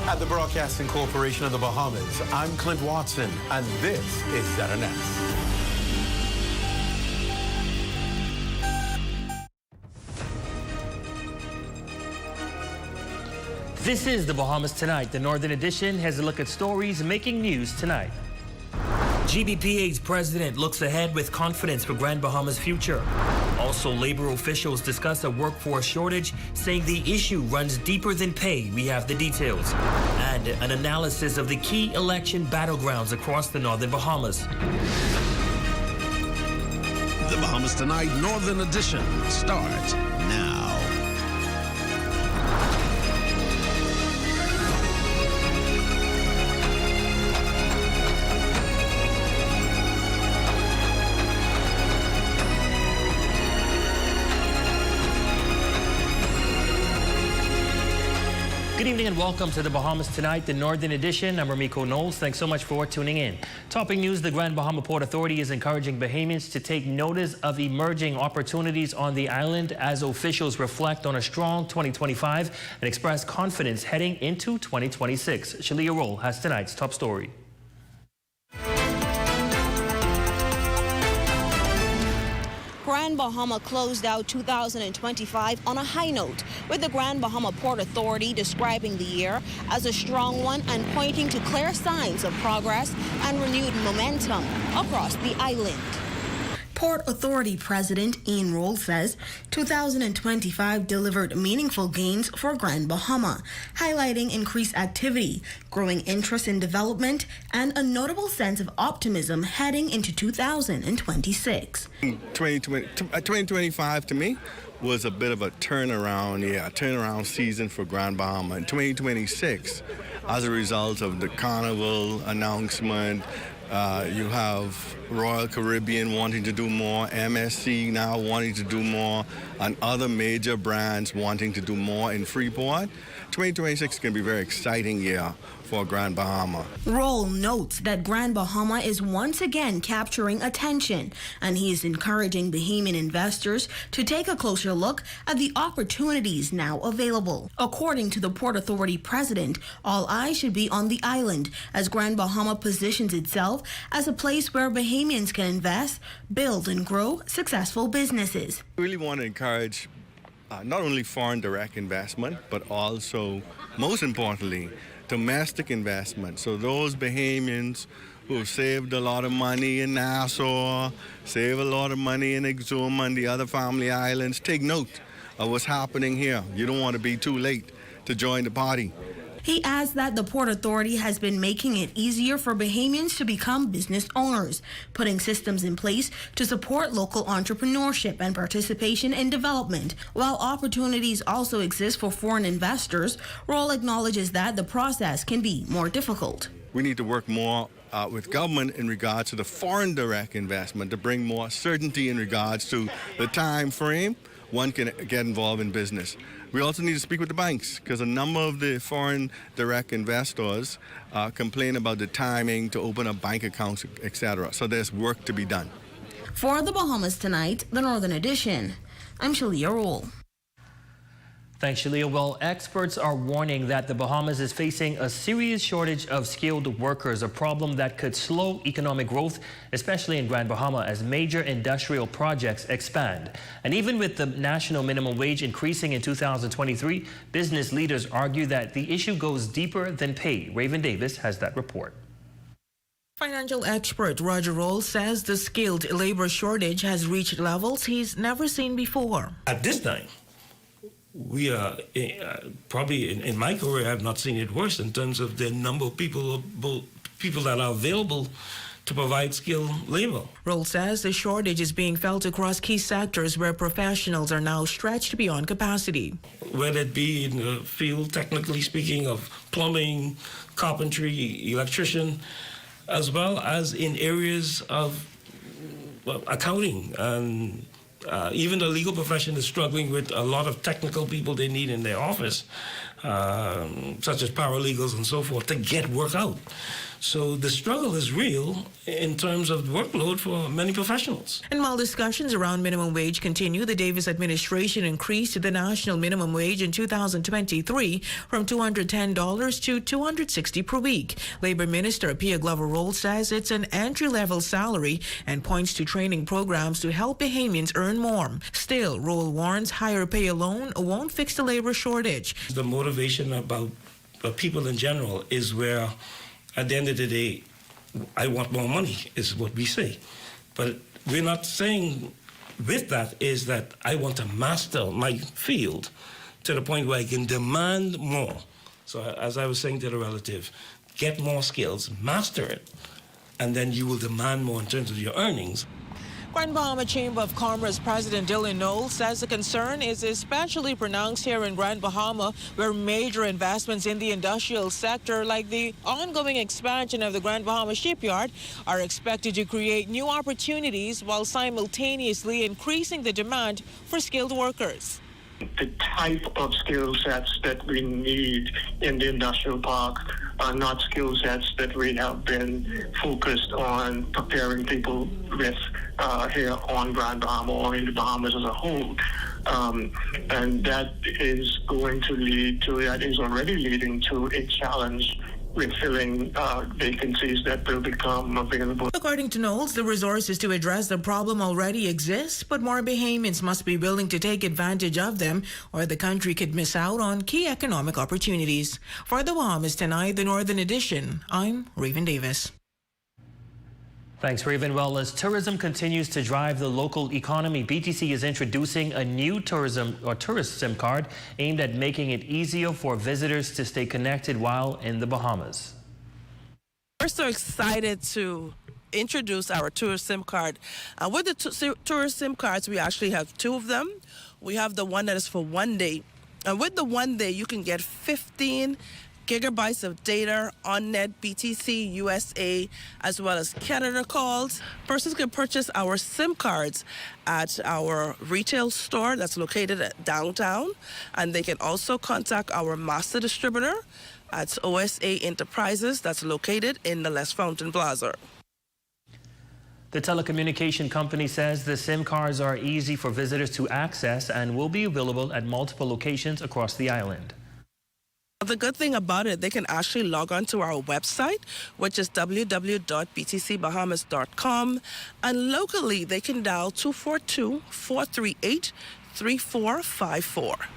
At the Broadcasting Corporation of the Bahamas, I'm Clint Watson, and this is ZNS. This is the Bahamas Tonight. The Northern Edition has a look at stories making news tonight. GBPA's president looks ahead with confidence for Grand Bahama's future. Also, labor officials discuss a workforce shortage, saying the issue runs deeper than pay. We have the details. And an analysis of the key election battlegrounds across the Northern Bahamas. The Bahamas Tonight Northern Edition starts now. Good evening and welcome to the Bahamas Tonight, the Northern Edition. I'm Ramiko Knowles. Thanks so much for tuning in. Topping news, the Grand Bahama Port Authority is encouraging Bahamians to take notice of emerging opportunities on the island as officials reflect on a strong 2025 and express confidence heading into 2026. Shalia Roll has tonight's top story. Grand Bahama closed out 2025 on a high note, with the Grand Bahama Port Authority describing the year as a strong one and pointing to clear signs of progress and renewed momentum across the island. Port Authority President Ian Roll says 2025 delivered meaningful gains for Grand Bahama, highlighting increased activity, growing interest in development, and a notable sense of optimism heading into 2026. 2025 to me was a bit of a turnaround season for Grand Bahama. In 2026, as a result of the Carnival announcement, you have Royal Caribbean wanting to do more, MSC now wanting to do more, and other major brands wanting to do more in Freeport. 2026 is going to be a very exciting year for Grand Bahama. Roll notes that Grand Bahama is once again capturing attention, and he is encouraging Bahamian investors to take a closer look at the opportunities now available. According to the Port Authority president, all eyes should be on the island as Grand Bahama positions itself as a place where Bahamians can invest, build, and grow successful businesses. We really want to encourage not only foreign direct investment, but also, most importantly, domestic investment. So those Bahamians who saved a lot of money in Nassau, save a lot of money in Exuma and the other family islands, take note of what's happening here. You don't want to be too late to join the party. He adds that the Port Authority has been making it easier for Bahamians to become business owners, putting systems in place to support local entrepreneurship and participation in development. While opportunities also exist for foreign investors, Roll acknowledges that the process can be more difficult. We need to work more with government in regards to the foreign direct investment to bring more certainty in regards to the time frame one can get involved in business. We also need to speak with the banks because a number of the foreign direct investors complain about the timing to open up bank accounts, etc. So there's work to be done. For the Bahamas Tonight, the Northern Edition, I'm Shalia Roll. Thanks, Shalia. Well, experts are warning that the Bahamas is facing a serious shortage of skilled workers, a problem that could slow economic growth, especially in Grand Bahama, as major industrial projects expand. And even with the national minimum wage increasing in 2023, business leaders argue that the issue goes deeper than pay. Raven Davis has that report. Financial expert Roger Roll says the skilled labor shortage has reached levels he's never seen before. At this time, we are probably in my career, I have not seen it worse in terms of the number of people that are available to provide skilled labor. Roll says the shortage is being felt across key sectors where professionals are now stretched beyond capacity. Whether it be in the field, technically speaking, of plumbing, carpentry, electrician, as well as in areas of accounting and even the legal profession is struggling with a lot of technical people they need in their office, such as paralegals and so forth, to get work out. So the struggle is real in terms of workload for many professionals. And while discussions around minimum wage continue, the Davis administration increased the national minimum wage in 2023 from $210 to $260 per week. Labor Minister Pia Glover-Roll says it's an entry-level salary and points to training programs to help Bahamians earn more. Still, Roll warns higher pay alone won't fix the labor shortage. The motivation about people in general is where, at the end of the day, I want more money, is what we say. But we're not saying with that is that I want to master my field to the point where I can demand more. So as I was saying to the relative, get more skills, master it, and then you will demand more in terms of your earnings. Grand Bahama Chamber of Commerce President Dylan Knowles says the concern is especially pronounced here in Grand Bahama, where major investments in the industrial sector, like the ongoing expansion of the Grand Bahama shipyard, are expected to create new opportunities while simultaneously increasing the demand for skilled workers. The type of skill sets that we need in the industrial park are not skill sets that we have been focused on preparing people with here on Grand Bahama or in the Bahamas as a whole. And that is going to lead to, that is already leading to a challenge with filling vacancies that will become available. According to Knowles, the resources to address the problem already exist, but more Bahamians must be willing to take advantage of them, or the country could miss out on key economic opportunities. For the Bahamas Tonight, the Northern Edition, I'm Raven Davis. Thanks, Raven. Well, as tourism continues to drive the local economy, BTC is introducing a new tourist SIM card aimed at making it easier for visitors to stay connected while in the Bahamas. We're so excited to introduce our tourist SIM card. With the tourist SIM cards, we actually have two of them. We have the one that is for 1 day. And with the 1 day, you can get 15 gigabytes of data on net, BTC, USA, as well as Canada calls. Persons can purchase our SIM cards at our retail store that's located at downtown, and they can also contact our master distributor at OSA Enterprises that's located in the Les Fountain Plaza. The telecommunication company says the SIM cards are easy for visitors to access and will be available at multiple locations across the island. The good thing about it, they can actually log on to our website, which is www.btcbahamas.com, and locally they can dial 242-438-3454.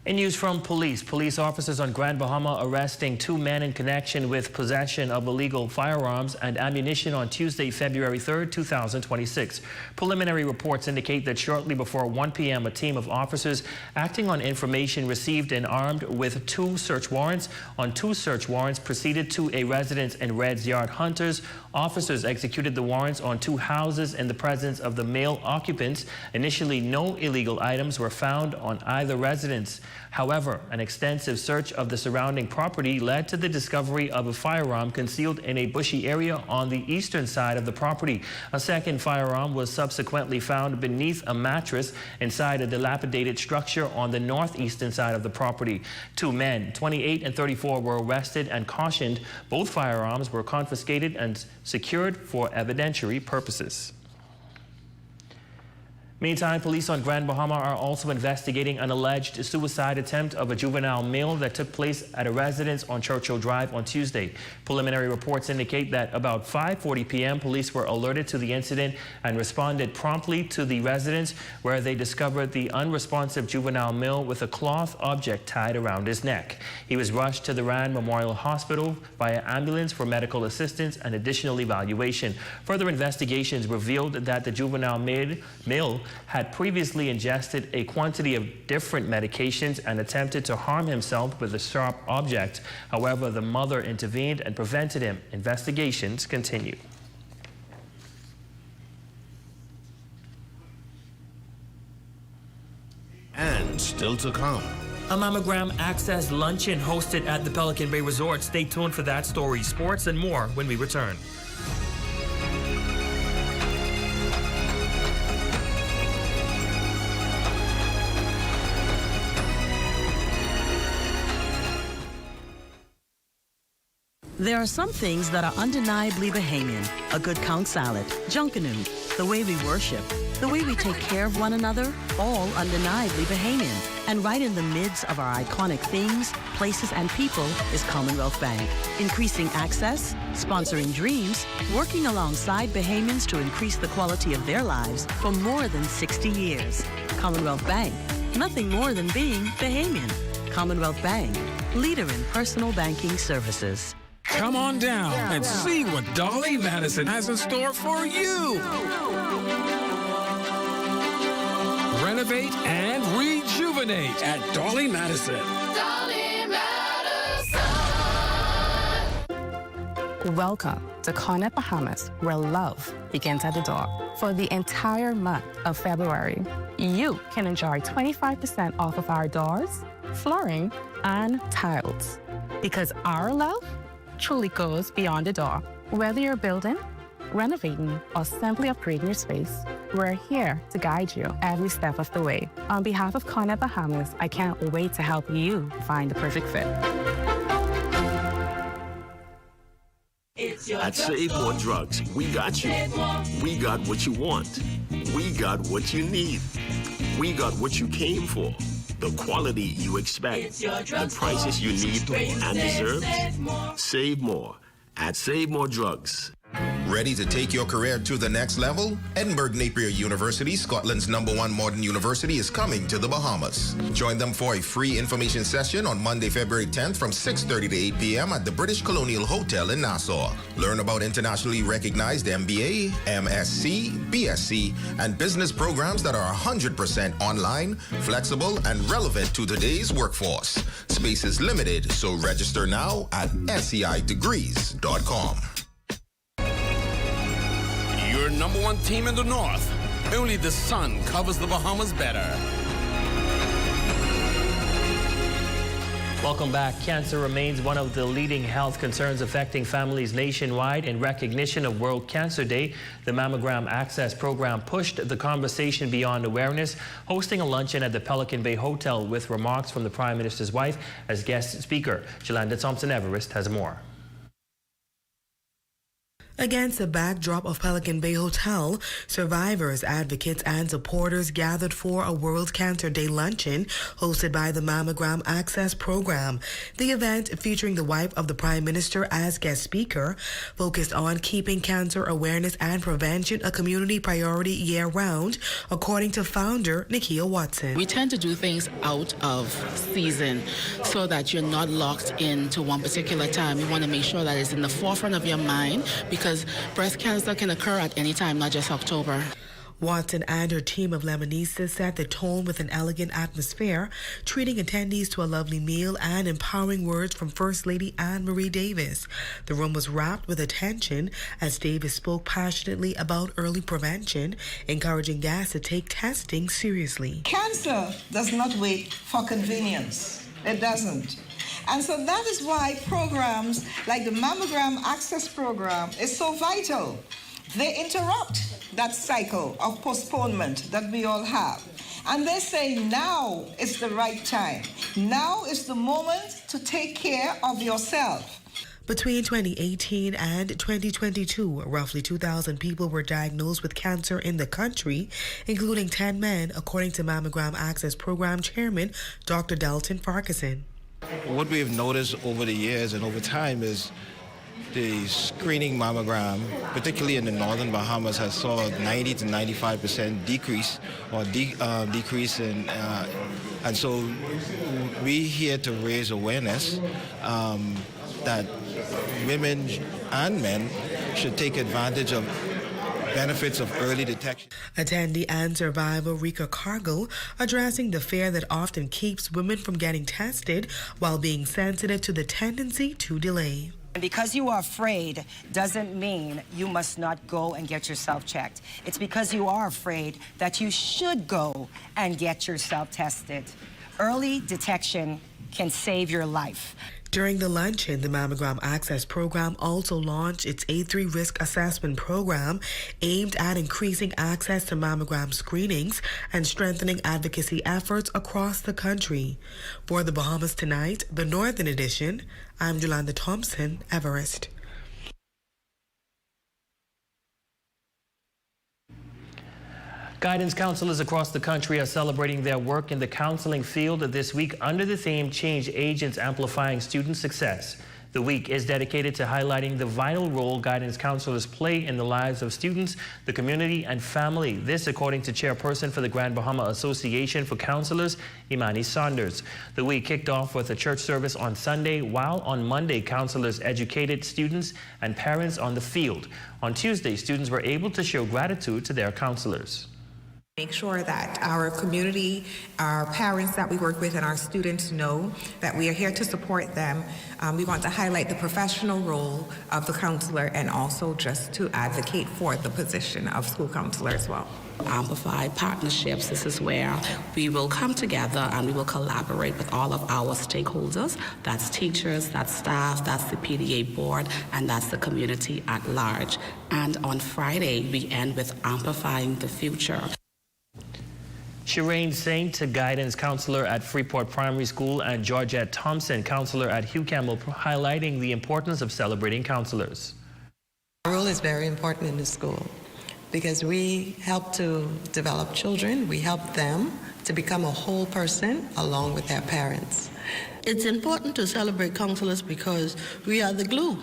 In news from police officers on Grand Bahama arresting 2 men in connection with possession of illegal firearms and ammunition on Tuesday, February 3rd, 2026. Preliminary reports indicate that shortly before 1 p.m., a team of officers acting on information received and armed with 2 search warrants proceeded to a residence in Red's Yard. Hunters officers executed the warrants on 2 houses in the presence of the male occupants. Initially, no illegal items were found on either residence. However, an extensive search of the surrounding property led to the discovery of a firearm concealed in a bushy area on the eastern side of the property. A second firearm was subsequently found beneath a mattress inside a dilapidated structure on the northeastern side of the property. 2 men, 28 and 34, were arrested and cautioned. Both firearms were confiscated and secured for evidentiary purposes. Meantime, police on Grand Bahama are also investigating an alleged suicide attempt of a juvenile male that took place at a residence on Churchill Drive on Tuesday. Preliminary reports indicate that about 5:40 p.m. police were alerted to the incident and responded promptly to the residence, where they discovered the unresponsive juvenile male with a cloth object tied around his neck. He was rushed to the Rand Memorial Hospital via ambulance for medical assistance and additional evaluation. Further investigations revealed that the juvenile male had previously ingested a quantity of different medications and attempted to harm himself with a sharp object. However, the mother intervened and prevented him. Investigations continue. And still to come. A mammogram access luncheon hosted at the Pelican Bay Resort. Stay tuned for that story, sports, and more when we return. There are some things that are undeniably Bahamian. A good count salad, junkanoo, the way we worship, the way we take care of one another, all undeniably Bahamian. And right in the midst of our iconic things, places, and people is Commonwealth Bank. Increasing access, sponsoring dreams, working alongside Bahamians to increase the quality of their lives for more than 60 years. Commonwealth Bank, nothing more than being Bahamian. Commonwealth Bank, leader in personal banking services. Come on down and see what Dolly Madison has in store for you. Renovate and rejuvenate at Dolly Madison. Dolly Madison. Welcome to Connect Bahamas, where love begins at the door. For the entire month of February, you can enjoy 25% off of our doors, flooring, and tiles. Because our love truly goes beyond the door. Whether you're building, renovating, or simply upgrading your space, we're here to guide you every step of the way. On behalf of Connect Bahamas, I can't wait to help you find the perfect fit. At Save More Drugs, we got you. We got what you want. We got what you need. We got what you came for. The quality you expect. The prices you need and deserve. Save more at Save More Drugs. Ready to take your career to the next level? Edinburgh Napier University, Scotland's #1 modern university, is coming to the Bahamas. Join them for a free information session on Monday, February 10th from 6:30 to 8 p.m. at the British Colonial Hotel in Nassau. Learn about internationally recognized MBA, MSc, BSc, and business programs that are 100% online, flexible, and relevant to today's workforce. Space is limited, so register now at seidegrees.com. Your #1 team in the North. Only the sun covers the Bahamas better. Welcome back. Cancer remains one of the leading health concerns affecting families nationwide. In recognition of World Cancer Day, the Mammogram Access Program pushed the conversation beyond awareness, hosting a luncheon at the Pelican Bay Hotel with remarks from the Prime Minister's wife as guest speaker. Jolanda Thompson-Everest has more. Against the backdrop of Pelican Bay Hotel, survivors, advocates, and supporters gathered for a World Cancer Day luncheon hosted by the Mammogram Access Program. The event, featuring the wife of the Prime Minister as guest speaker, focused on keeping cancer awareness and prevention a community priority year-round, according to founder Nikia Watson. We tend to do things out of season so that you're not locked into one particular time. You want to make sure that it's in the forefront of your mind, because breast cancer can occur at any time, not just October. Watson and her team of Lemonistas set the tone with an elegant atmosphere, treating attendees to a lovely meal and empowering words from First Lady Anne-Marie Davis. The room was wrapped with attention as Davis spoke passionately about early prevention, encouraging guests to take testing seriously. Cancer does not wait for convenience. It doesn't. And so that is why programs like the Mammogram Access Program is so vital. They interrupt that cycle of postponement that we all have. And they say now is the right time. Now is the moment to take care of yourself. Between 2018 and 2022, roughly 2,000 people were diagnosed with cancer in the country, including 10 men, according to Mammogram Access Program Chairman Dr. Dalton Farquharson. What we have noticed over the years and over time is the screening mammogram, particularly in the northern Bahamas, has saw a 90 to 95% decrease or decrease in, and so we're here to raise awareness that women and men should take advantage of benefits of early detection. Attendee and survivor Rika Cargill addressing the fear that often keeps women from getting tested while being sensitive to the tendency to delay. And because you are afraid doesn't mean you must not go and get yourself checked. It's because you are afraid that you should go and get yourself tested. Early detection can save your life. During the luncheon, the Mammogram Access Program also launched its A3 Risk Assessment Program aimed at increasing access to mammogram screenings and strengthening advocacy efforts across the country. For the Bahamas Tonight, the Northern Edition, I'm Jolanda Thompson, Everest. Guidance counselors across the country are celebrating their work in the counseling field this week under the theme Change Agents Amplifying Student Success. The week is dedicated to highlighting the vital role guidance counselors play in the lives of students, the community, and family. This according to Chairperson for the Grand Bahama Association for Counselors, Imani Saunders. The week kicked off with a church service on Sunday, while on Monday, counselors educated students and parents on the field. On Tuesday, students were able to show gratitude to their counselors. Make sure that our community, our parents that we work with, and our students know that we are here to support them. We want to highlight the professional role of the counselor and also just to advocate for the position of school counselor as well. Amplified partnerships, this is where we will come together and we will collaborate with all of our stakeholders. That's teachers, that's staff, that's the PDA board, and that's the community at large. And on Friday, we end with Amplifying the Future. Shireen Saint, guidance counselor at Freeport Primary School, and Georgette Thompson, counselor at Hugh Campbell, highlighting the importance of celebrating counselors. Our role is very important in the school because we help to develop children. We help them to become a whole person along with their parents. It's important to celebrate counselors because we are the glue.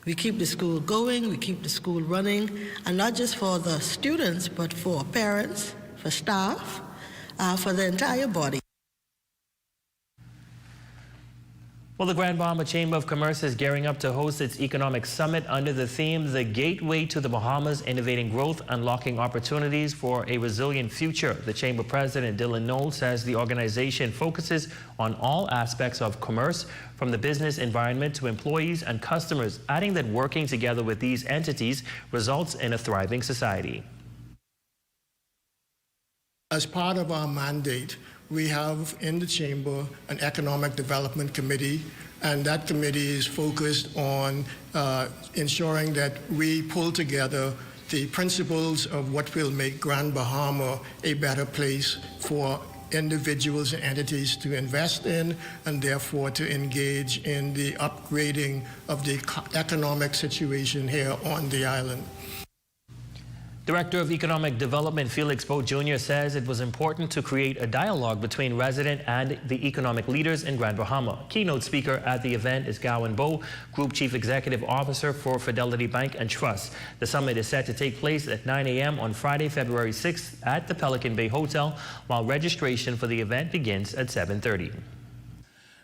We keep the school going, we keep the school running, and not just for the students, but for parents, for staff, for the entire body. Well, the Grand Bahama Chamber of Commerce is gearing up to host its economic summit under the theme, The Gateway to the Bahamas, Innovating Growth, Unlocking Opportunities for a Resilient Future. The Chamber President, Dylan Knoll, says the organization focuses on all aspects of commerce, from the business environment to employees and customers, adding that working together with these entities results in a thriving society. As part of our mandate, we have in the Chamber an Economic Development Committee, and that committee is focused on ensuring that we pull together the principles of what will make Grand Bahama a better place for individuals and entities to invest in, and therefore to engage in the upgrading of the economic situation here on the island. Director of Economic Development Felix Boat Jr. says it was important to create a dialogue between resident and the economic leaders in Grand Bahama. Keynote speaker at the event is Gowan Bowe, Group Chief Executive Officer for Fidelity Bank and Trust. The summit is set to take place at 9 a.m. on Friday, February 6th at the Pelican Bay Hotel, while registration for the event begins at 7:30.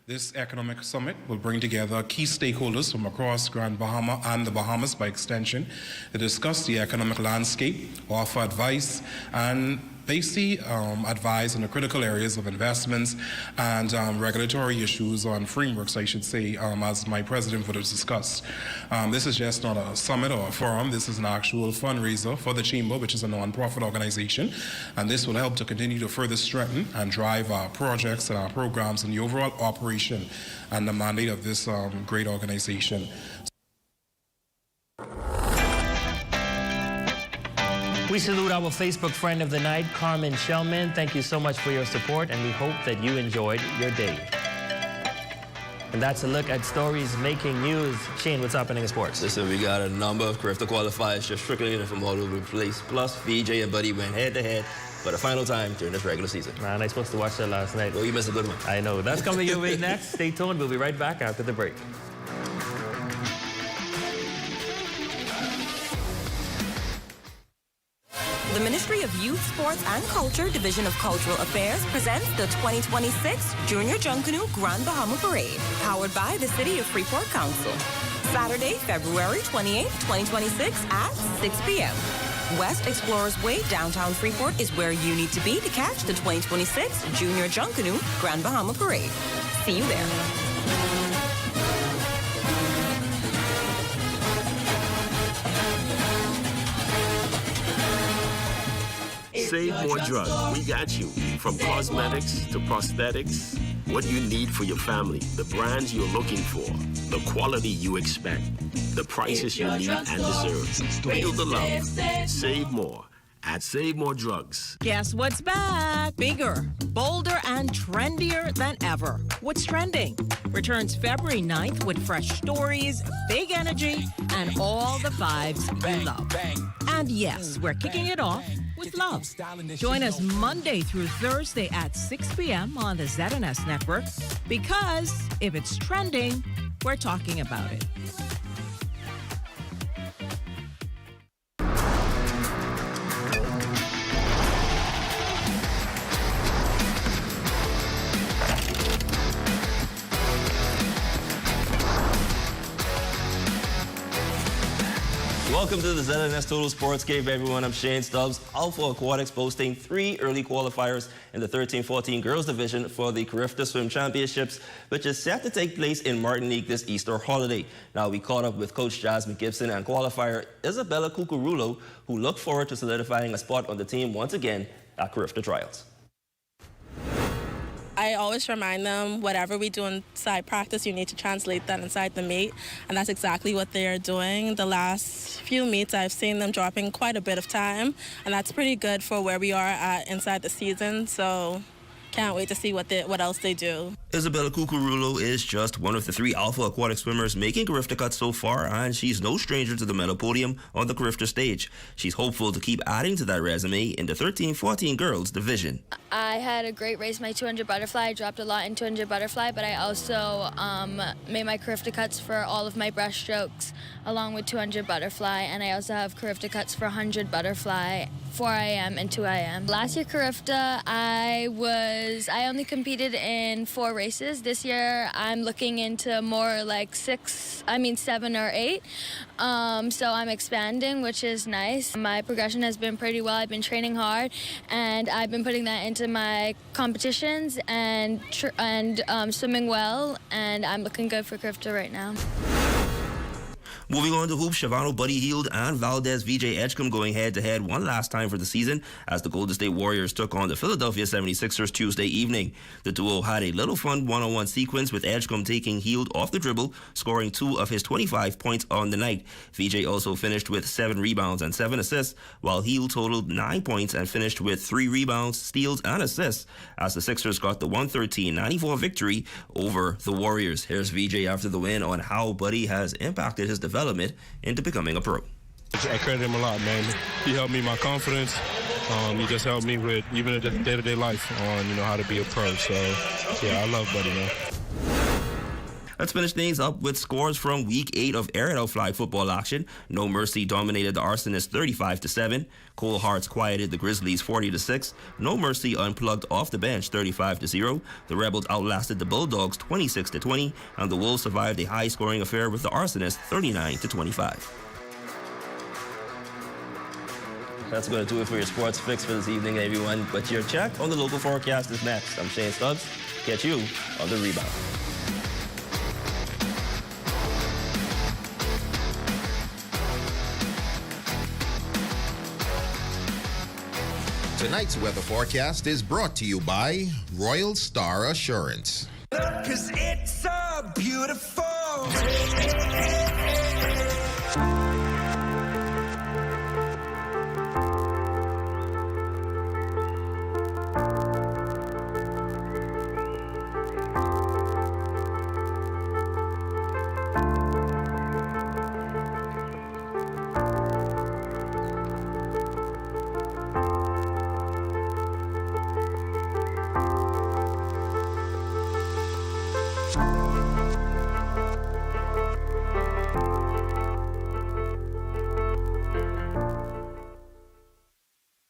This economic summit will bring together key stakeholders from across Grand Bahama and the Bahamas by extension to discuss the economic landscape, offer advice, and basically advise on the critical areas of investments and regulatory issues on frameworks, I should say, as my president would have discussed. This is just not a summit or a forum. This is an actual fundraiser for the Chamber, which is a non-profit organization, and this will help to continue to further strengthen and drive our projects and our programs and the overall operation and the mandate of this great organization. We salute our Facebook friend of the night, Carmen Shellman. Thank you so much for your support, and we hope that you enjoyed your day. And that's a look at stories making news. Shane, what's happening in sports? Listen, we got a number of crystal qualifiers just trickling in from all over the place. Plus, VJ and Buddy went head-to-head for the final time during this regular season. Man, I supposed to watch that last night. Oh, you missed a good one. I know. That's coming your way next. Stay tuned. We'll be right back after the break. The Ministry of Youth, Sports and Culture, Division of Cultural Affairs presents the 2026 Junior Junkanoo Grand Bahama Parade, powered by the City of Freeport Council. Saturday, February 28, 2026 at 6 p.m. West Explorers Way, downtown Freeport is where you need to be to catch the 2026 Junior Junkanoo Grand Bahama Parade. See you there. Save more drugs. We got you. From cosmetics to prosthetics what you need for your family, the brands you're looking for, the quality you expect, the prices you need and deserve. Feel the love. Save more at Save More Drugs. Guess what's back? Bigger, bolder, and trendier than ever. What's trending? Returns February 9th with fresh stories, big energy, and all the vibes we love. And yes, we're kicking it off with love. Join us Monday through Thursday at 6 p.m. on the ZNS network, because if it's trending, we're talking about it. Welcome to the ZNS Total Sportscape, everyone. I'm Shane Stubbs. Alpha Aquatics boasting 3 early qualifiers in the 13-14 girls division for the Carifta Swim Championships, which is set to take place in Martinique this Easter holiday. Now, we caught up with Coach Jasmine Gibson and qualifier Isabella Cucurulo, who look forward to solidifying a spot on the team once again at Carifta Trials. I always remind them, whatever we do inside practice, you need to translate that inside the meet, and that's exactly what they are doing. The last few meets, I've seen them dropping quite a bit of time, and that's pretty good for where we are at inside the season, so can't wait to see what else they do. Isabella Cucurulo is just one of the 3 Alpha Aquatic swimmers making Carifta cuts so far, and she's no stranger to the medal podium on the Carifta stage. She's hopeful to keep adding to that resume in the 13-14 girls division. I had a great race, my 200 butterfly. I dropped a lot in 200 butterfly, but I also made my Carifta cuts for all of my breaststrokes along with 200 butterfly, and I also have Carifta cuts for 100 butterfly, 4 IM and 2 IM. Last year Carifta, I only competed in 4 races. This year I'm looking into more like 7 or 8. So I'm expanding, which is nice. My progression has been pretty well. I've been training hard, and I've been putting that into my competitions and swimming well, and I'm looking good for Carifta right now. Moving on to hoops, Shavano Buddy Hield and Valdez VJ Edgecombe going head-to-head one last time for the season as the Golden State Warriors took on the Philadelphia 76ers Tuesday evening. The duo had a little fun one-on-one sequence with Edgecombe taking Hield off the dribble, scoring 2 of his 25 points on the night. VJ also finished with 7 rebounds and 7 assists, while Hield totaled 9 points and finished with 3 rebounds, steals, and assists as the Sixers got the 113-94 victory over the Warriors. Here's VJ after the win on how Buddy has impacted his development into becoming a pro. I credit him a lot, man. He helped me my confidence. He just helped me with even the day-to-day life on how to be a pro. So yeah, I love Buddy, man. Let's finish things up with scores from Week 8 of aerial flag football action. No Mercy dominated the Arsonists 35-7. Cole Hearts quieted the Grizzlies 40-6. No Mercy unplugged off the bench 35-0. The Rebels outlasted the Bulldogs 26-20, and the Wolves survived a high-scoring affair with the Arsonists 39-25. That's going to do it for your sports fix for this evening, everyone. But your check on the local forecast is next. I'm Shane Stubbs. Catch you on the rebound. Tonight's weather forecast is brought to you by Royal Star Assurance. 'Cause it's so beautiful.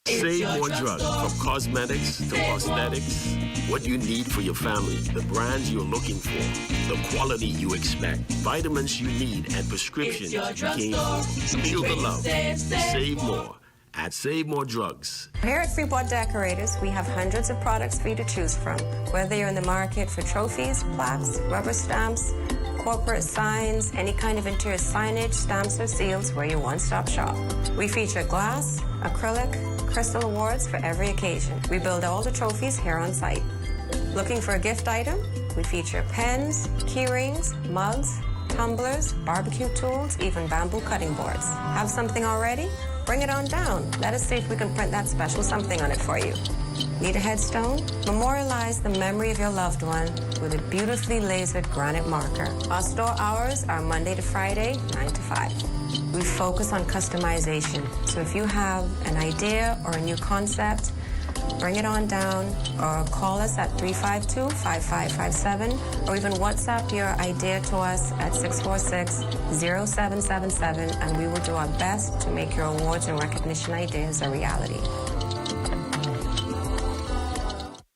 Save more drugs, from cosmetics to prosthetics. What you need for your family, the brands you're looking for, the quality you expect, vitamins you need, and prescriptions you came for. Feel the love. Save more at Save More Drugs. Here at Freeport Decorators, we have hundreds of products for you to choose from. Whether you're in the market for trophies, plaques, rubber stamps, corporate signs, any kind of interior signage, stamps, or seals, we're your one-stop shop. We feature glass, acrylic, crystal awards for every occasion. We build all the trophies here on site. Looking for a gift item? We feature pens, key rings, mugs, tumblers, barbecue tools, even bamboo cutting boards. Have something already? Bring it on down. Let us see if we can print that special something on it for you. Need a headstone? Memorialize the memory of your loved one with a beautifully lasered granite marker. Our store hours are Monday to Friday, 9 to 5. We focus on customization, so if you have an idea or a new concept, bring it on down or call us at 352-5557 or even WhatsApp your idea to us at 646-0777 and we will do our best to make your awards and recognition ideas a reality.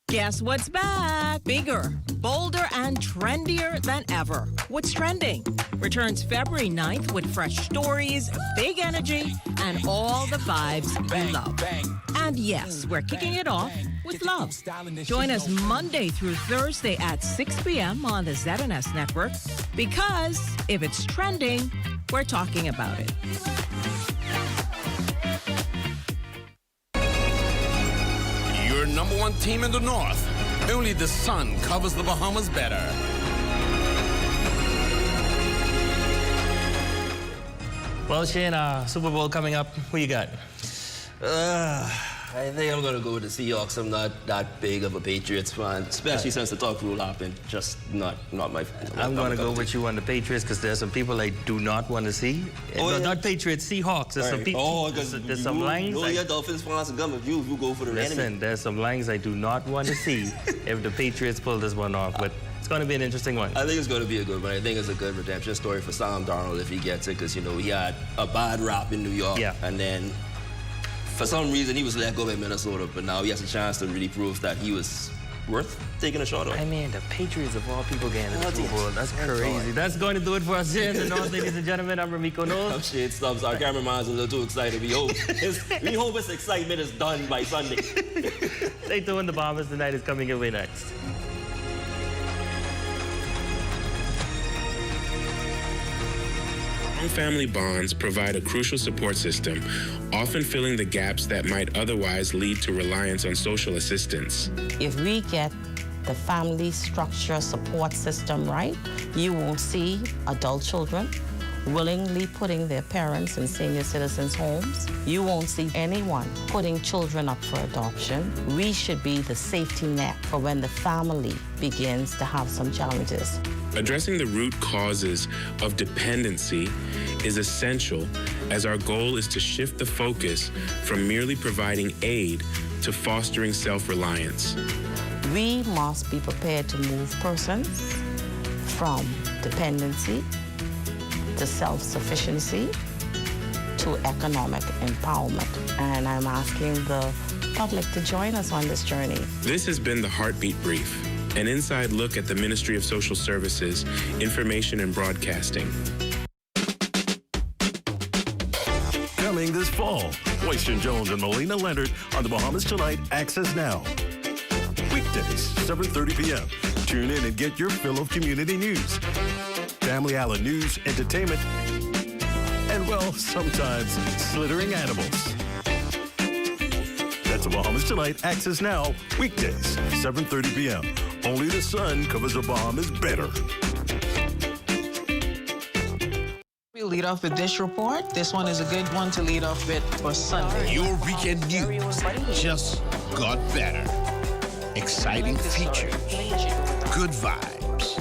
Guess what's back? Bigger, bolder, and trendier than ever. What's Trending returns February 9th with fresh stories, big energy, and all the vibes you love. And yes, we're kicking it off with love. Join us Monday through Thursday at 6 p.m. on the ZNS network because if it's trending, we're talking about it. Your number one team in the North. Only the sun covers the Bahamas better. Well, Shane, Super Bowl coming up. Who you got? I think I'm going to go with the Seahawks. I'm not that big of a Patriots fan, especially since the talk rule happened. Just not my I'm going to go with you on the Patriots because there's some people I do not want to see. No, not Patriots, Seahawks. There's some people. There's some lines. No, your Dolphins fans are gum if you go for the enemy. Listen, there's some lines I do not want to see if the Patriots pull this one off. But it's going to be an interesting one. I think it's going to be a good one. I think it's a good redemption story for Sam Darnold if he gets it because, he had a bad rap in New York. Yeah. And then for some reason, he was let go by Minnesota, but now he has a chance to really prove that he was worth taking a shot on. I mean, the Patriots of all people getting in the Super Bowl. That's crazy. That's going to do it for us here in the North, ladies and gentlemen. I'm Ramiko Knowles. I'm Shade Stubbs. Our cameraman's a little too excited. We hope his excitement is done by Sunday. Stay tuned. The Bahamas Tonight is coming your way next. Family bonds provide a crucial support system, often filling the gaps that might otherwise lead to reliance on social assistance. If we get the family structure support system right, you won't see adult children willingly putting their parents in senior citizens' homes. You won't see anyone putting children up for adoption. We should be the safety net for when the family begins to have some challenges. Addressing the root causes of dependency is essential as our goal is to shift the focus from merely providing aid to fostering self-reliance. We must be prepared to move persons from dependency to self-sufficiency to economic empowerment. And I'm asking the public to join us on this journey. This has been the Heartbeat Brief, an inside look at the Ministry of Social Services, Information and Broadcasting. Coming this fall, Royston Jones and Melina Leonard on the Bahamas Tonight Access Now. Weekdays, 7:30 p.m. Tune in and get your fill of community news. Family Island news, entertainment, and, well, sometimes slithering animals. That's the Bahamas Tonight Access Now, weekdays, 7:30 p.m. Only the sun covers the Bahamas better. We'll lead off with this report. This one is a good one to lead off with for Sunday. Your weekend news just got better. Exciting features, good vibes.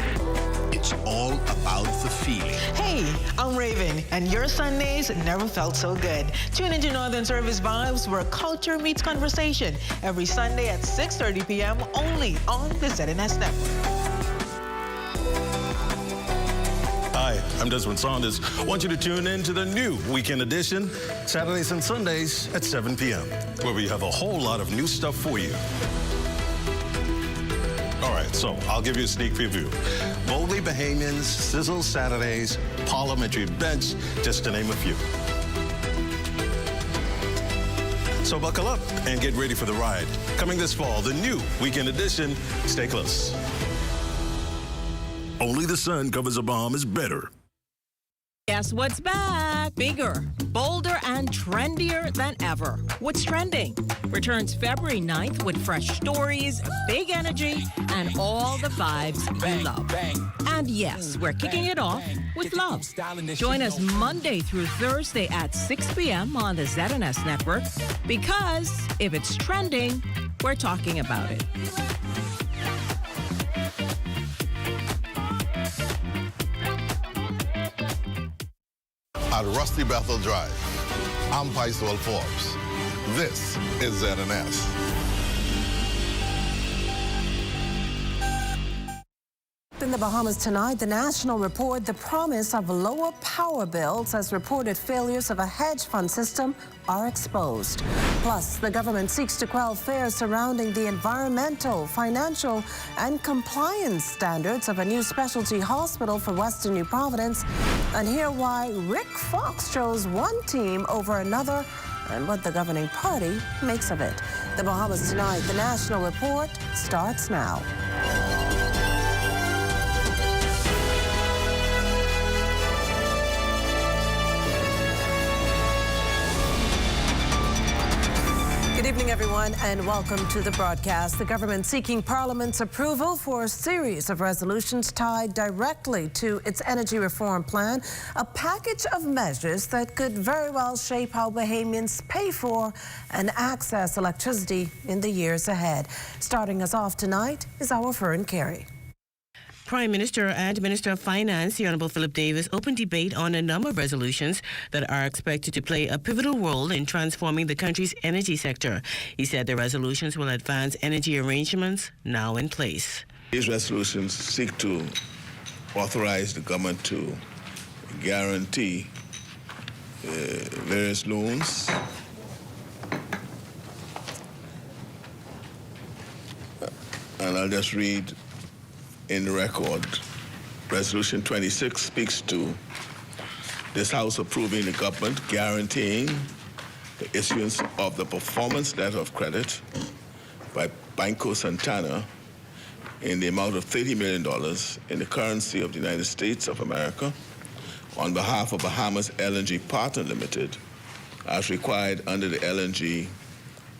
It's all about the feeling. Hey, I'm Raven, and your Sundays never felt so good. Tune into Northern Service Vibes, where culture meets conversation, every Sunday at 6:30 p.m. only on the ZNS Network. Hi, I'm Desmond Saunders. I want you to tune in to the new Weekend Edition, Saturdays and Sundays at 7 p.m., where we have a whole lot of new stuff for you. All right, so I'll give you a sneak preview. Boldly Bahamians, Sizzle Saturdays, Parliamentary Bench, just to name a few. So buckle up and get ready for the ride. Coming this fall, the new Weekend Edition. Stay close. Only the sun covers the Bahamas better. Guess what's back? Bigger, bolder, and trendier than ever. What's Trending returns February 9th with fresh stories, big energy, and all the vibes you love. And yes, we're kicking it off with love. Join us Monday through Thursday at 6 p.m. on the ZNS network, because if it's trending, we're talking about it. At Rusty Bethel Drive, I'm Paisol Forbes. This is ZNS. In the Bahamas tonight, the national report, the promise of lower power bills as reported failures of a hedge fund system are exposed. Plus, the government seeks to quell fears surrounding the environmental, financial, and compliance standards of a new specialty hospital for Western New Providence. And hear why Rick Fox chose one team over another and what the governing party makes of it. The Bahamas tonight, the national report starts now. Good evening, everyone, and welcome to the broadcast. The government seeking Parliament's approval for a series of resolutions tied directly to its energy reform plan, a package of measures that could very well shape how Bahamians pay for and access electricity in the years ahead. Starting us off tonight is our Fern Carey. Prime Minister and Minister of Finance, the Honourable Philip Davis, opened debate on a number of resolutions that are expected to play a pivotal role in transforming the country's energy sector. He said the resolutions will advance energy arrangements now in place. These resolutions seek to authorize the government to guarantee various loans and I'll just read in the record. Resolution 26 speaks to this House approving the government guaranteeing the issuance of the performance letter of credit by Banco Santana in the amount of $30 million in the currency of the United States of America on behalf of Bahamas LNG Partner Limited as required under the LNG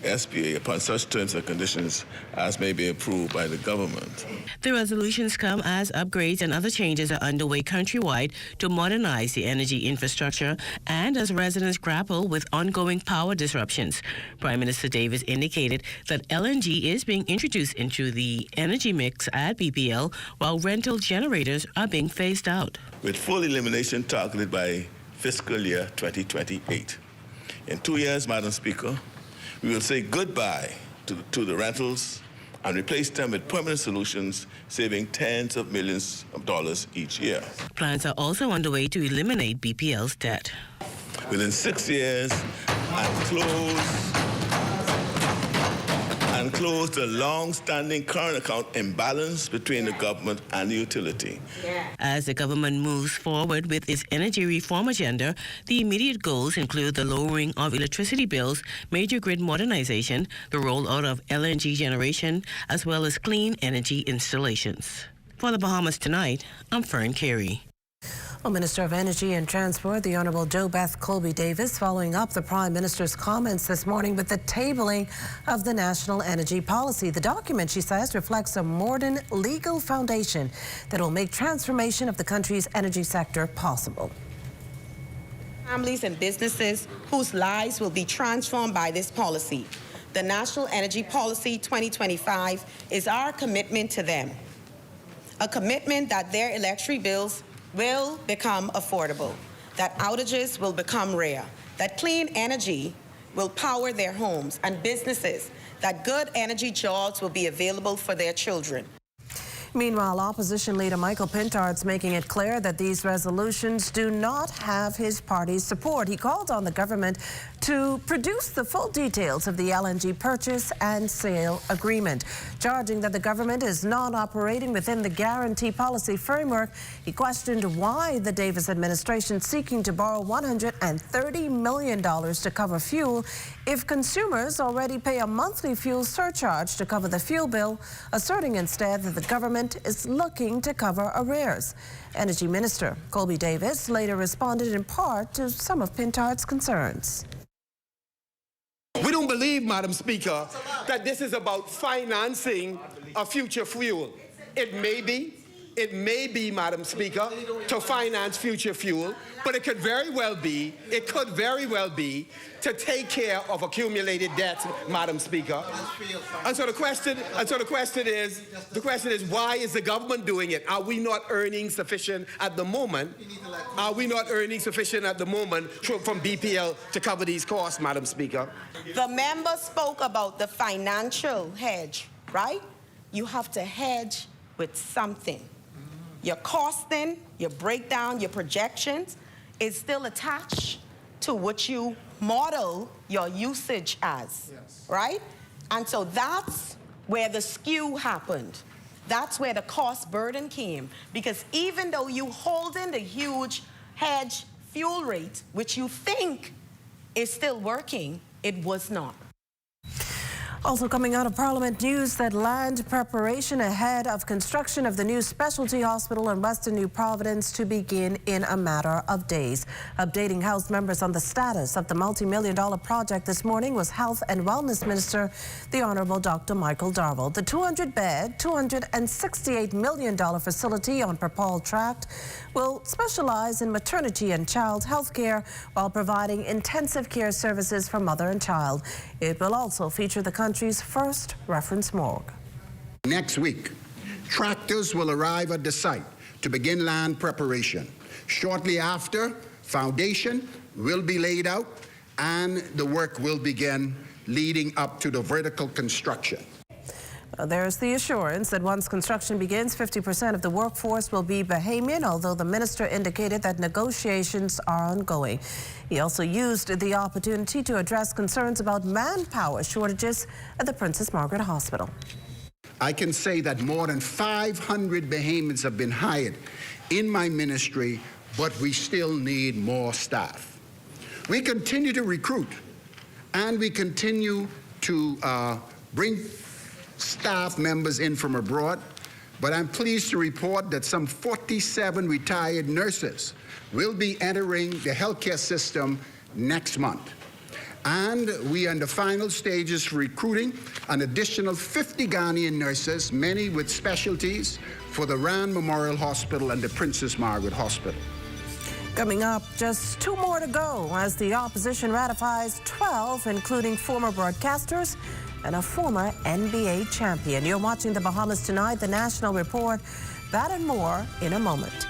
SPA upon such terms and conditions as may be approved by the government. The resolutions come as upgrades and other changes are underway countrywide to modernize the energy infrastructure and as residents grapple with ongoing power disruptions. Prime Minister Davis indicated that LNG is being introduced into the energy mix at BPL while rental generators are being phased out. With full elimination targeted by fiscal year 2028. In 2 years, Madam Speaker, we will say goodbye to the rentals and replace them with permanent solutions, saving tens of millions of dollars each year. Plans are also underway to eliminate BPL's debt. Within 6 years, and close the long-standing current account imbalance between the government and the utility. As the government moves forward with its energy reform agenda, the immediate goals include the lowering of electricity bills, major grid modernization, the rollout of LNG generation, as well as clean energy installations. For the Bahamas Tonight, I'm Fern Carey. Well, Minister of Energy and Transport, the Honourable Jo Beth Colby Davis, following up the Prime Minister's comments this morning with the tabling of the National Energy Policy. The document, she says, reflects a modern legal foundation that will make transformation of the country's energy sector possible. Families and businesses whose lives will be transformed by this policy. The National Energy Policy 2025 is our commitment to them. A commitment that their electric bills will become affordable, that outages will become rare, that clean energy will power their homes and businesses, that good energy jobs will be available for their children. Meanwhile, opposition leader Michael Pintard's making it clear that these resolutions do not have his party's support. He called on the government to produce the full details of the LNG purchase and sale agreement. Charging that the government is not operating within the guarantee policy framework, he questioned why the Davis administration seeking to borrow $130 million to cover fuel if consumers already pay a monthly fuel surcharge to cover the fuel bill, asserting instead that the government government is looking to cover arrears. Energy Minister Colby Davis later responded in part to some of Pintard's concerns. We don't believe, Madam Speaker, that this is about financing a future fuel. It may be, Madam Speaker, to finance future fuel, but it could very well be to take care of accumulated debts, Madam Speaker. And so the question is, why is the government doing it? Are we not earning sufficient at the moment? Are we not earning sufficient at the moment from BPL to cover these costs, Madam Speaker? The member spoke about the financial hedge, right? You have to hedge with something. Your costing, your breakdown, your projections is still attached to what you model your usage as, right? And so that's where the skew happened. That's where the cost burden came. Because even though you hold in the huge hedge fuel rate, which you think is still working, it was not. Also coming out of Parliament, news that land preparation ahead of construction of the new specialty hospital in Western New Providence to begin in a matter of days. Updating House members on the status of the multi-million-dollar project this morning was Health and Wellness Minister, the Honourable Dr. Michael Darville. The 200-bed, $268 million facility on Perpall Tract will specialize in maternity and child health care while providing intensive care services for mother and child. It will also feature the country's first reference morgue. Next week, tractors will arrive at the site to begin land preparation. Shortly after, foundation will be laid out and the work will begin leading up to the vertical construction. There's the assurance that once construction begins, 50% of the workforce will be Bahamian, although the minister indicated that negotiations are ongoing. He also used the opportunity to address concerns about manpower shortages at the Princess Margaret Hospital. I can say that more than 500 Bahamians have been hired in my ministry, but we still need more staff. We continue to recruit, and we continue to bring staff members in from abroad, but I'm pleased to report that some 47 retired nurses will be entering the healthcare system next month. And we are in the final stages for recruiting an additional 50 Ghanaian nurses, many with specialties, for the Rand Memorial Hospital and the Princess Margaret Hospital. Coming up, just 2 more to go as the opposition ratifies 12, including former broadcasters and a former NBA champion. You're watching The Bahamas Tonight, the National Report. That and more in a moment.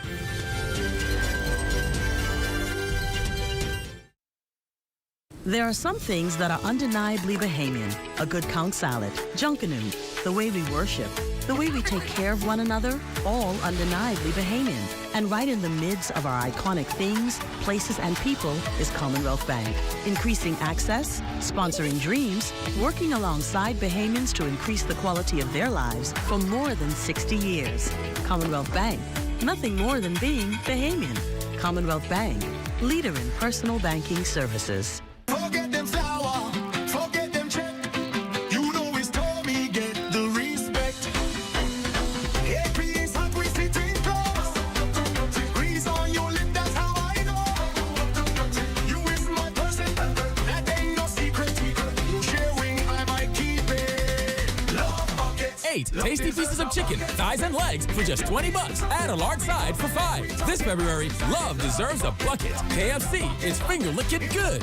There are some things that are undeniably Bahamian. A good conch salad, junkanoo, the way we worship, the way we take care of one another, all undeniably Bahamian. And right in the midst of our iconic things, places, and people is Commonwealth Bank. Increasing access, sponsoring dreams, working alongside Bahamians to increase the quality of their lives for more than 60 years. Commonwealth Bank, nothing more than being Bahamian. Commonwealth Bank, leader in personal banking services. Forget them flower, forget them check. You know it's Tommy, get the respect. AP is hot, we sitting close. Grease on your lip, that's how I know. You is my person, that ain't no secret. Sharing, I might keep it. Love buckets. 8 tasty pieces of chicken, thighs, and legs for just $20. Add a large side for $5. This February, love deserves a bucket. KFC, it's finger licking good.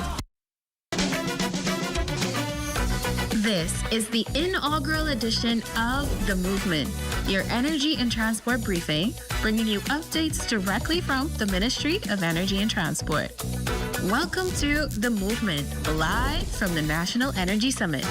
This is the inaugural edition of The Movement, your energy and transport briefing, bringing you updates directly from the Ministry of Energy and Transport. Welcome to The Movement, live from the National Energy Summit.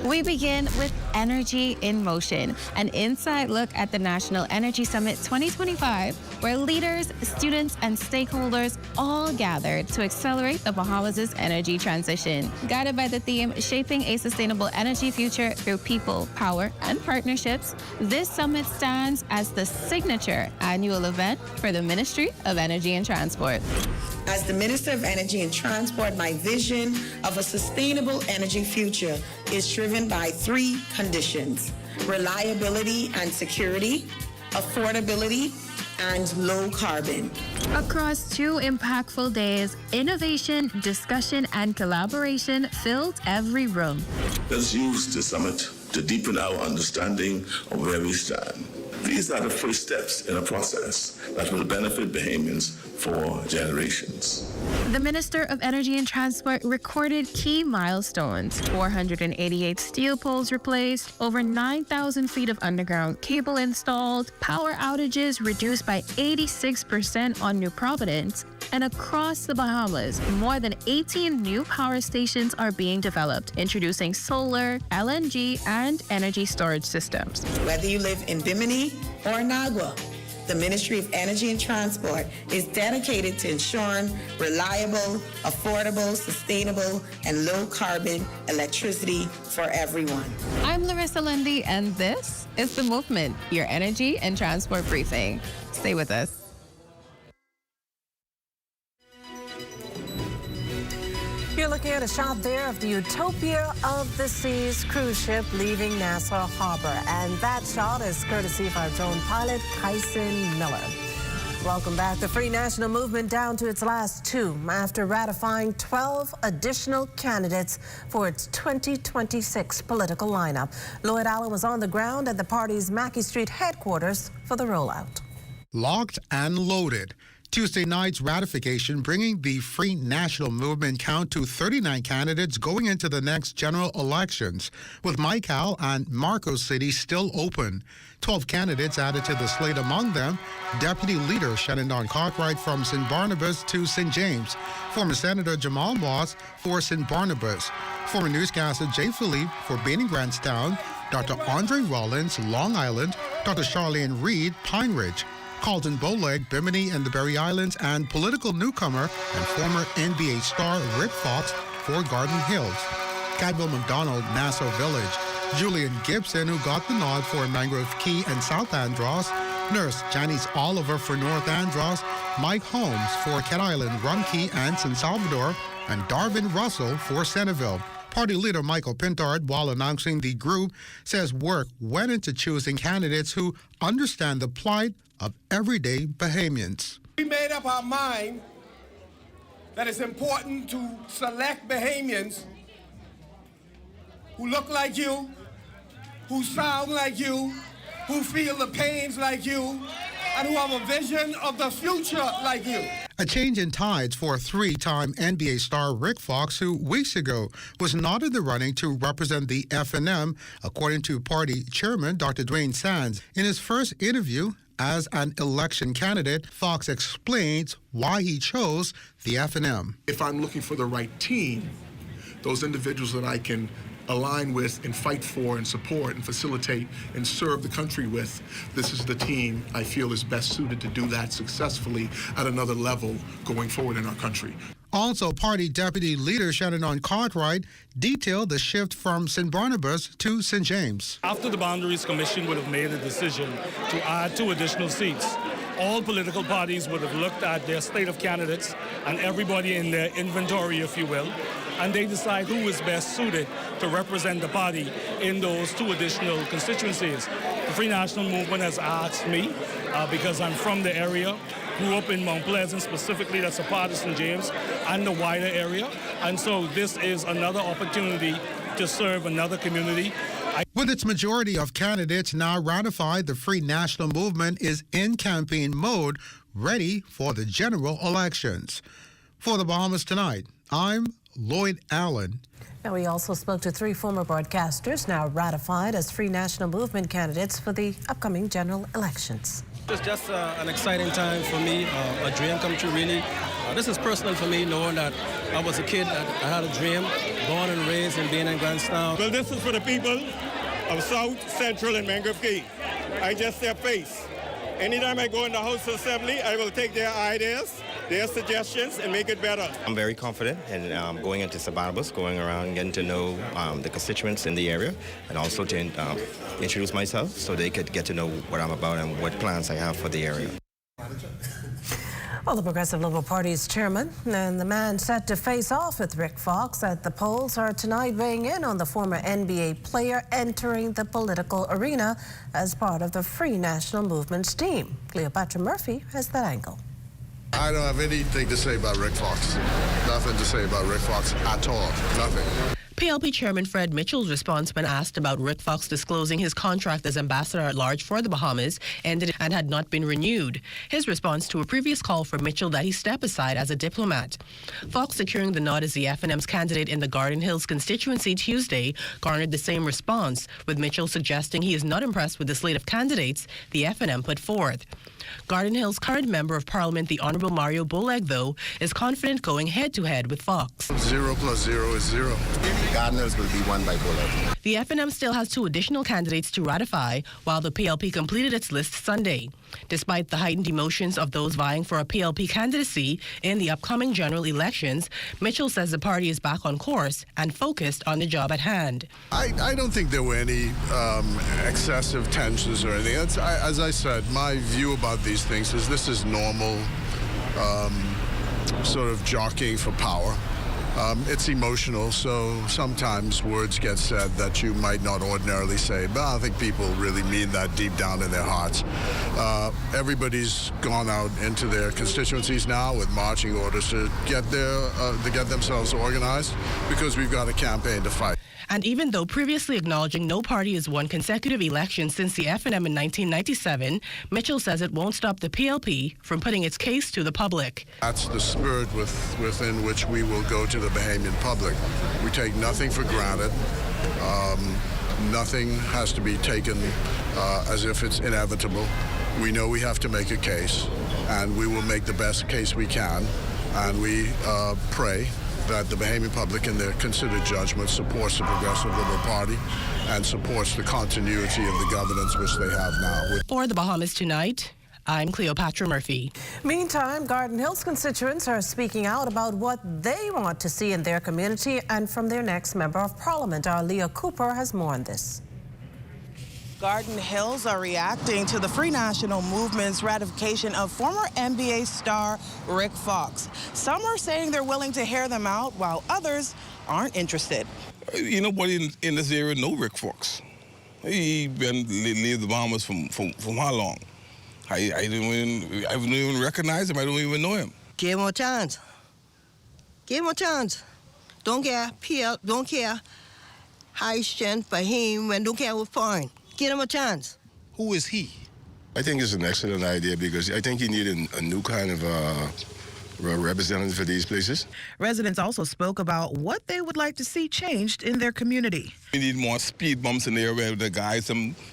We begin with Energy in Motion, an inside look at the National Energy Summit 2025, where leaders, students, and stakeholders all gathered to accelerate the Bahamas' energy transition. Guided by the theme, Shaping a Sustainable Energy Future Through People, Power, and Partnerships, this summit stands as the signature annual event for the Ministry of Energy and Transport. As the Minister of Energy and Transport, my vision of a sustainable energy future is driven by 3 conditions: reliability and security, affordability, and low carbon. Across 2 impactful days, innovation, discussion, and collaboration filled every room. Let's use the summit to deepen our understanding of where we stand. These are the first steps in a process that will benefit Bahamians for generations. The Minister of Energy and Transport recorded key milestones: 488 steel poles replaced, over 9,000 feet of underground cable installed, power outages reduced by 86% on New Providence, and across the Bahamas, more than 18 new power stations are being developed, introducing solar, LNG, and energy storage systems. Whether you live in Bimini or Nagua, the Ministry of Energy and Transport is dedicated to ensuring reliable, affordable, sustainable, and low-carbon electricity for everyone. I'm Larissa Lundy, and this is The Movement, your energy and transport briefing. Stay with us. You're looking at a shot there of the Utopia of the Seas cruise ship leaving Nassau Harbor. And that shot is courtesy of our drone pilot, Kyson Miller. Welcome back. The Free National Movement down to its last 2 after ratifying 12 additional candidates for its 2026 political lineup. Lloyd Allen was on the ground at the party's Mackey Street headquarters for the rollout. Locked and loaded. Tuesday night's ratification bringing the Free National Movement count to 39 candidates going into the next general elections, with Michael and Marcos City still open. 12 candidates added to the slate, among them Deputy Leader Shenandoah Cartwright from St. Barnabas to St. James, former Senator Jamal Moss for St. Barnabas, former newscaster Jay Philippe for Bainey Grantstown, Dr. Andre Rollins, Long Island, Dr. Charlene Reed, Pine Ridge, Carlton Bowleg, Bimini and the Berry Islands, and political newcomer and former NBA star Rick Fox for Garden Hills. Cadwell McDonald, Nassau Village, Julian Gibson, who got the nod for Mangrove Key and South Andros, nurse Janice Oliver for North Andros, Mike Holmes for Cat Island, Rum Key and San Salvador, and Darvin Russell for Centerville. Party leader Michael Pintard, while announcing the group, says work went into choosing candidates who understand the plight of everyday Bahamians. We made up our mind that it's important to select Bahamians who look like you, who sound like you, who feel the pains like you, and who have a vision of the future like you. A change in tides for 3-time NBA star Rick Fox, who weeks ago was not in the running to represent the F&M, according to party chairman Dr. Dwayne Sands. In his first interview as an election candidate, Fox explains why he chose the F&M. If I'm looking for the right team, those individuals that I can align with and fight for and support and facilitate and serve the country with, this is the team I feel is best suited to do that successfully at another level going forward in our country. Also, party deputy leader Shenandoah Cartwright detailed the shift from St. Barnabas to St. James. After the Boundaries Commission would have made a decision to add 2 additional seats, all political parties would have looked at their slate of candidates and everybody in their inventory, if you will, and they decide who is best suited to represent the party in those 2 additional constituencies. The Free National Movement has asked me, because I'm from the area, grew up in Mount Pleasant specifically, that's a part of St. James, and the wider area, and so this is another opportunity to serve another community. With its majority of candidates now ratified, the Free National Movement is in campaign mode, ready for the general elections. For the Bahamas Tonight, I'm Lloyd Allen. Now, we also spoke to 3 former broadcasters now ratified as Free National Movement candidates for the upcoming general elections. It's just an exciting time for me, a dream come true, really. This is personal for me, knowing that I was a kid, I had a dream, born and raised in Bainey Grantstown. Well, this is for the people of South, Central, and Mangrove Key. I just their face. Anytime I go in the House of Assembly, I will take their ideas, their suggestions, and make it better. I'm very confident in going into St. Barnabas, going around, getting to know the constituents in the area, and also to introduce myself so they could get to know what I'm about and what plans I have for the area. Well, the Progressive Liberal Party's chairman and the man set to face off with Rick Fox at the polls are tonight weighing in on the former NBA player entering the political arena as part of the Free National Movement's team. Cleopatra Murphy has that angle. I don't have anything to say about Rick Fox. Nothing to say about Rick Fox at all. Nothing. PLP Chairman Fred Mitchell's response when asked about Rick Fox disclosing his contract as ambassador at large for the Bahamas ended and had not been renewed. His response to a previous call for Mitchell that he step aside as a diplomat. Fox securing the nod as the FNM's candidate in the Garden Hills constituency Tuesday garnered the same response, with Mitchell suggesting he is not impressed with the slate of candidates the FNM put forth. Garden Hills' current Member of Parliament, the Honourable Mario Boleg, though, is confident going head-to-head with Fox. 0 + 0 is 0. Garden Hills will be won by Boleg. The FNM still has 2 additional candidates to ratify, while the PLP completed its list Sunday. Despite the heightened emotions of those vying for a PLP candidacy in the upcoming general elections, Mitchell says the party is back on course and focused on the job at hand. I don't think there were any excessive tensions or anything. As I said, my view about these things is this is normal sort of jockeying for power. It's emotional, so sometimes words get said that you might not ordinarily say, but I think people really mean that deep down in their hearts. Everybody's gone out into their constituencies now with marching orders to get themselves organized, because we've got a campaign to fight. And even though previously acknowledging no party has won consecutive elections since the FNM in 1997, Mitchell says it won't stop the PLP from putting its case to the public. That's the spirit within which we will go to the Bahamian public. We take nothing for granted. Nothing has to be taken as if it's inevitable. We know we have to make a case, and we will make the best case we can, and we pray that the Bahamian public, in their considered judgment, supports the Progressive Liberal Party and supports the continuity of the governance which they have now. For the Bahamas Tonight, I'm Cleopatra Murphy. Meantime, Garden Hills constituents are speaking out about what they want to see in their community and from their next Member of Parliament. Our Leah Cooper has more on this. Garden Hills are reacting to the Free National Movement's ratification of former NBA star Rick Fox. Some are saying they're willing to hear them out, while others aren't interested. You know, nobody in this area know Rick Fox. He been leave the Bahamas from how long? I don't even recognize him. I don't even know him. Give him a chance. Give him a chance. Don't care PL, don't care high strength for him, and don't care what foreign. Give him a chance. Who is he? I think it's an excellent idea, because I think you need a new kind of representative for these places. Residents also spoke about what they would like to see changed in their community. We need more speed bumps in there where the guys,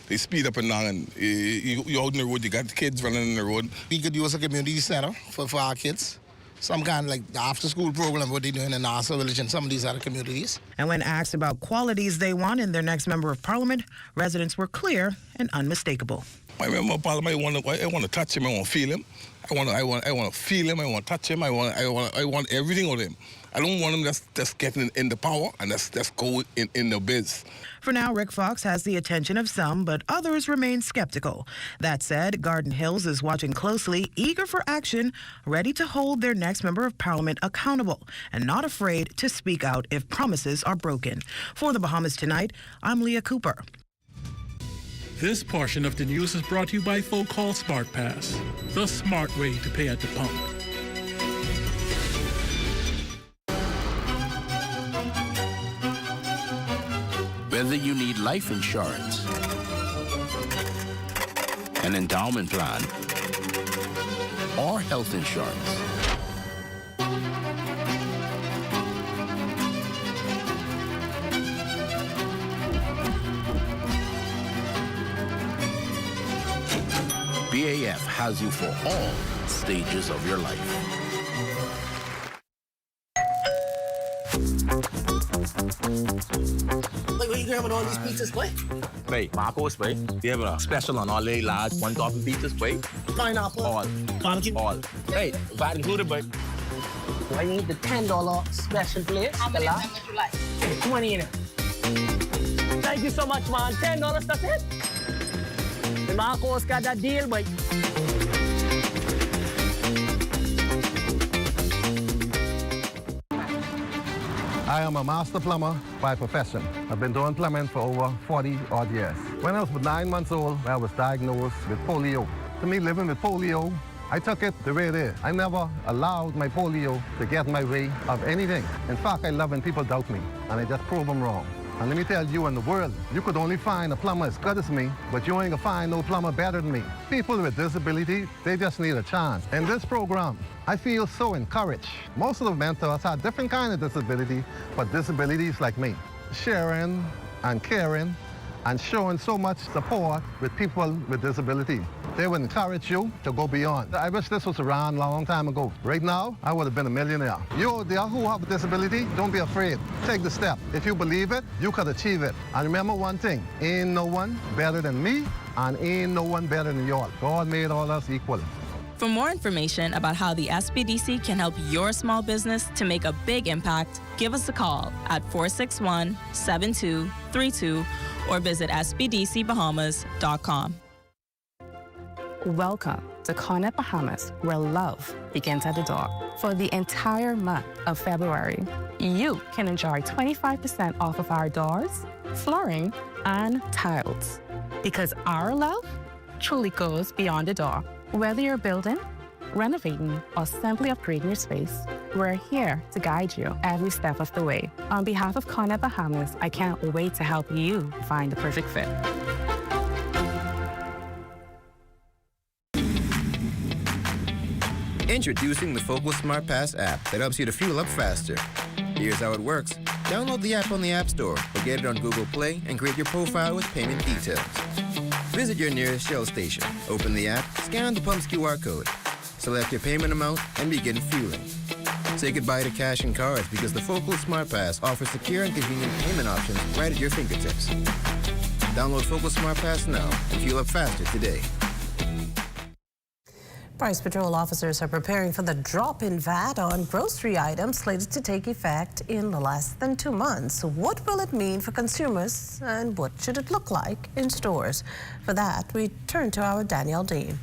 they speed up and down, and you're out in the road, you got the kids running in the road. We could use a community center for our kids. Some kind of like the after-school program, what they're doing in Nassau Village and some of these other communities. And when asked about qualities they want in their next Member of Parliament, residents were clear and unmistakable. My Member of Parliament, I want to touch him, I want to feel him. I want to feel him, I want to touch him, I want everything of him. I don't want him just getting in the power and just go in the biz. For now, Rick Fox has the attention of some, but others remain skeptical. That said, Garden Hills is watching closely, eager for action, ready to hold their next Member of Parliament accountable, and not afraid to speak out if promises are broken. For the Bahamas Tonight, I'm Leah Cooper. This portion of the news is brought to you by Folk Call Smart Pass, the smart way to pay at the pump. Whether you need life insurance, an endowment plan, or health insurance, BAF has you for all stages of your life. Like, what are you grabbing all these pizzas, boy? Wait, Marcos, wait. We have a special on all the large one-topping pizzas, wait. Pineapple. All. Barbecue. All. Hey, VAT included, boy. I need the $10 special plate. How many of them would you like? 20 in it. Thank you so much, man. $10, that's it. The Marcos got that deal, boy. I am a master plumber by profession. I've been doing plumbing for over 40 odd years. When I was 9 months old, I was diagnosed with polio. To me, living with polio, I took it the way it is. I never allowed my polio to get in my way of anything. In fact, I love when people doubt me, and I just prove them wrong. And let me tell you, in the world, you could only find a plumber as good as me, but you ain't gonna find no plumber better than me. People with disability, they just need a chance. In this program, I feel so encouraged. Most of the mentors have different kind of disability, but disabilities like me. Sharing and caring and showing so much support with people with disability. They would encourage you to go beyond. I wish this was around a long time ago. Right now, I would have been a millionaire. You out there who have a disability, don't be afraid. Take the step. If you believe it, you could achieve it. And remember one thing, ain't no one better than me, and ain't no one better than y'all. God made all us equal. For more information about how the SBDC can help your small business to make a big impact, give us a call at 461-7232 or visit sbdcbahamas.com. Welcome to Cornet Bahamas, where love begins at the door. For the entire month of February, you can enjoy 25% off of our doors, flooring, and tiles. Because our love truly goes beyond the door. Whether you're building, renovating, or simply upgrading your space, we're here to guide you every step of the way. On behalf of Cornet Bahamas, I can't wait to help you find the perfect fit. Introducing the Focal Smart Pass app that helps you to fuel up faster. Here's how it works. Download the app on the App Store or get it on Google Play and create your profile with payment details. Visit your nearest Shell station, open the app, scan the pump's QR code, select your payment amount, and begin fueling. Say goodbye to cash and cards because the Focal Smart Pass offers secure and convenient payment options right at your fingertips. Download Focal Smart Pass now and fuel up faster today. Price Patrol officers are preparing for the drop in VAT on grocery items slated to take effect in less than 2 months. What will it mean for consumers and what should it look like in stores? For that, we turn to our Danielle Dean.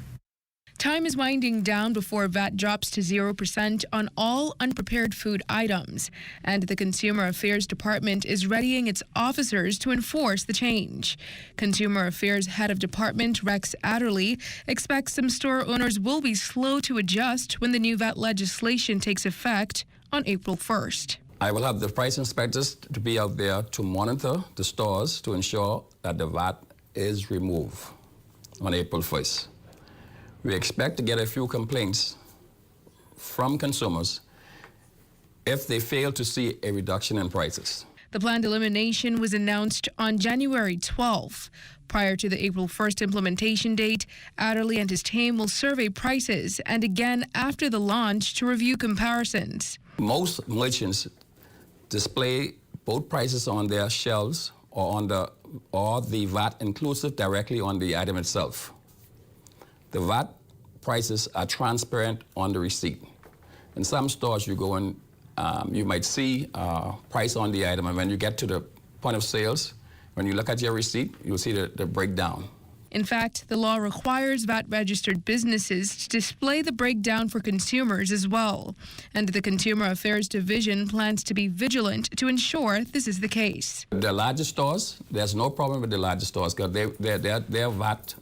Time is winding down before VAT drops to 0% on all unprepared food items, and the Consumer Affairs Department is readying its officers to enforce the change. Consumer Affairs Head of Department Rex Adderley expects some store owners will be slow to adjust when the new VAT legislation takes effect on April 1st. I will have the price inspectors to be out there to monitor the stores to ensure that the VAT is removed on April 1st. We expect to get a few complaints from consumers if they fail to see a reduction in prices. The planned elimination was announced on January 12th. Prior to the April 1st implementation date, Adderley and his team will survey prices and again after the launch to review comparisons. Most merchants display both prices on their shelves or the VAT inclusive directly on the item itself. The VAT prices are transparent on the receipt. In some stores you go in, you might see price on the item, and when you get to the point of sales, when you look at your receipt, you'll see the breakdown. In fact, the law requires VAT-registered businesses to display the breakdown for consumers as well. And the Consumer Affairs Division plans to be vigilant to ensure this is the case. The larger stores, there's no problem with the larger stores because their VAT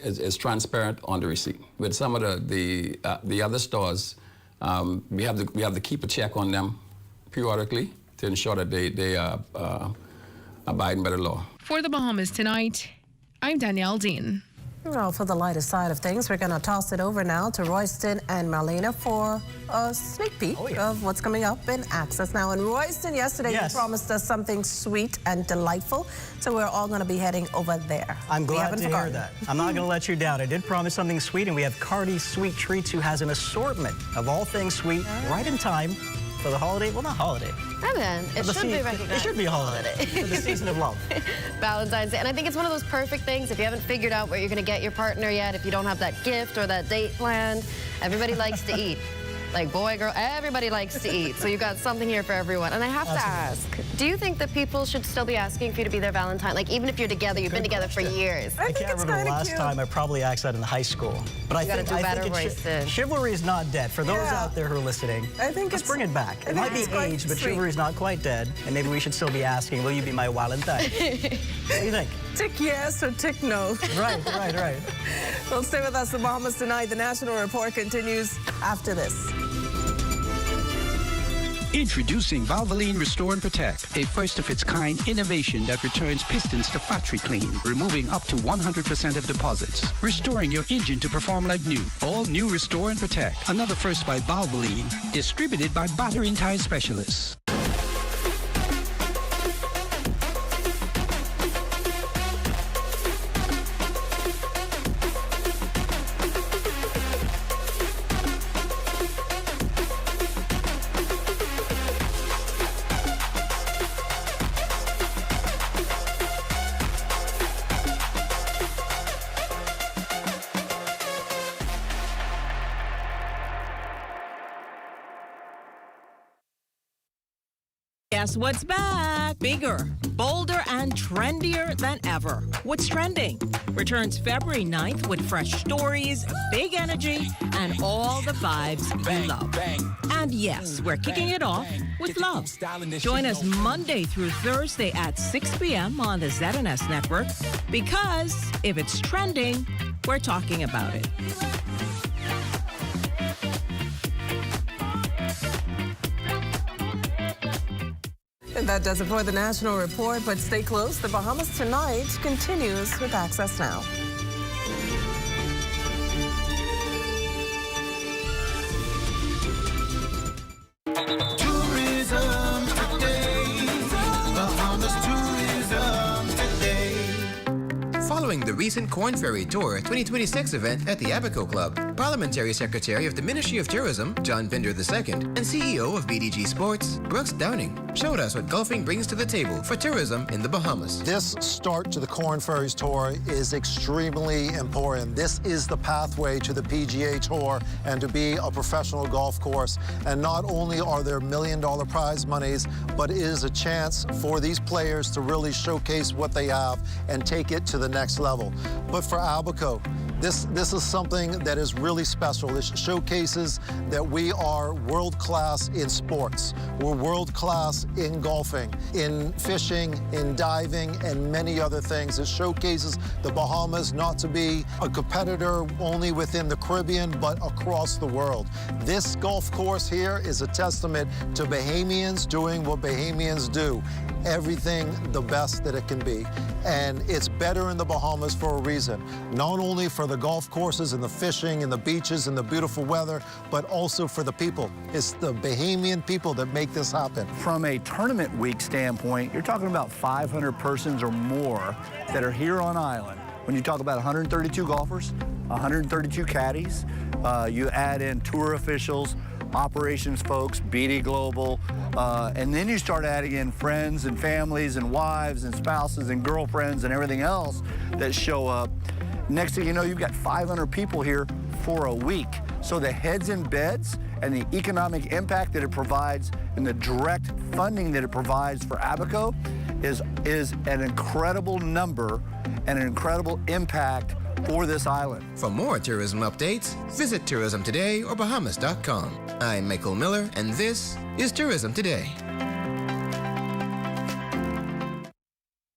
is transparent on the receipt. With some of the other stores, we have to keep a check on them periodically to ensure that they are abiding by the law. For the Bahamas Tonight, I'm Danielle Dean. Well, for the lighter side of things, we're going to toss it over now to Royston and Marlena for a sneak peek of what's coming up in Access Now. And Royston, yesterday you promised us something sweet and delightful, so we're all going to be heading over there. I'm glad to hear that. I'm not going to let you down. I did promise something sweet, and we have Cardi's Sweet Treats, who has an assortment of all things sweet right in time for the holiday. Well, not holiday. I mean, it should be recognized. It should be a holiday. For the season of love. Valentine's Day. And I think it's one of those perfect things. If you haven't figured out what you're going to get your partner yet, if you don't have that gift or that date planned, everybody likes to eat. Like boy, girl, everybody likes to eat. So you got something here for everyone. And I have to ask, do you think that people should still be asking for you to be their Valentine? Like even if you're together, you've been together for years. I can't remember the last time I probably asked that in high school. But I think chivalry is not dead. For those out there who are listening, let's bring it back. It might be aged, but chivalry is not quite dead. And maybe we should still be asking, will you be my Valentine? What do you think? Tick yes or tick no. Right. Well, stay with us. The Bahamas Tonight. The National Report continues after this. Introducing Valvoline Restore and Protect, a first-of-its-kind innovation that returns pistons to factory clean, removing up to 100% of deposits, restoring your engine to perform like new. All new Restore and Protect, another first by Valvoline, distributed by Battery and Tire Specialists. Guess what's back? Bigger, bolder, and trendier than ever. What's trending? Returns February 9th with fresh stories, big energy, and all the vibes you love. And yes, we're kicking it off with love. Join us Monday through Thursday at 6 p.m. on the ZNS network, because if it's trending, we're talking about it. And that does it for the National Report, but stay close. The Bahamas Tonight continues with Access Now. Tourism today. Bahamas Tourism today. Following the recent Corn Ferry Tour 2026 event at the Abaco Club, Parliamentary Secretary of the Ministry of Tourism, John Binder II, and CEO of BDG Sports, Brooks Downing, showed us what golfing brings to the table for tourism in the Bahamas. This start to the Corn Ferries Tour is extremely important. This is the pathway to the PGA Tour and to be a professional golf course. And not only are there $1 million prize monies, but it is a chance for these players to really showcase what they have and take it to the next level. But for Abaco, this is something that is really special. It showcases that we are world-class in sports. We're world-class in golfing, in fishing, in diving, and many other things. It showcases the Bahamas not to be a competitor only within the Caribbean, but across the world. This golf course here is a testament to Bahamians doing what Bahamians do. Everything the best that it can be. And it's better in the Bahamas for a reason. Not only for the golf courses and the fishing and the beaches and the beautiful weather, but also for the people. It's the Bahamian people that make this happen. From a tournament week standpoint, you're talking about 500 persons or more that are here on island. When you talk about 132 golfers, 132 caddies, you add in tour officials, operations folks, BD Global, and then you start adding in friends and families and wives and spouses and girlfriends and everything else that show up. Next thing you know, you've got 500 people here for a week. So the heads in beds and the economic impact that it provides and the direct funding that it provides for Abaco is an incredible number and an incredible impact for this island. For more tourism updates, visit Tourism Today or Bahamas.com. I'm Michael Miller, and this is Tourism Today.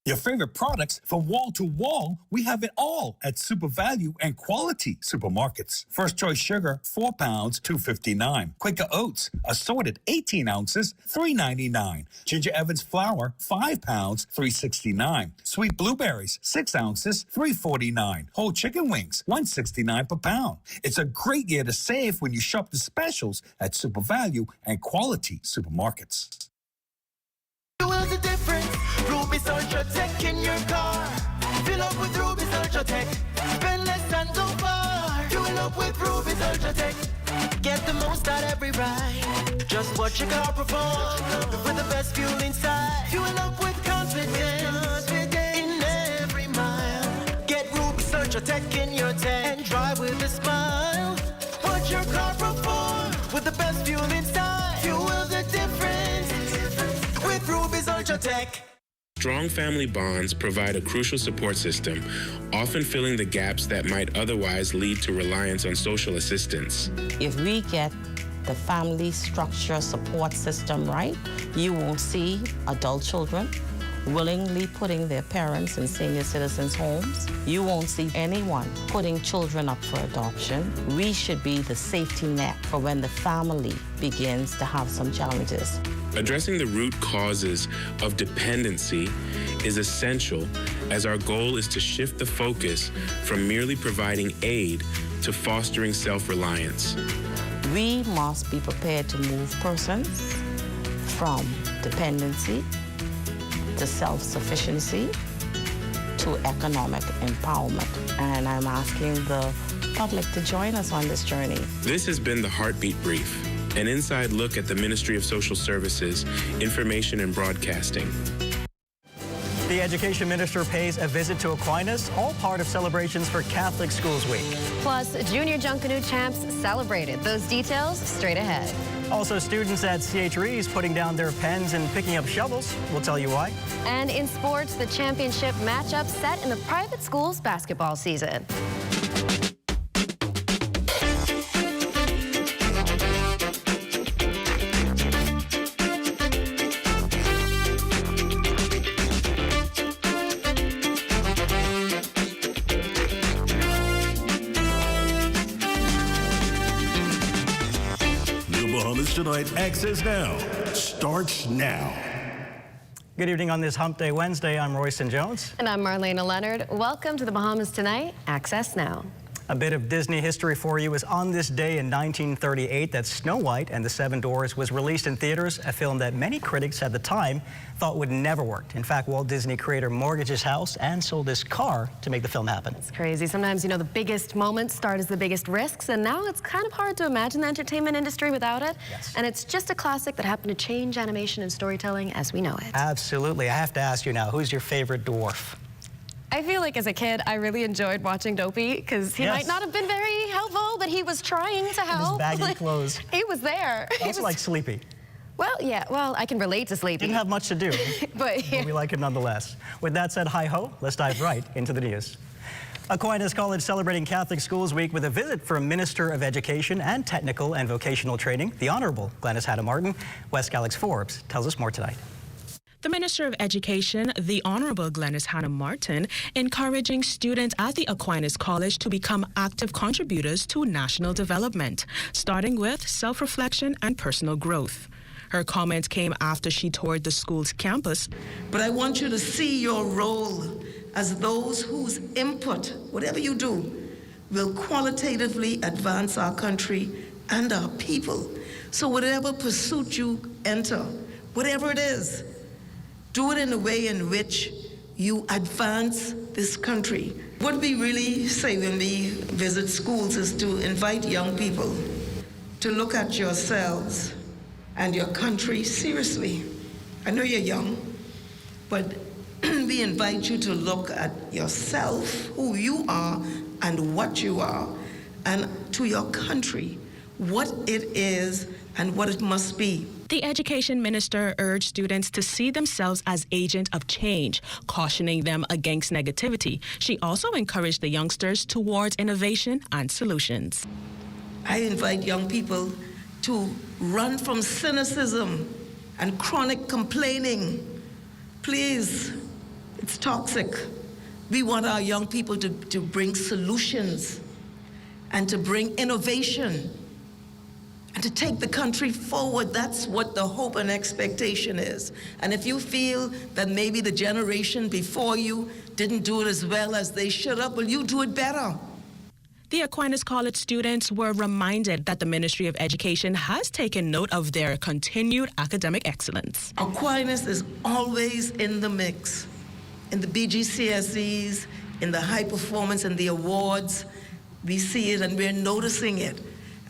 Your favorite products from wall to wall, we have it all at Super Value and Quality Supermarkets. First Choice Sugar, 4 pounds, $2.59. Quaker Oats, assorted 18 ounces, $3.99. Ginger Evans Flour, 5 pounds, $3.69. Sweet Blueberries, 6 ounces, $3.49. Whole chicken wings, $1.69 per pound. It's a great year to save when you shop the specials at Super Value and Quality Supermarkets. Feel the difference. Ruby's Ultra Tech in your car. Fill up with Ruby's Ultra Tech. Spend less and go far. Fuel up with Ruby's Ultra Tech. Get the most out every ride. Just watch your car perform with the best fuel inside. Fuel up with confidence in every mile. Get Ruby's Ultra Tech in your tank and drive with a smile. Watch your car perform with the best fuel inside. Fuel the difference with Ruby's Ultratech. Strong family bonds provide a crucial support system, often filling the gaps that might otherwise lead to reliance on social assistance. If we get the family structure support system right, you won't see adult children willingly putting their parents in senior citizens' homes. You won't see anyone putting children up for adoption. We should be the safety net for when the family begins to have some challenges. Addressing the root causes of dependency is essential, as our goal is to shift the focus from merely providing aid to fostering self-reliance. We must be prepared to move persons from dependency to self-sufficiency to economic empowerment. And I'm asking the public to join us on this journey. This has been the Heartbeat Brief, an inside look at the Ministry of Social Services, Information and Broadcasting. The Education Minister pays a visit to Aquinas, all part of celebrations for Catholic Schools Week. Plus, Junior Junkanoo champs celebrated. Those details straight ahead. Also, students at CH Rees putting down their pens and picking up shovels. We'll tell you why. And in sports, the championship matchup set in the private schools basketball season. Tonight, Access Now starts now. Good evening on this Hump Day Wednesday. I'm Royston Jones. And I'm Marlena Leonard. Welcome to the Bahamas Tonight, Access Now. A bit of Disney history for you. Is on this day in 1938 that Snow White and the Seven Dwarfs was released in theaters, a film that many critics at the time thought would never work. In fact, Walt Disney creator mortgaged his house and sold his car to make the film happen. It's crazy. Sometimes, you know, the biggest moments start as the biggest risks, and now it's kind of hard to imagine the entertainment industry without it. Yes. And it's just a classic that happened to change animation and storytelling as we know it. Absolutely. I have to ask you now, who's your favorite dwarf? I feel like as a kid, I really enjoyed watching Dopey because he might not have been very helpful, but he was trying to help. His baggy clothes. He was there. Also like Sleepy. Well, yeah, well, I can relate to Sleepy. Didn't have much to do, but we like it nonetheless. With that said, hi-ho, let's dive right into the news. Aquinas College celebrating Catholic Schools Week with a visit from Minister of Education and Technical and Vocational Training, the Honorable Glenys Hanna Martin. West Alex Forbes tells us more tonight. The Minister of Education, the Honorable Glenys Hanna Martin, encouraging students at the Aquinas College to become active contributors to national development, starting with self-reflection and personal growth. Her comments came after she toured the school's campus. But I want you to see your role as those whose input, whatever you do, will qualitatively advance our country and our people. So whatever pursuit you enter, whatever it is, do it in a way in which you advance this country. What we really say when we visit schools is to invite young people to look at yourselves and your country seriously. I know you're young, but we invite you to look at yourself, who you are and what you are, and to your country, what it is and what it must be. The education minister urged students to see themselves as agents of change, cautioning them against negativity. She also encouraged the youngsters towards innovation and solutions. I invite young people to run from cynicism and chronic complaining. Please, it's toxic. We want our young people to bring solutions and to bring innovation and to take the country forward. That's what the hope and expectation is. And if you feel that maybe the generation before you didn't do it as well as they should have, well, you do it better. The Aquinas College students were reminded that the Ministry of Education has taken note of their continued academic excellence. Aquinas is always in the mix, in the BGCSEs, in the high performance and the awards. We see it and we're noticing it.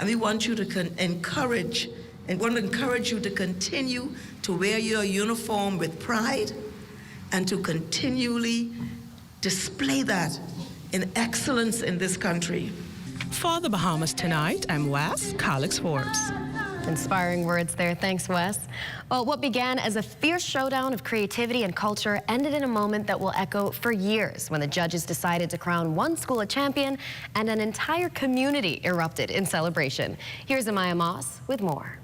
And we want you to encourage you to continue to wear your uniform with pride and to continually display that in excellence in this country. For the Bahamas Tonight, I'm Wes Alex Forbes. Inspiring words there. Thanks, Wes. Well, what began as a fierce showdown of creativity and culture ended in a moment that will echo for years when the judges decided to crown one school a champion and an entire community erupted in celebration. Here's Amaya Moss with more.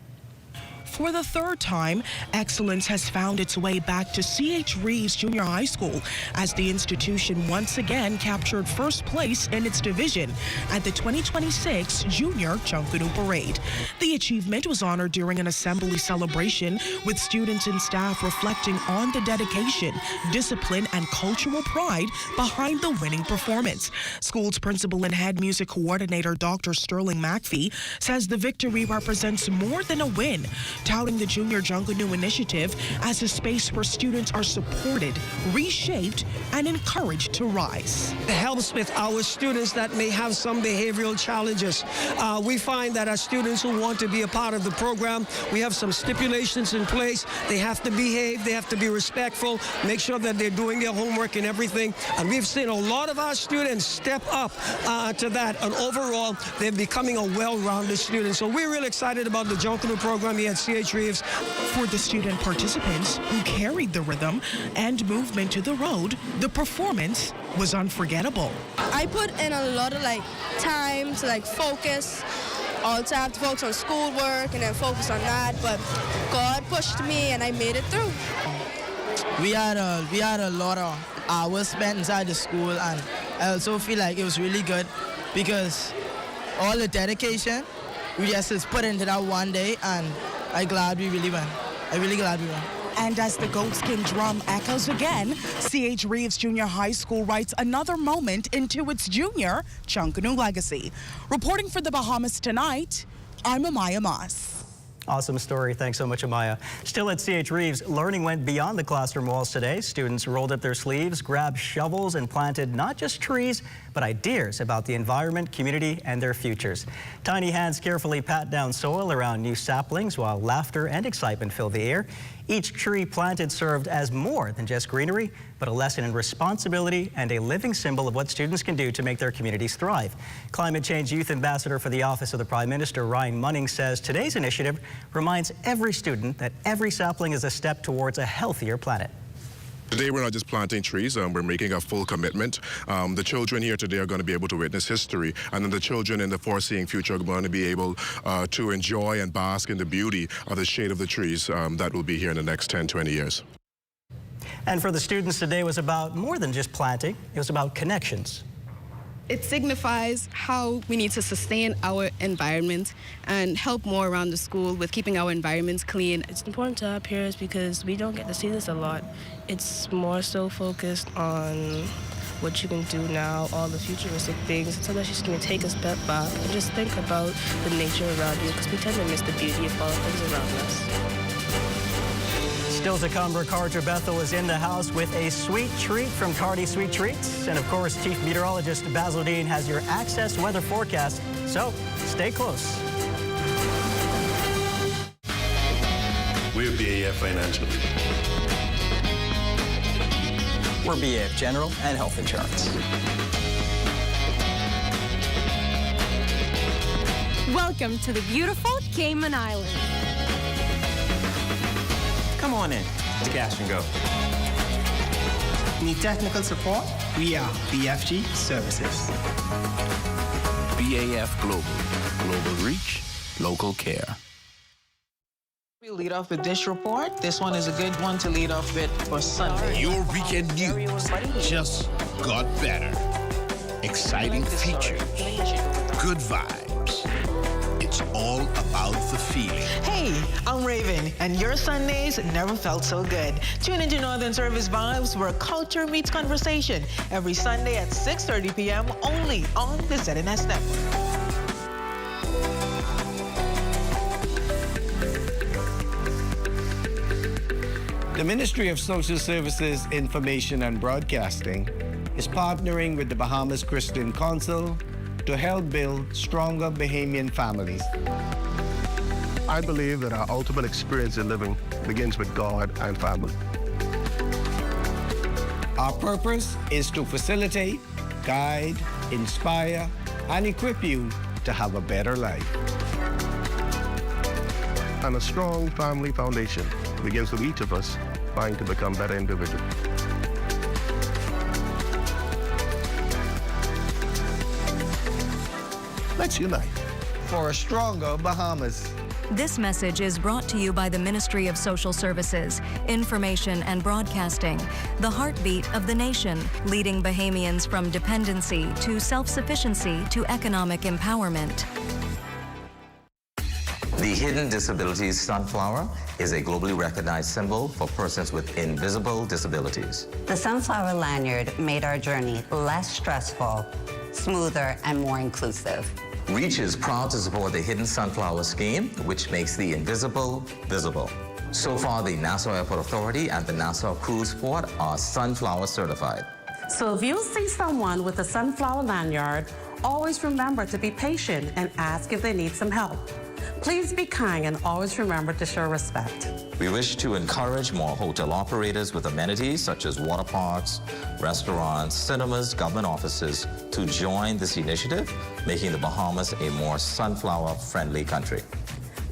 For the third time, excellence has found its way back to C.H. Reeves Junior High School as the institution once again captured first place in its division at the 2026 Junior Junkanoo Parade. The achievement was honored during an assembly celebration with students and staff reflecting on the dedication, discipline, and cultural pride behind the winning performance. School's principal and head music coordinator, Dr. Sterling McPhee, says the victory represents more than a win, touting the Junior Junkanoo initiative as a space where students are supported, reshaped, and encouraged to rise. It helps with our students that may have some behavioral challenges. We find that our students who want to be a part of the program, we have some stipulations in place. They have to behave, they have to be respectful, make sure that they're doing their homework and everything. And we've seen a lot of our students step up to that. And overall, they're becoming a well-rounded student. So we're really excited about the Junkanoo program here at C.H. Reeves. For the student participants who carried the rhythm and movement to the road, the performance was unforgettable. I put in a lot of time to focus. Also have to focus on schoolwork and then focus on that, but God pushed me and I made it through. We had a lot of hours spent inside the school, and I also feel like it was really good because all the dedication we just put into that one day, and I'm glad we really won. I'm really glad we won. And as the goatskin drum echoes again, C.H. Reeves Junior High School writes another moment into its junior Junkanoo legacy. Reporting for the Bahamas Tonight, I'm Amaya Moss. Awesome story. Thanks so much, Amaya. Still at C.H. Reeves, learning went beyond the classroom walls today. Students rolled up their sleeves, grabbed shovels, and planted not just trees, but ideas about the environment, community, and their futures. Tiny hands carefully pat down soil around new saplings while laughter and excitement fill the air. Each tree planted served as more than just greenery, but a lesson in responsibility and a living symbol of what students can do to make their communities thrive. Climate Change Youth Ambassador for the Office of the Prime Minister, Ryan Munning, says today's initiative reminds every student that every sapling is a step towards a healthier planet. Today we're not just planting trees, we're making a full commitment. The children here today are going to be able to witness history, and then the children in the foreseeing future are going to be able to enjoy and bask in the beauty of the shade of the trees that will be here in the next 10, 20 years. And for the students, today was about more than just planting. It was about connections. It signifies how we need to sustain our environment and help more around the school with keeping our environments clean. It's important to our peers because we don't get to see this a lot. It's more so focused on what you can do now, all the futuristic things. It's sometimes just going to take a step back and just think about the nature around you because we tend to miss the beauty of all things around us. Still to come, Ricardo Bethel is in the house with a sweet treat from Cardi Sweet Treats. And of course, Chief Meteorologist Basil Dean has your Access weather forecast. So stay close. We're BAF Financial. We're BAF General and Health Insurance. Welcome to the beautiful Cayman Islands. Come on in to Cash and Go. Need technical support? We are BFG Services. BAF Global. Global reach, local care. We lead off with this report. This one is a good one to lead off with for Sunday. Your weekend news just got better. Exciting features, good vibes. It's all about the feeling. Hey, I'm Raven, and your Sundays never felt so good. Tune into Northern Service Vibes, where culture meets conversation, every Sunday at 6:30 p.m. only on the ZNS Network. The Ministry of Social Services, Information and Broadcasting is partnering with the Bahamas Christian Council to help build stronger Bahamian families. I believe that our ultimate experience in living begins with God and family. Our purpose is to facilitate, guide, inspire, and equip you to have a better life. And a strong family foundation begins with each of us trying to become better individuals. Let's unite for a stronger Bahamas. This message is brought to you by the Ministry of Social Services, Information and Broadcasting, the heartbeat of the nation, leading Bahamians from dependency to self-sufficiency to economic empowerment. The Hidden Disabilities Sunflower is a globally recognized symbol for persons with invisible disabilities. The Sunflower lanyard made our journey less stressful, smoother, and more inclusive. REACH is proud to support the Hidden Sunflower Scheme, which makes the invisible visible. So far, the Nassau Airport Authority and the Nassau Cruise Port are Sunflower certified. So if you see someone with a sunflower lanyard, always remember to be patient and ask if they need some help. Please be kind and always remember to show respect. We wish to encourage more hotel operators with amenities such as water parks, restaurants, cinemas, government offices to join this initiative, making the Bahamas a more sunflower-friendly country.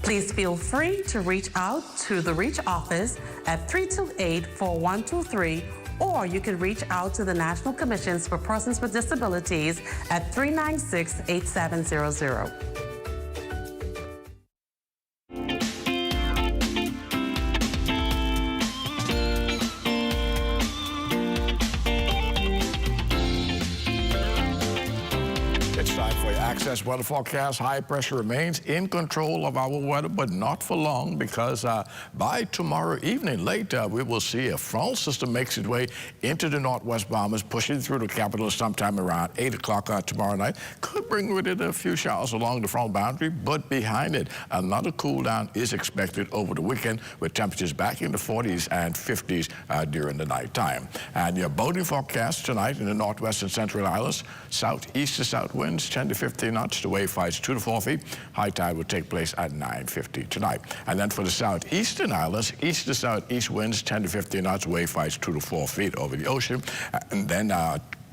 Please feel free to reach out to the REACH office at 328-4123, or you can reach out to the National Commissions for Persons with Disabilities at 396-8700. Access weather forecast. High pressure remains in control of our weather, but not for long, because by tomorrow evening late, we will see a frontal system makes its way into the northwest Bahamas, pushing through the capital sometime around 8 o'clock tomorrow night. Could bring with it a few showers along the front boundary, but behind it, another cool down is expected over the weekend, with temperatures back in the 40s and 50s during the night time. And your boating forecast tonight in the northwest and central islands, southeast to south winds 10 to 15 knots. The wave heights 2 to 4 feet. High tide will take place at 9:50 tonight. And then for the southeastern islands, east to southeast winds 10 to 15 knots. Wave heights 2 to 4 feet over the ocean. And then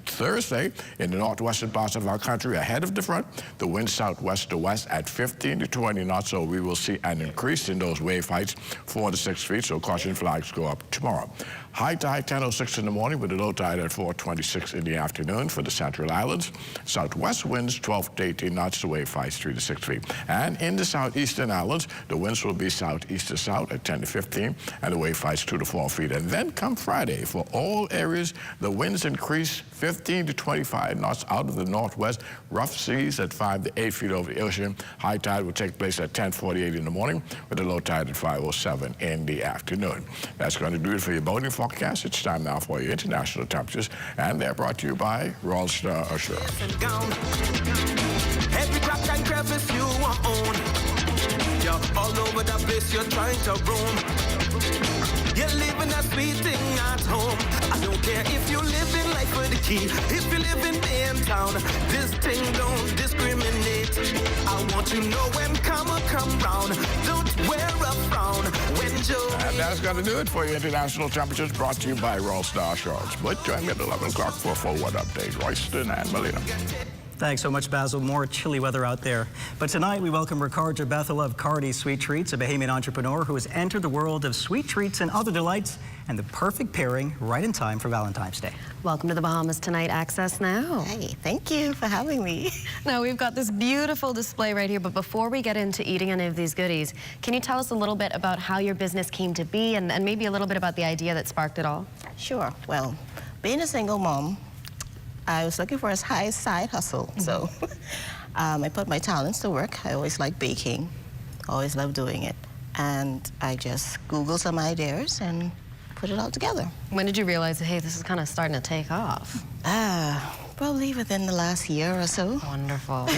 Thursday, in the northwestern parts of our country, ahead of the front, the wind southwest to west at 15 to 20 knots, so we will see an increase in those wave heights, 4 to 6 feet, so caution flags go up tomorrow. High tide 10:06 in the morning with a low tide at 4:26 in the afternoon for the central islands. Southwest winds 12 to 18 knots, the wave heights 3 to 6 feet. And in the southeastern islands, the winds will be southeast to south at 10 to 15, and the wave heights 2 to 4 feet. And then come Friday, for all areas, the winds increase 15 to 25 knots out of the northwest. Rough seas at 5 to 8 feet over the ocean. High tide will take place at 10:48 in the morning with a low tide at 5:07 in the afternoon. That's going to do it for your boating forecast. It's time now for your international temperatures, and they're brought to you by Royal Star Assurance. Every crack and crevice you own. You're all over the place, you're trying to roam. You're living a sweet thing at home. I don't care if you live in life with the key. If you live in town, this thing don't discriminate. I want to know when come round. Don't wear a frown when Joe. And that's going to do it for your international temperatures, brought to you by Royal Star Assurance. But join me at 11 o'clock for a full weather update. Royston and Melina. Thanks so much, Basil. More chilly weather out there. But tonight, we welcome Ricardo Bethel of Cardi's Sweet Treats, a Bahamian entrepreneur who has entered the world of sweet treats and other delights, and the perfect pairing right in time for Valentine's Day. Welcome to the Bahamas Tonight. Access now. Hey, thank you for having me. Now, we've got this beautiful display right here, but before we get into eating any of these goodies, can you tell us a little bit about how your business came to be, and maybe a little bit about the idea that sparked it all? Sure. Well, being a single mom, I was looking for a high side hustle, so I put my talents to work. I always liked baking, always loved doing it, and I just Googled some ideas and put it all together. When did you realize, hey, this is kind of starting to take off? Probably within the last year or so. Wonderful.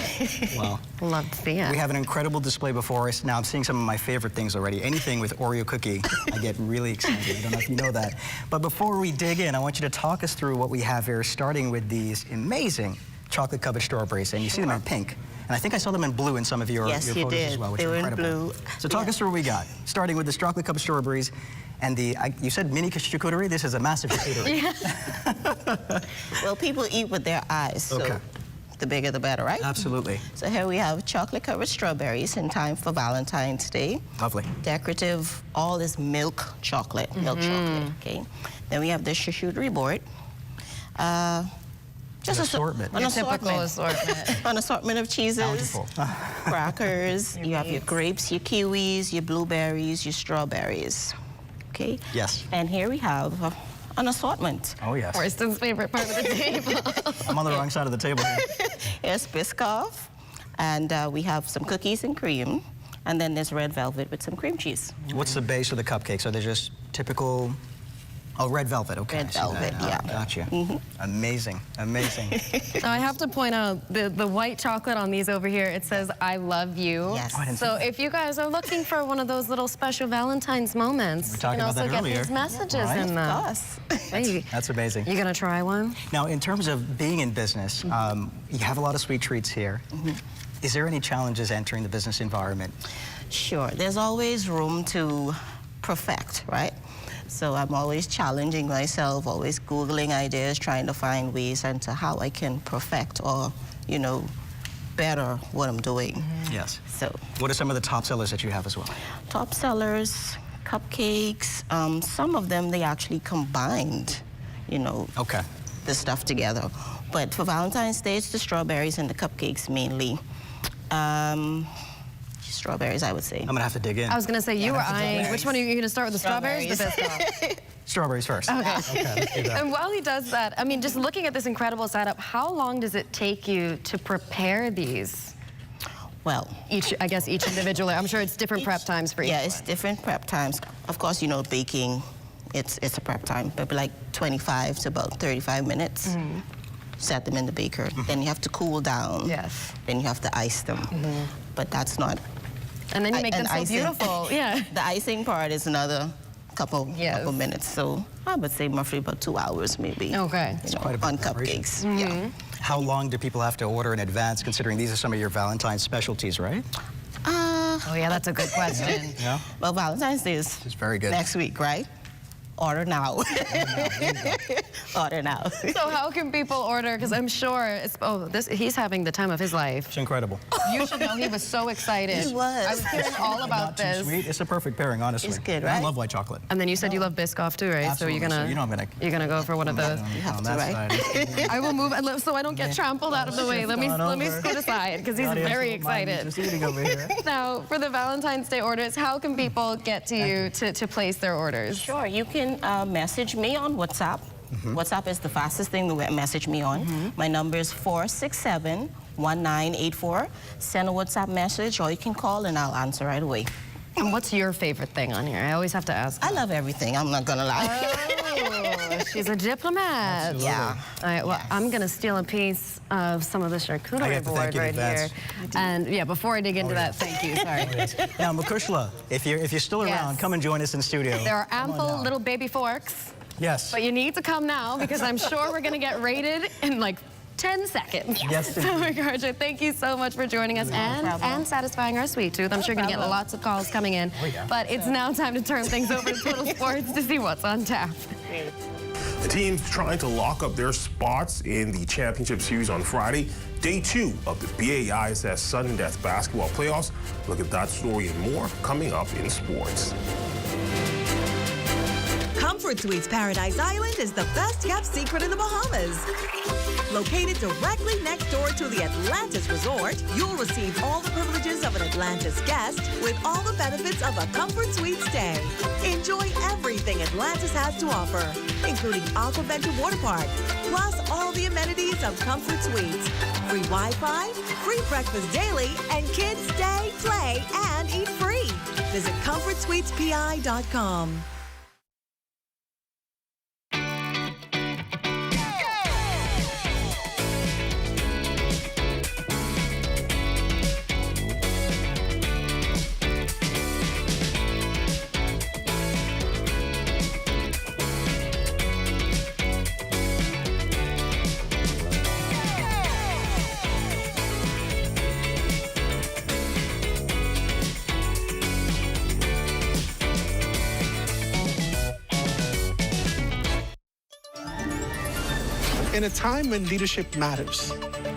Wow. Love to see it. We have an incredible display before us. Now I'm seeing some of my favorite things already. Anything with Oreo cookie, I get really excited. I don't know if you know that. But before we dig in, I want you to talk us through what we have here, starting with these amazing chocolate covered strawberries. And you see them in pink. And I think I saw them in blue in some of your yes, photos as well, which they are were incredible. In blue. So talk us through what we got, starting with the chocolate covered strawberries. And you said mini charcuterie? This is a massive charcuterie. Well, people eat with their eyes, so the bigger the better, right? Absolutely. So here we have chocolate-covered strawberries in time for Valentine's Day. Lovely. Decorative, all this milk chocolate, okay? Then we have the charcuterie board. Just an assortment. An assortment of cheeses, crackers. You have your grapes, your kiwis, your blueberries, your strawberries. Okay? Yes. And here we have an assortment. Oh, yes. Kristen's favorite part of the table. I'm on the wrong side of the table here. Here's Biscoff. And we have some cookies and cream. And then there's red velvet with some cream cheese. What's the base of the cupcakes? Are they just typical... Oh, red velvet, okay. Red velvet, yeah. Gotcha. Amazing, amazing. Now, I have to point out the white chocolate on these over here, it says, I love you. Yes. Oh, so if you guys are looking for one of those little special Valentine's moments, you can also get these messages in them. Of course. That's amazing. You gonna try one? Now, in terms of being in business, you have a lot of sweet treats here. Is there any challenges entering the business environment? Sure. There's always room to perfect, right? So I'm always challenging myself, always Googling ideas, trying to find ways into how I can perfect or, you know, better what I'm doing. Yes. So. What are some of the top sellers that you have as well? Top sellers, cupcakes. Some of them, they actually combined, you know, the stuff together. But for Valentine's Day, it's the strawberries and the cupcakes mainly. Strawberries, I would say. I'm gonna have to dig in. I was gonna say, you were eyeing, which one are you gonna start with, the strawberries or the Biscoff? Strawberries first. Okay. Let's do that. And while he does that, I mean, just looking at this incredible setup, how long does it take you to prepare these? Well, I guess each individually. I'm sure it's different prep times for each. Yeah, it's different prep times. Of course, you know, baking, it's a prep time, but like 25 to about 35 minutes. Set them in the baker. Then you have to cool down. Yes. Then you have to ice them. But that's not. And then you make them so icing, beautiful. Yeah. The icing part is another couple minutes. So I would say roughly about 2 hours maybe. Okay. You know, on cupcakes. Yeah. How long do people have to order in advance, considering these are some of your Valentine's specialties, right? Oh yeah, that's a good question. Yeah. Well, Valentine's Day is very good. Next week, right? Order now. Order now. So how can people order? Because I'm sure he's having the time of his life. It's incredible. You should know he was so excited. He was. I was hearing all about Not too sweet. It's a perfect pairing, honestly. It's good, And right? I love white chocolate. And then you said you love Biscoff too, right? Absolutely. So you're gonna, you know you're gonna go for one of those. You have to, right? I will move so I don't get trampled out of the way. Let me scoot aside because he's very excited. Just eating over here. Now, for the Valentine's Day orders, how can people get to you to place their orders? Sure, you can message me on WhatsApp. WhatsApp is the fastest thing to message me on. My number is 467-1984. Send a WhatsApp message or you can call and I'll answer right away. And what's your favorite thing on here? I always have to ask. I love everything, I'm not gonna lie. Oh, she's a diplomat. Absolutely. Yeah. All right, well, I'm gonna steal a piece of some of the charcuterie board right here. And yeah, before I dig into that, thank you, sorry. Now, Makushla, if you're still around, come and join us in studio. There are ample little baby forks. Yes. But you need to come now because I'm sure we're gonna get rated in like 10 seconds. Yes, So, Garja, thank you so much for joining us and satisfying our sweet tooth. I'm sure you're going to get lots of calls coming in. But it's now time to turn things over to Total Sports to see what's on tap. The team's trying to lock up their spots in the championship series on Friday, day 2 of the BAISS Sudden Death Basketball Playoffs. Look at that story and more coming up in sports. Comfort Suites Paradise Island is the best-kept secret in the Bahamas. Located directly next door to the Atlantis Resort, you'll receive all the privileges of an Atlantis guest with all the benefits of a Comfort Suite stay. Enjoy everything Atlantis has to offer, including Aquaventure Water Park, plus all the amenities of Comfort Suites. Free Wi-Fi, free breakfast daily, and kids stay, play, and eat free. Visit ComfortSuitesPI.com. In a time when leadership matters,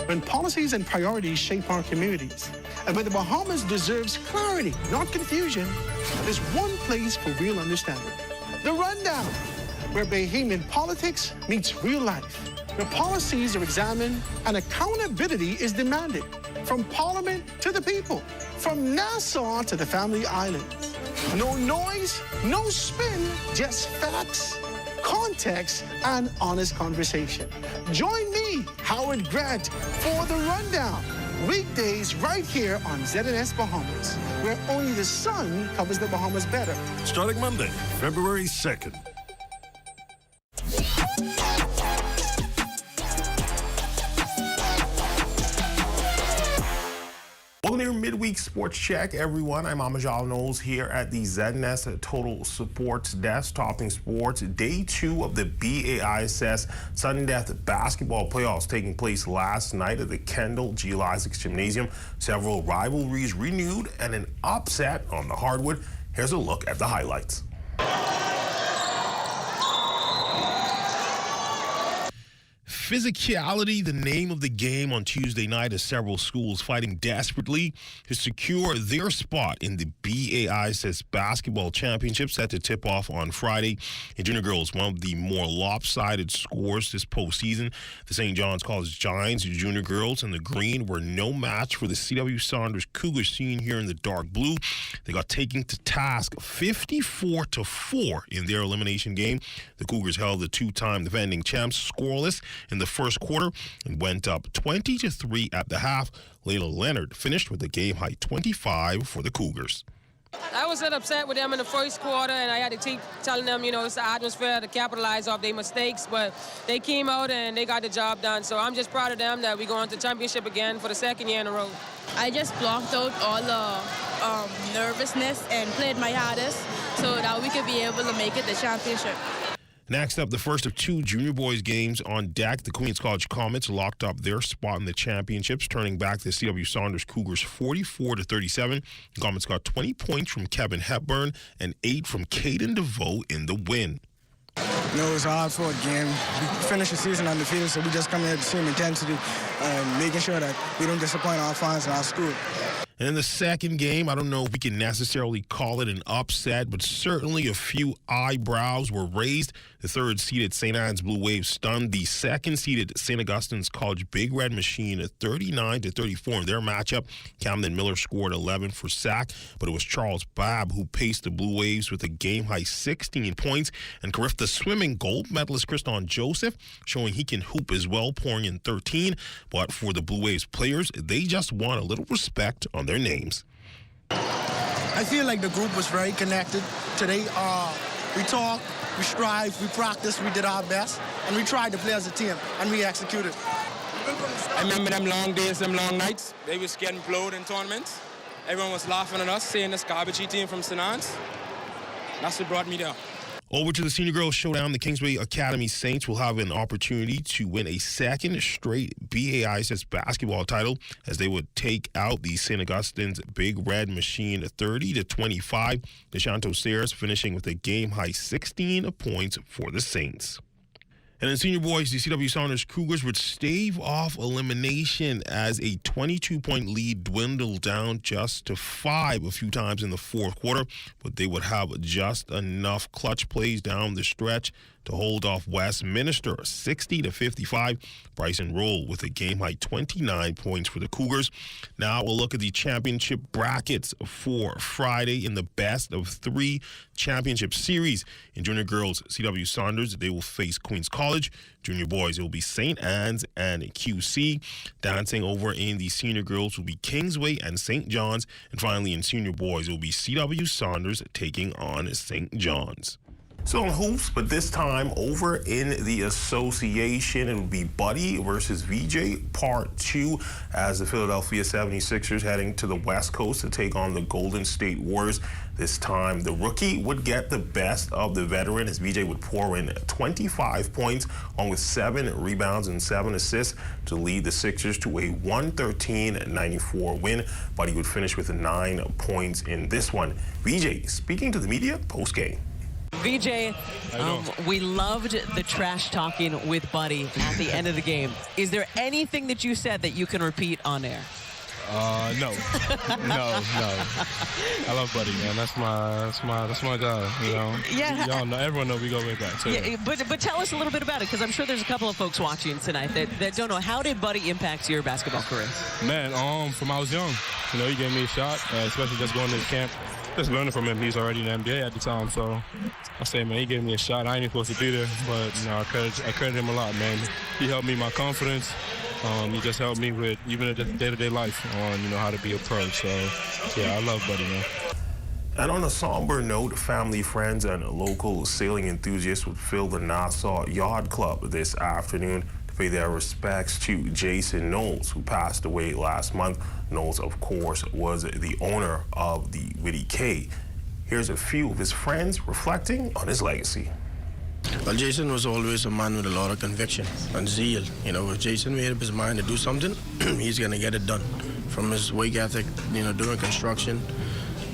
when policies and priorities shape our communities, and when the Bahamas deserves clarity, not confusion, there's one place for real understanding. The Rundown, where Bahamian politics meets real life, where policies are examined and accountability is demanded, from Parliament to the people, from Nassau to the Family Islands. No noise, no spin, just facts, context, and honest conversation. Join me, Howard Grant, for The Rundown. Weekdays right here on ZNS Bahamas, where only the sun covers the Bahamas better. Starting Monday, February 2nd. Welcome to your midweek sports check, everyone. I'm Amajal Knowles here at the ZNS Total Sports Desk, topping sports. Day 2 of the BAISS Sudden Death basketball playoffs taking place last night at the Kendall G. Lysick Gymnasium. Several rivalries renewed and an upset on the hardwood. Here's a look at the highlights. Physicality, the name of the game on Tuesday night, as several schools fighting desperately to secure their spot in the BAISS basketball championship set to tip off on Friday. In junior girls, one of the more lopsided scores this postseason. The St. John's College Giants junior girls in the green were no match for the C.W. Saunders Cougars seen here in the dark blue. They got taken to task 54-4 in their elimination game. The Cougars held the two-time defending champs scoreless in the first quarter and went up 20-3 at the half. Layla Leonard finished with a game-high 25 for the Cougars. I was upset with them in the first quarter, and I had to keep telling them, you know, it's the atmosphere to capitalize off their mistakes, but they came out and they got the job done. So I'm just proud of them that we're going to championship again for the second year in a row. I just blocked out all the nervousness and played my hardest so that we could be able to make it the championship. Next up, the first of 2 junior boys games on deck. The Queens College Comets locked up their spot in the championships, turning back the C.W. Saunders Cougars 44-37. The Comets got 20 points from Kevin Hepburn and 8 from Caden DeVoe in the win. You know, it's a hard-fought game. We finished the season undefeated, so we just come here with the same intensity and making sure that we don't disappoint our fans and our school. And in the second game, I don't know if we can necessarily call it an upset, but certainly a few eyebrows were raised. The third-seeded St. Anne's Blue Waves stunned the second-seeded St. Augustine's College Big Red Machine at 39-34 in their matchup. Camden Miller scored 11 for Sac, but it was Charles Babb who paced the Blue Waves with a game-high 16 points. And Carifta swimming gold medalist Kriston Joseph showing he can hoop as well, pouring in 13. But for the Blue Waves players, they just want a little respect on their names. I feel like the group was very connected today. We talked, we strived, we practiced, we did our best, and we tried to play as a team, and we executed. I remember them long days, them long nights. They was getting blowed in tournaments. Everyone was laughing at us, saying this garbage team from St. Anne's. That's what brought me down. Over to the Senior Girls Showdown, the Kingsway Academy Saints will have an opportunity to win a second straight BAISS basketball title as they would take out the St. Augustine's Big Red Machine 30-25. DeShanto Sayers finishing with a game-high 16 points for the Saints. And in senior boys, the C.W. Saunders Cougars would stave off elimination as a 22-point lead dwindled down just to 5 a few times in the fourth quarter, but they would have just enough clutch plays down the stretch to hold off Westminster 60-55. Bryson Roll with a game-high 29 points for the Cougars. Now we'll look at the championship brackets for Friday in the best of 3 championship series. In junior girls, C.W. Saunders, they will face Queens College. Junior boys, it will be St. Anne's and QC. Dancing over in the senior girls will be Kingsway and St. John's. And finally, in senior boys, it will be C.W. Saunders taking on St. John's. So on hoops, but this time over in the association, it will be Buddy versus VJ Part 2 as the Philadelphia 76ers heading to the West Coast to take on the Golden State Warriors. This time, the rookie would get the best of the veteran as VJ would pour in 25 points along with 7 rebounds and 7 assists to lead the Sixers to a 113-94 win. Buddy would finish with 9 points in this one. VJ speaking to the media post-game. VJ, we loved the trash talking with Buddy at the end of the game. Is there anything that you said that you can repeat on air? No. I love Buddy, man. That's my guy. You know. Yeah. Y'all know. Everyone knows we go way back too. Yeah, but tell us a little bit about it, because I'm sure there's a couple of folks watching tonight that don't know. How did Buddy impact your basketball career? Man, from I was young, you know, he gave me a shot, especially just going to his camp. Just learning from him. He's already in the NBA at the time, so I say, man, he gave me a shot. I ain't even supposed to be there, but you know, I credit him a lot, man. He helped me my confidence. He just helped me with even the day-to-day life on, you know, how to be a pro. So, yeah, I love Buddy, man. And on a somber note, family, friends, and local sailing enthusiasts would fill the Nassau Yacht Club this afternoon to pay their respects to Jason Knowles, who passed away last month. Knowles, of course, was the owner of the Whitty K. Here's a few of his friends reflecting on his legacy. Well, Jason was always a man with a lot of conviction and zeal. You know, if Jason made up his mind to do something, he's going to get it done. From his work ethic, you know, doing construction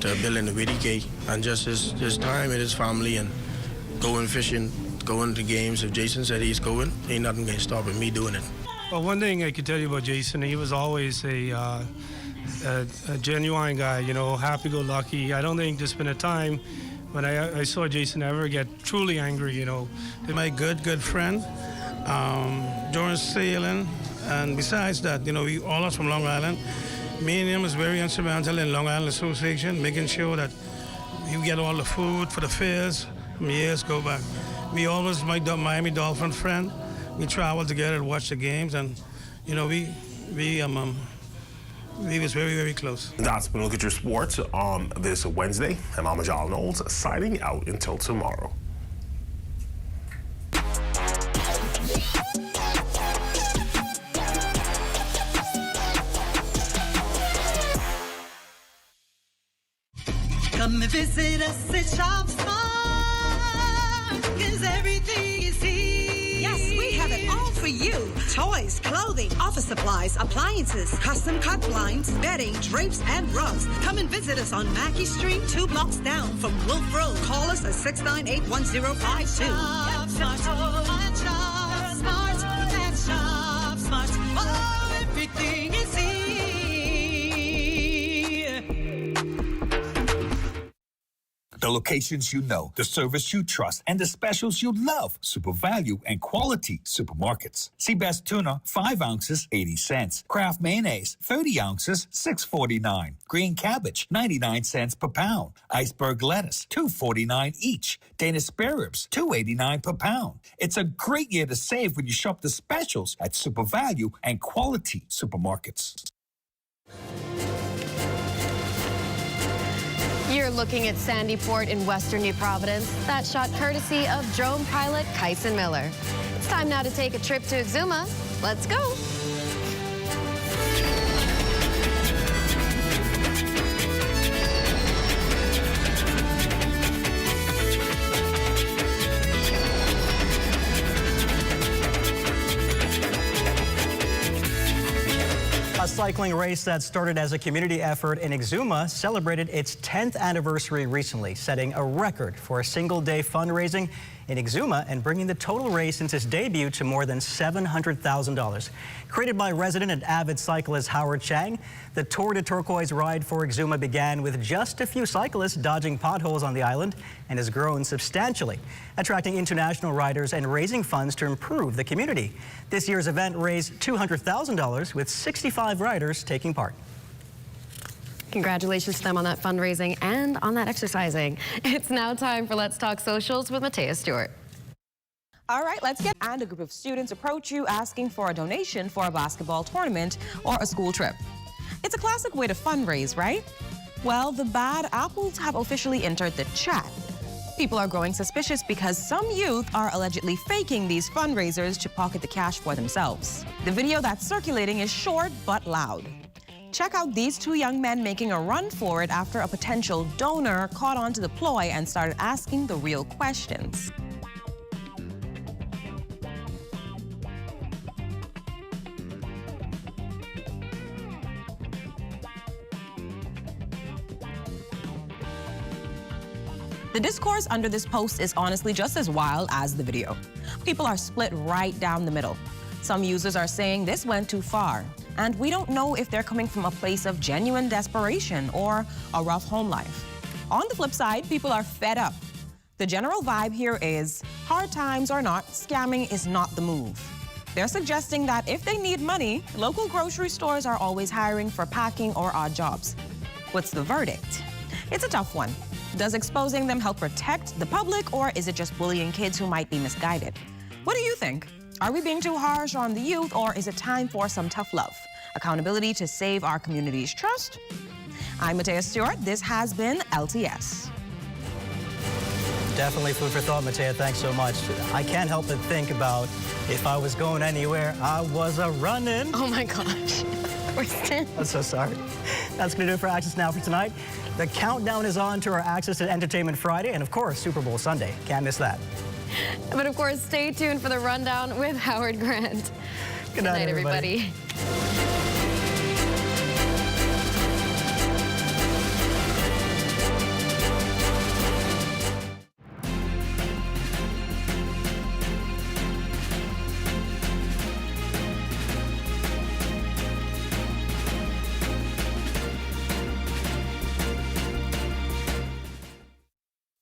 to building the Whitty K, and just his time with his family and going fishing, going to games. If Jason said he's going, ain't nothing going to stop me doing it. Well, one thing I could tell you about Jason, he was always a genuine guy, you know, happy-go-lucky. I don't think there's been a time when I saw Jason ever get truly angry, you know. My good friend during sailing, and besides that, you know, we all are from Long Island. Me and him was very instrumental in Long Island Association, making sure that we get all the food for the fairs from years go back. We always, my Miami Dolphin friend, we traveled together to watch the games, and, you know, we was very, very close. That's been a look at your sports on this Wednesday. I'm Amajal Knowles, signing out until tomorrow. Come and visit us at Shop Smart, 'cause everything is here. Yes, we have it all for you. Toys, clothing, office supplies, appliances, custom cut blinds, bedding, drapes, and rugs. Come and visit us on Mackey Street, 2 blocks down from Wolf Road. Call us at 698-1052. Shop Smart, Shop Smart, that's Shop Smart. Oh, everything is here. The locations you know, the service you trust, and the specials you love. Super value and quality supermarkets. Seabass tuna, 5 ounces, 80 cents. Kraft mayonnaise, 30 ounces, $6.49. Green cabbage, 99 cents per pound. Iceberg lettuce, $2.49 each. Danish spare ribs, $2.89 per pound. It's a great year to save when you shop the specials at super value and quality supermarkets. You're looking at Sandy Port in western New Providence. That shot courtesy of drone pilot Kyson Miller. It's time now to take a trip to Exuma. Let's go. A cycling race that started as a community effort in Exuma celebrated its 10th anniversary recently, setting a record for a single-day fundraising in Exuma and bringing the total race since its debut to more than $700,000. Created by resident and avid cyclist Howard Chang, the Tour de Turquoise ride for Exuma began with just a few cyclists dodging potholes on the island and has grown substantially, attracting international riders and raising funds to improve the community. This year's event raised $200,000 with 65 riders taking part. Congratulations to them on that fundraising and on that exercising. It's now time for Let's Talk Socials with Matea Stewart. All right, let's get. And a group of students approach you asking for a donation for a basketball tournament or a school trip. It's a classic way to fundraise, right? Well, the bad apples have officially entered the chat. People are growing suspicious because some youth are allegedly faking these fundraisers to pocket the cash for themselves. The video that's circulating is short but loud. Check out these 2 young men making a run for it after a potential donor caught on to the ploy and started asking the real questions. The discourse under this post is honestly just as wild as the video. People are split right down the middle. Some users are saying this went too far, and we don't know if they're coming from a place of genuine desperation or a rough home life. On the flip side, people are fed up. The general vibe here is, hard times or not, scamming is not the move. They're suggesting that if they need money, local grocery stores are always hiring for packing or odd jobs. What's the verdict? It's a tough one. Does exposing them help protect the public, or is it just bullying kids who might be misguided? What do you think? Are we being too harsh on the youth, or is it time for some tough love? Accountability to save our community's trust? I'm Matea Stewart. This has been LTS. Definitely food for thought, Matea. Thanks so much. I can't help but think about if I was going anywhere, I was a-running. Oh my gosh. I'm so sorry. That's going to do it for Access Now for tonight. The countdown is on to our Access to Entertainment Friday and, of course, Super Bowl Sunday. Can't miss that. But, of course, stay tuned for the Rundown with Howard Grant. Good night, everybody.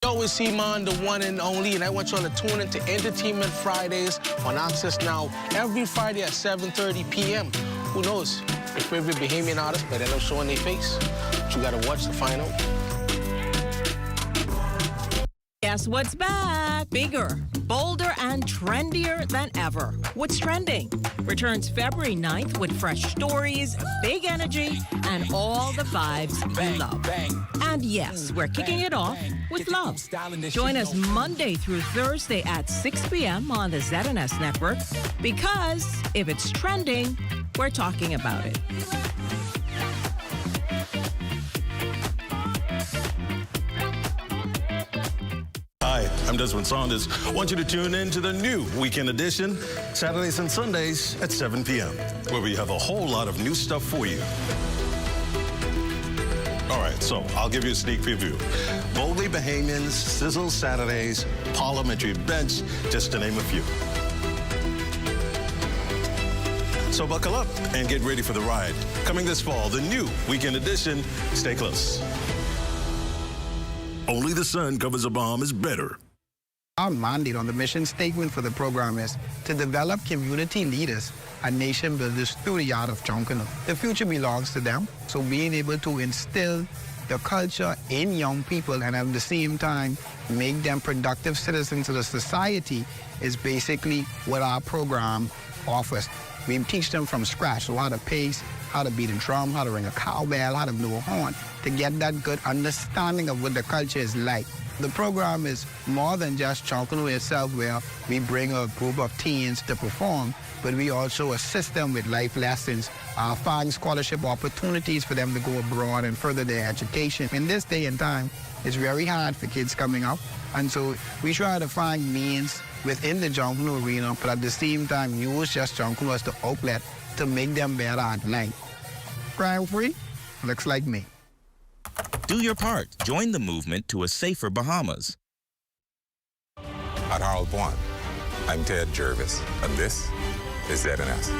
Always see man, the one and only, and I want you all to tune into Entertainment Fridays on Access Now every Friday at 7:30 p.m. Who knows? Your favorite Bahamian artist might end up showing their face. But you gotta watch to find out. Guess what's back? Bigger, bolder, and trendier than ever. What's Trending returns February 9th with fresh stories, big energy, and all the vibes you love. And yes, we're kicking it off with love. Join us Monday through Thursday at 6 p.m. on the ZNS network, because if it's trending, we're talking about it. Hi, I'm Desmond Saunders. I want you to tune in to the new Weekend Edition, Saturdays and Sundays at 7 p.m., where we have a whole lot of new stuff for you. All right, so I'll give you a sneak preview. Boldly Bahamians, Sizzle Saturdays, Parliamentary Bench, just to name a few. So buckle up and get ready for the ride. Coming this fall, the new Weekend Edition. Stay close. Only the sun covers a bomb is better. Our mandate on the mission statement for the program is to develop community leaders and nation builders through the art of Jonkono. The future belongs to them, so being able to instill the culture in young people and at the same time make them productive citizens of the society is basically what our program offers. We teach them from scratch, so how to pace, how to beat a drum, how to ring a cowbell, how to blow a horn, to get that good understanding of what the culture is like. The program is more than just Jonkono itself, where we bring a group of teens to perform, but we also assist them with life lessons, finding scholarship opportunities for them to go abroad and further their education. In this day and time, it's very hard for kids coming up, and so we try to find means within the Jonkono arena, but at the same time use just Jonkono as the outlet to make them better at life. Crime-free? Looks like me. Do your part. Join the movement to a safer Bahamas. At Harold Point, I'm Ted Jervis, and this is ZNS.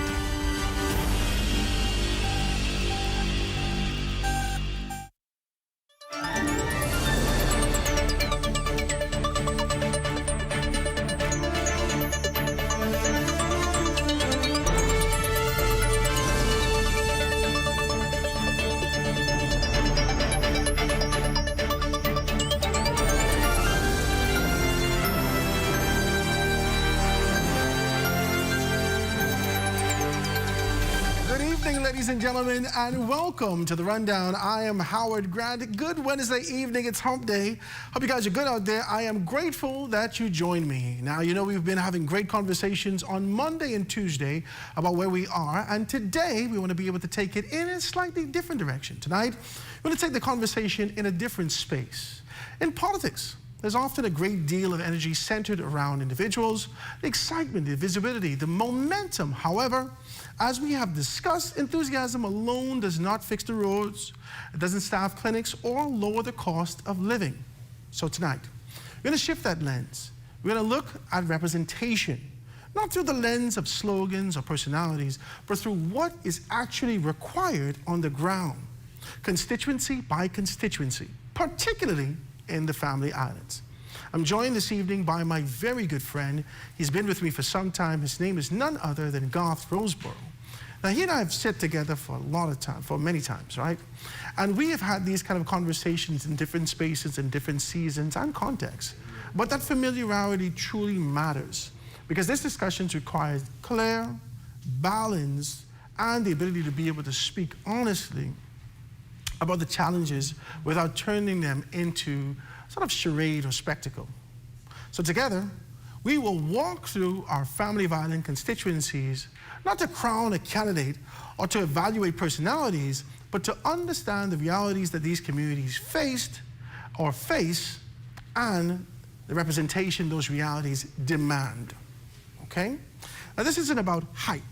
Ladies and gentlemen, and welcome to the Rundown. I am Howard Grant. Good Wednesday evening. It's hump day. Hope you guys are good out there. I am grateful that you joined me. Now, you know we've been having great conversations on Monday and Tuesday about where we are, and today we want to be able to take it in a slightly different direction. Tonight, we're going to take the conversation in a different space. In politics, there's often a great deal of energy centered around individuals, the excitement, the visibility, the momentum. However, as we have discussed, enthusiasm alone does not fix the roads, it doesn't staff clinics or lower the cost of living. So tonight, We're going to shift that lens. We're going to look at representation, not through the lens of slogans or personalities, but through what is actually required on the ground, constituency by constituency, particularly in the Family Islands. I'm joined this evening by my very good friend. He's been with me for some time. His name is none other than Garth Roseborough. Now, he and I have sat together for a lot of time, for many times, right? And we have had these kind of conversations in different spaces, in different seasons and contexts. But that familiarity truly matters, because this discussion requires clear, balance, and the ability to be able to speak honestly about the challenges without turning them into sort of charade or spectacle. So together, we will walk through our Family of Island constituencies, not to crown a candidate or to evaluate personalities, but to understand the realities that these communities faced or face and the representation those realities demand, okay? Now, this isn't about hype.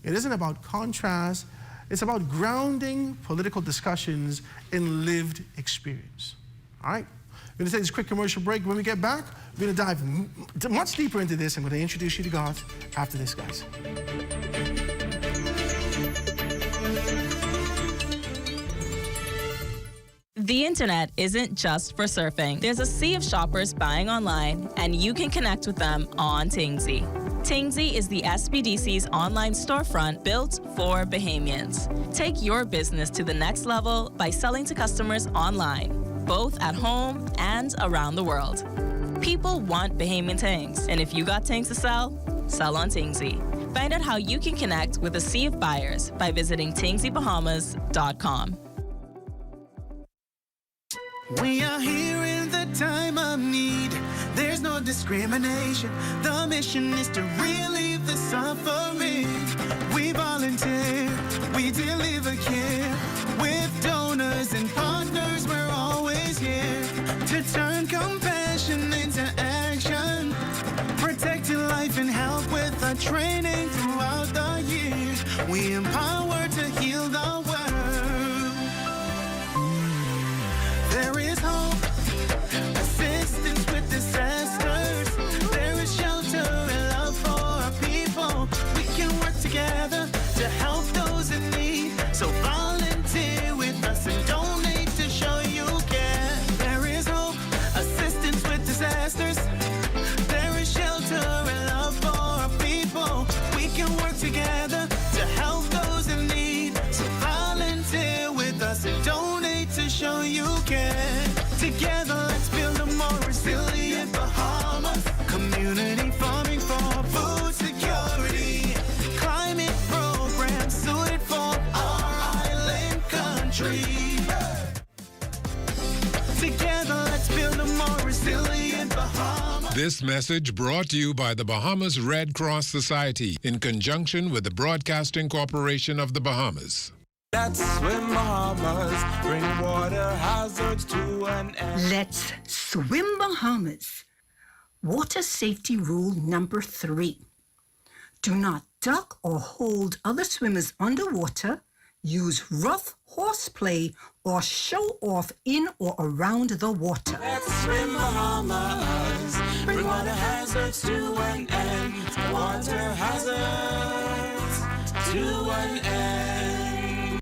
It isn't about contrast. It's about grounding political discussions in lived experience, all right? We're gonna take this quick commercial break. When we get back, we're gonna dive much deeper into this. I'm gonna introduce you to Garth after this, guys. The internet isn't just for surfing. There's a sea of shoppers buying online, and you can connect with them on Tingsy. Tingsy is the SBDC's online storefront built for Bahamians. Take your business to the next level by selling to customers online, both at home and around the world. People want Bahamian things, and if you got things to sell, sell on Tingsy. Find out how you can connect with a sea of buyers by visiting tingsybahamas.com. We are here in the time of need. There's no discrimination. The mission is to relieve the suffering. We volunteer, we deliver care. With donors and partners, we're always here to turn compassion into action. Protecting life and health with our training throughout the years. We empower to heal the world. There is hope, assistance with disasters. There is shelter and love for our people. We can work together to help those in need. So volunteer with us and donate to show you care. There is hope, assistance with disasters. There is shelter and love for our people. We can work together to help those in need. So volunteer with us and donate to show you care. Together, let's build a more resilient Bahamas. Community farming for food security. Climate programs suited for our island country. Together, let's build a more resilient Bahamas. This message brought to you by the Bahamas Red Cross Society in conjunction with the Broadcasting Corporation of the Bahamas. Let's swim Bahamas, bring water hazards to an end. Let's swim Bahamas. Water safety rule number 3. Do not duck or hold other swimmers underwater. Use rough horseplay or show off in or around the water. Let's swim Bahamas, bring water hazards to an end. Water hazards to an end.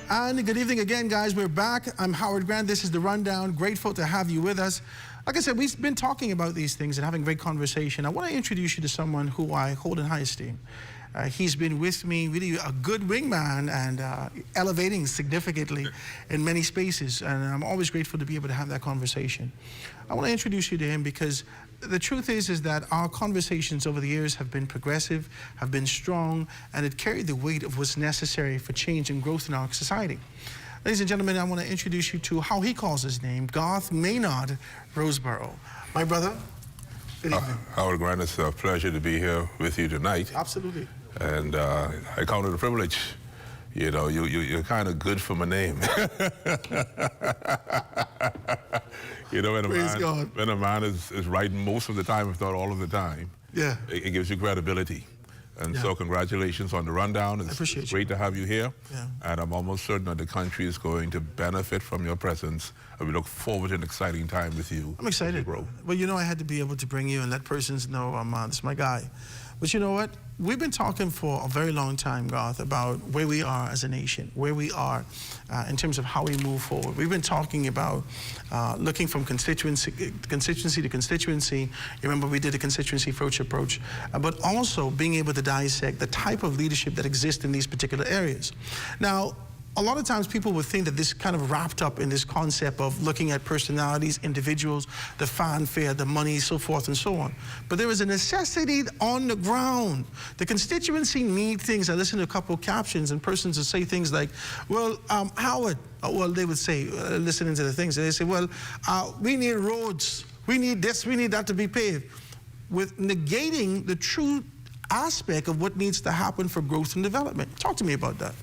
And good evening again, guys. We're back. I'm Howard Grant. This is The Rundown. Grateful to have you with us. Like I said, we've been talking about these things and having great conversation. I want to introduce you to someone who I hold in high esteem. He's been with me, really a good wingman and elevating significantly in many spaces. And I'm always grateful to be able to have that conversation. I want to introduce you to him because the truth is that our conversations over the years have been progressive, have been strong, and it carried the weight of what's necessary for change and growth in our society. Ladies and gentlemen, I want to introduce you to how he calls his name, Garth Maynard Roseborough. My brother, good evening. Howard Grant, it's a pleasure to be here with you tonight. Absolutely. And I count it a privilege. You know, you're kind of good for my name. You know, when a man is writing most of the time, if not all of the time, yeah, it gives you credibility. And so congratulations on the rundown. It's great to have you here. Yeah. And I'm almost certain that the country is going to benefit from your presence. And we look forward to an exciting time with you. I'm excited. Well, you know, I had to be able to bring you and let persons know this is my guy. But you know what? We've been talking for a very long time, Garth, about where we are as a nation, where we are in terms of how we move forward. We've been talking about looking from constituency to constituency. You remember we did a constituency approach, but also being able to dissect the type of leadership that exists in these particular areas. Now, a lot of times people would think that this kind of wrapped up in this concept of looking at personalities, individuals, the fanfare, the money, so forth and so on. But there is a necessity on the ground. The constituency need things. I listened to a couple of captions and persons would say things like, well, Howard, well, they would say, listening to the things, they say, well, we need roads, we need this, we need that to be paved, with negating the true aspect of what needs to happen for growth and development. Talk to me about that.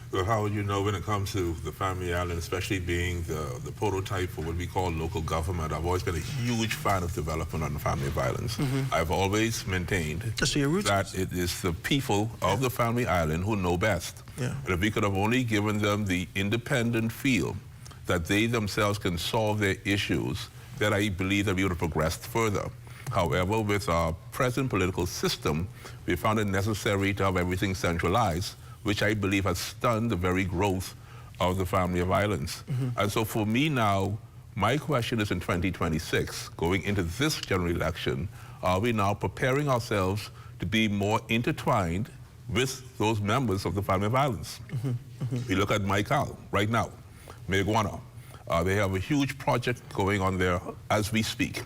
Well, Howard, you know, when it comes to the Family Island, especially being the prototype for what we call local government, I've always been a huge fan of development on the Family of Islands. I've always maintained that it is the people of the Family Island who know best. And if we could have only given them the independent feel that they themselves can solve their issues, then I believe that we would have progressed further. However, with our present political system, we found it necessary to have everything centralized, which I believe has stunned the very growth of the Family of Islands. And so for me now, my question is in 2026, going into this general election, are we now preparing ourselves to be more intertwined with those members of the Family of Islands? We look at Maikal right now, Meguana. They have a huge project going on there as we speak.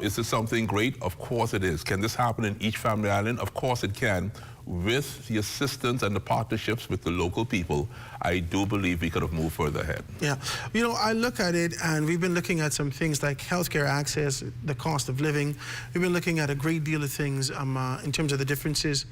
Is this something great? Of course it is. Can this happen in each Family Island? Of course it can. With the assistance and the partnerships with the local people, I do believe we could have moved further ahead. Yeah, you know, I look at it, and we've been looking at some things like healthcare access, the cost of living. We've been looking at a great deal of things in terms of the differences,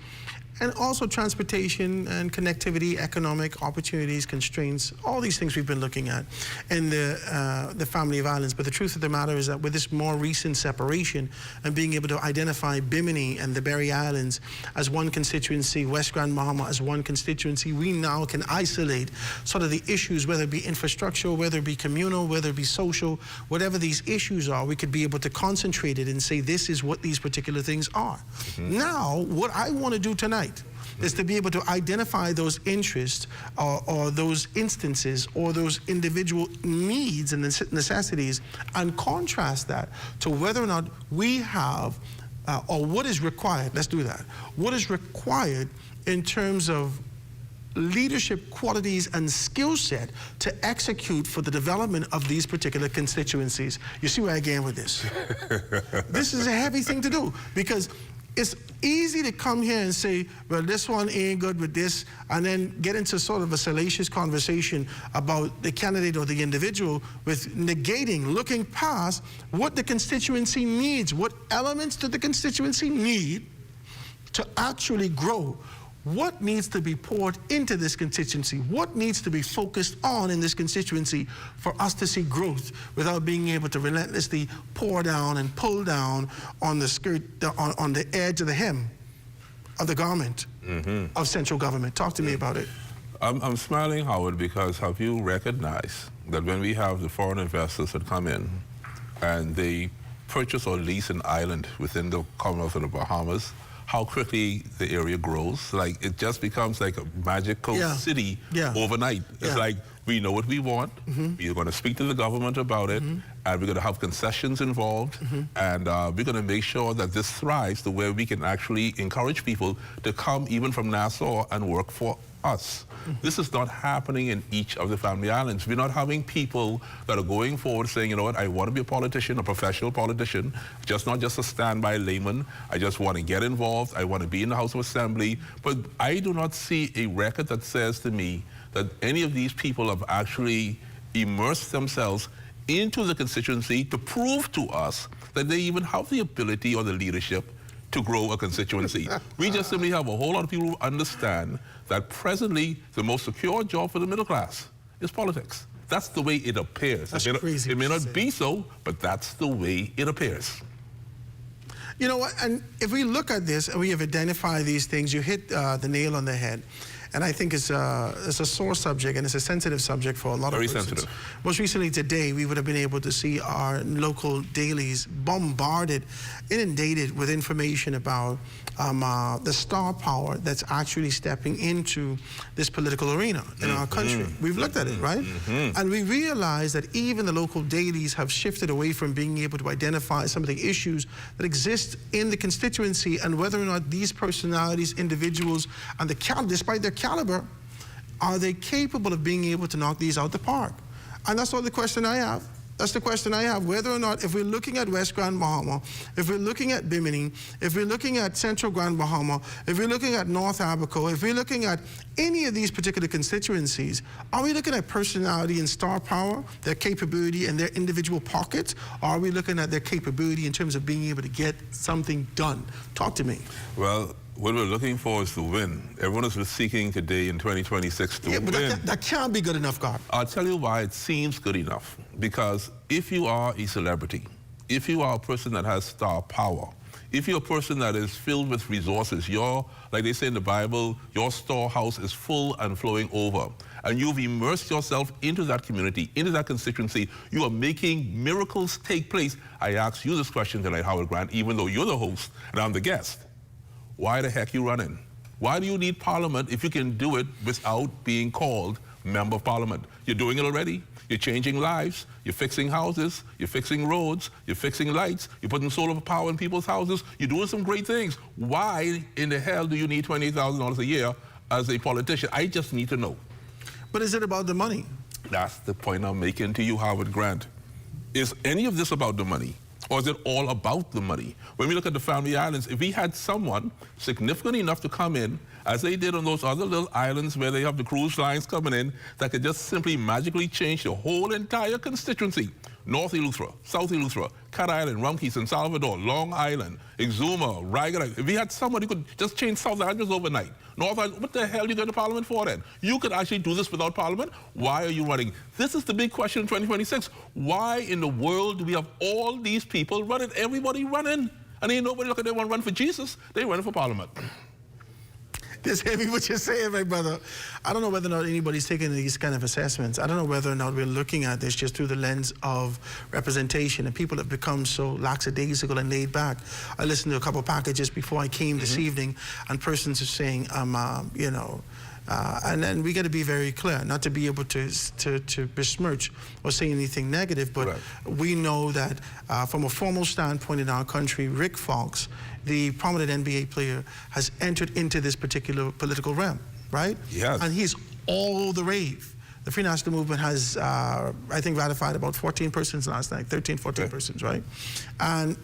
and also transportation and connectivity, economic opportunities, constraints, all these things we've been looking at in the Family of Islands. But the truth of the matter is that with this more recent separation and being able to identify Bimini and the Berry Islands as one constituency, West Grand Bahama as one constituency, we now can isolate sort of the issues, whether it be infrastructure, whether it be communal, whether it be social, whatever these issues are, we could be able to concentrate it and say this is what these particular things are. Now, what I want to do tonight is to be able to identify those interests or those instances or those individual needs and necessities and contrast that to whether or not we have or what is required, let's do that, what is required in terms of leadership qualities and skill set to execute for the development of these particular constituencies. You see where I began with this? This is a heavy thing to do because it's easy to come here and say, well, this one ain't good with this, and then get into sort of a salacious conversation about the candidate or the individual with negating, looking past what the constituency needs, what elements do the constituency need to actually grow. What needs to be poured into this constituency? What needs to be focused on in this constituency for us to see growth without being able to relentlessly pour down and pull down on the skirt, on the edge of the hem of the garment of central government? Talk to me about it. I'm smiling, Howard, because have you recognized that when we have the foreign investors that come in and they purchase or lease an island within the Commonwealth of the Bahamas, how quickly the area grows? Like, it just becomes like a magical city overnight. It's like, we know what we want, we're going to speak to the government about it, and we're going to have concessions involved, and we're going to make sure that this thrives to where we can actually encourage people to come even from Nassau and work for us. This is not happening in each of the Family Islands. We're not having people that are going forward saying, you know what, I want to be a politician, a professional politician, not just a standby layman. I just want to get involved. I want to be in the House of Assembly. But I do not see a record that says to me that any of these people have actually immersed themselves into the constituency to prove to us that they even have the ability or the leadership to grow a constituency. We just simply have a whole lot of people who understand that presently the most secure job for the middle class is politics. That's the way it appears. That's crazy. It may not be so, but that's the way it appears. You know what? And if we look at this and we have identified these things, you hit the nail on the head. And I think it's a sore subject and it's a sensitive subject for a lot of persons. Very sensitive. Most recently today, we would have been able to see our local dailies bombarded, inundated with information about the star power that's actually stepping into this political arena in our country. We've looked at it, right? And we realize that even the local dailies have shifted away from being able to identify some of the issues that exist in the constituency and whether or not these personalities, individuals, and despite their caliber, are they capable of being able to knock these out the park? And that's all the question I have. That's the question I have, whether or not, if we're looking at West Grand Bahama, if we're looking at Bimini, if we're looking at Central Grand Bahama, if we're looking at North Abaco, if we're looking at any of these particular constituencies, are we looking at personality and star power, their capability and their individual pockets, or are we looking at their capability in terms of being able to get something done? Talk to me. Well, what we're looking for is to win. Everyone is seeking today in 2026 to win. But that can't be good enough, God. I'll tell you why it seems good enough. Because if you are a celebrity, if you are a person that has star power, if you're a person that is filled with resources, like they say in the Bible, your storehouse is full and flowing over, and you've immersed yourself into that community, into that constituency, you are making miracles take place. I ask you this question tonight, Howard Grant, even though you're the host and I'm the guest. Why the heck you running? Why do you need Parliament if you can do it without being called Member of Parliament? You're doing it already. You're changing lives. You're fixing houses. You're fixing roads. You're fixing lights. You're putting solar power in people's houses. You're doing some great things. Why in the hell do you need $28,000 a year as a politician? I just need to know. But is it about the money? That's the point I'm making to you, Howard Grant. Is any of this about the money? Or is it all about the money? When we look at the Family Islands, if we had someone significant enough to come in, as they did on those other little islands where they have the cruise lines coming in, that could just simply magically change the whole entire constituency. North Eleuthera, South Eleuthera, Cat Island, Rumkey, San Salvador, Long Island, Exuma, Ragged. If we had someone who could just change South Islanders overnight, North Island, what the hell are you going to Parliament for then? You could actually do this without Parliament? Why are you running? This is the big question in 2026. Why in the world do we have all these people running, everybody running? And ain't nobody look at them want to run for Jesus. They run for Parliament. It's heavy what you're saying, my brother. I don't know whether or not anybody's taking these kind of assessments. I don't know whether or not we're looking at this just through the lens of representation, and people have become so lackadaisical and laid back. I listened to a couple of packages before I came this evening, and persons are saying, you know, and then we got to be very clear, not to be able to besmirch or say anything negative, but we know that from a formal standpoint in our country, Rick Fox, the prominent NBA player, has entered into this particular political realm, right? Yes. And he's all the rave. The Free National Movement has, I think, ratified about 14 persons last night, 13, 14 persons, right? And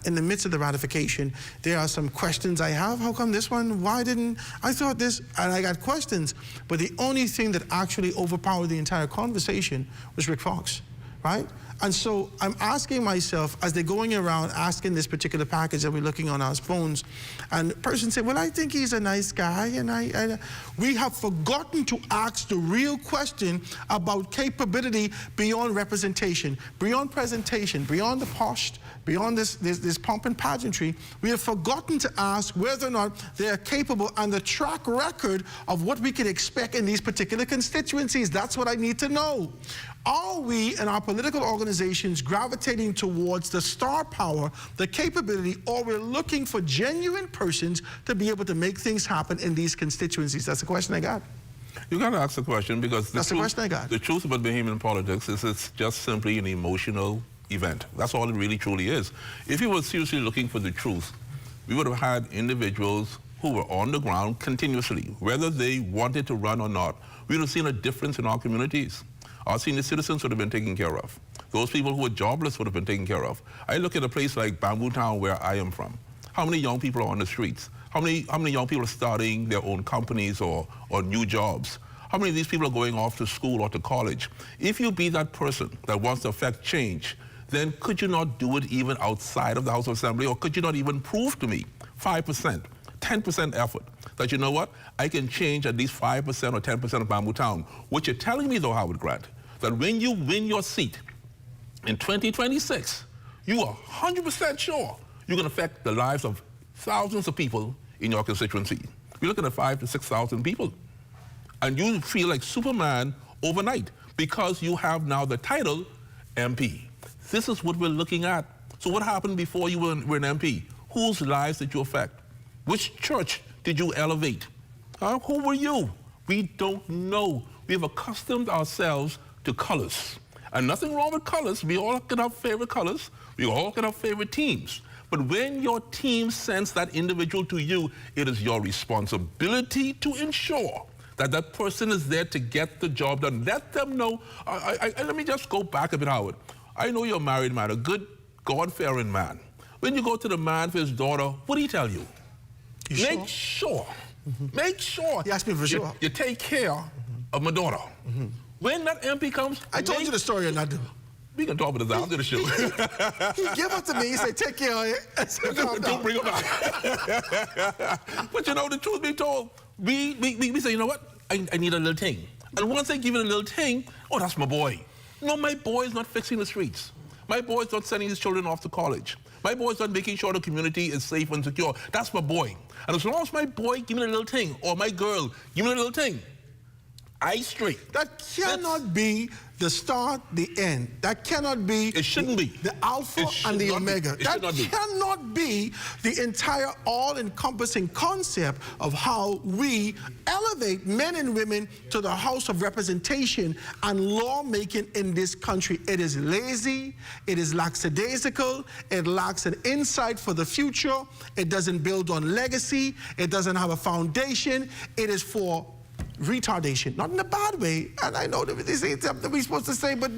in the midst of the ratification, there are some questions I have. How come this one? Why didn't I thought this? And I got questions. But the only thing that actually overpowered the entire conversation was Rick Fox, right? And so I'm asking myself, as they're going around asking this particular package that we're looking on our phones, and a person said, well, I think he's a nice guy, and we have forgotten to ask the real question about capability beyond representation, beyond presentation, beyond the posh, beyond this pomp and pageantry. We have forgotten to ask whether or not they are capable and the track record of what we can expect in these particular constituencies. That's what I need to know. Are we in our political organizations gravitating towards the star power, the capability, or we're looking for genuine persons to be able to make things happen in these constituencies? That's the question I got. You got to ask the question because that's the question I got. The truth about Bahamian politics is it's just simply an emotional event. That's all it really truly is. If you were seriously looking for the truth, we would have had individuals who were on the ground continuously, whether they wanted to run or not. We would have seen a difference in our communities. Our senior citizens would have been taken care of. Those people who were jobless would have been taken care of. I look at a place like Bamboo Town, where I am from. How many young people are on the streets? How many young people are starting their own companies or new jobs? How many of these people are going off to school or to college? If you be that person that wants to affect change, then could you not do it even outside of the House of Assembly, or could you not even prove to me 5%, 10% effort that, you know what, I can change at least 5% or 10% of Bamboo Town? What you're telling me, though, Howard Grant, that when you win your seat in 2026, you are 100% sure you can affect the lives of thousands of people in your constituency. We're looking at 5,000 to 6,000 people. And you feel like Superman overnight because you have now the title MP. This is what we're looking at. So what happened before you were an MP? Whose lives did you affect? Which church did you elevate? Who were you? We don't know. We've accustomed ourselves to colors. And nothing wrong with colors. We all can have favorite colors. We all can have favorite teams. But when your team sends that individual to you, it is your responsibility to ensure that that person is there to get the job done. Let them know. Let me just go back a bit, Howard. I know you're a married man, a good, God-fearing man. When you go to the man for his daughter, what do he tell you? Make sure. Make sure. He asked me for sure. You take care of my daughter. When that MP comes, I told you the story or not. We can talk about this after the show. He gave it to me. He said, take care of it. I said, don't bring it back. But you know, the truth be told, we say, you know what? I need a little thing. And once I give it a little thing, oh, that's my boy. No, my boy is not fixing the streets. My boy is not sending his children off to college. My boy is not making sure the community is safe and secure. That's my boy. And as long as my boy give me a little thing, or my girl give me a little thing, I straight. That cannot be the start, the end. That cannot be. It shouldn't be. The alpha and the omega. That cannot be the entire all-encompassing concept of how we elevate men and women to the House of Representation and lawmaking in this country. It is lazy. It is lackadaisical. It lacks an insight for the future. It doesn't build on legacy. It doesn't have a foundation. It is for retardation, not in a bad way, and I know that this ain't something we're supposed to say, but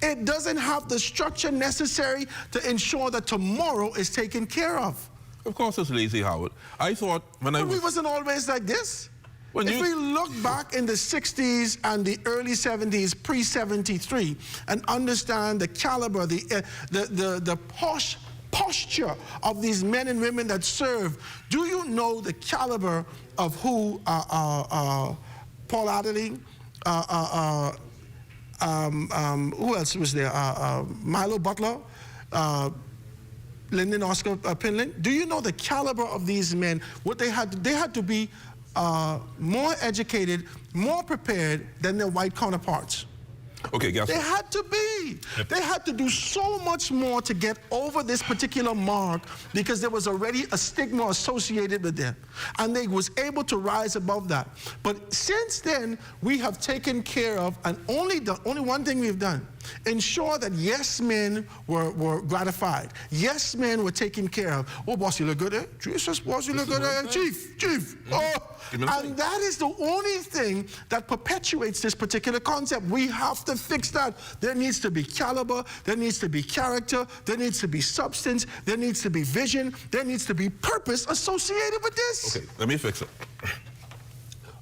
it doesn't have the structure necessary to ensure that tomorrow is taken care of. Of course it's lazy, Howard. I thought when we wasn't always like this. If we look back in the 60s and the early 70s, pre-73, and understand the caliber, the posture of these men and women that serve, do you know the caliber of who Paul Adderley, who else was there? Milo Butler, Lyndon Oscar Pinland. Do you know the caliber of these men? What they had to be more educated, more prepared than their white counterparts. Okay, guess they had to be. They had to do so much more to get over this particular mark because there was already a stigma associated with them. And they was able to rise above that. But since then, we have taken care of, and only one thing we've done, ensure that yes men were gratified. Yes men were taken care of. Oh, boss, you look good, eh? Jesus, boss, you look good, eh? Chief. Oh. And that is the only thing that perpetuates this particular concept. We have to fix that. There needs to be caliber, there needs to be character, there needs to be substance, there needs to be vision, there needs to be purpose associated with this. Okay, let me fix it.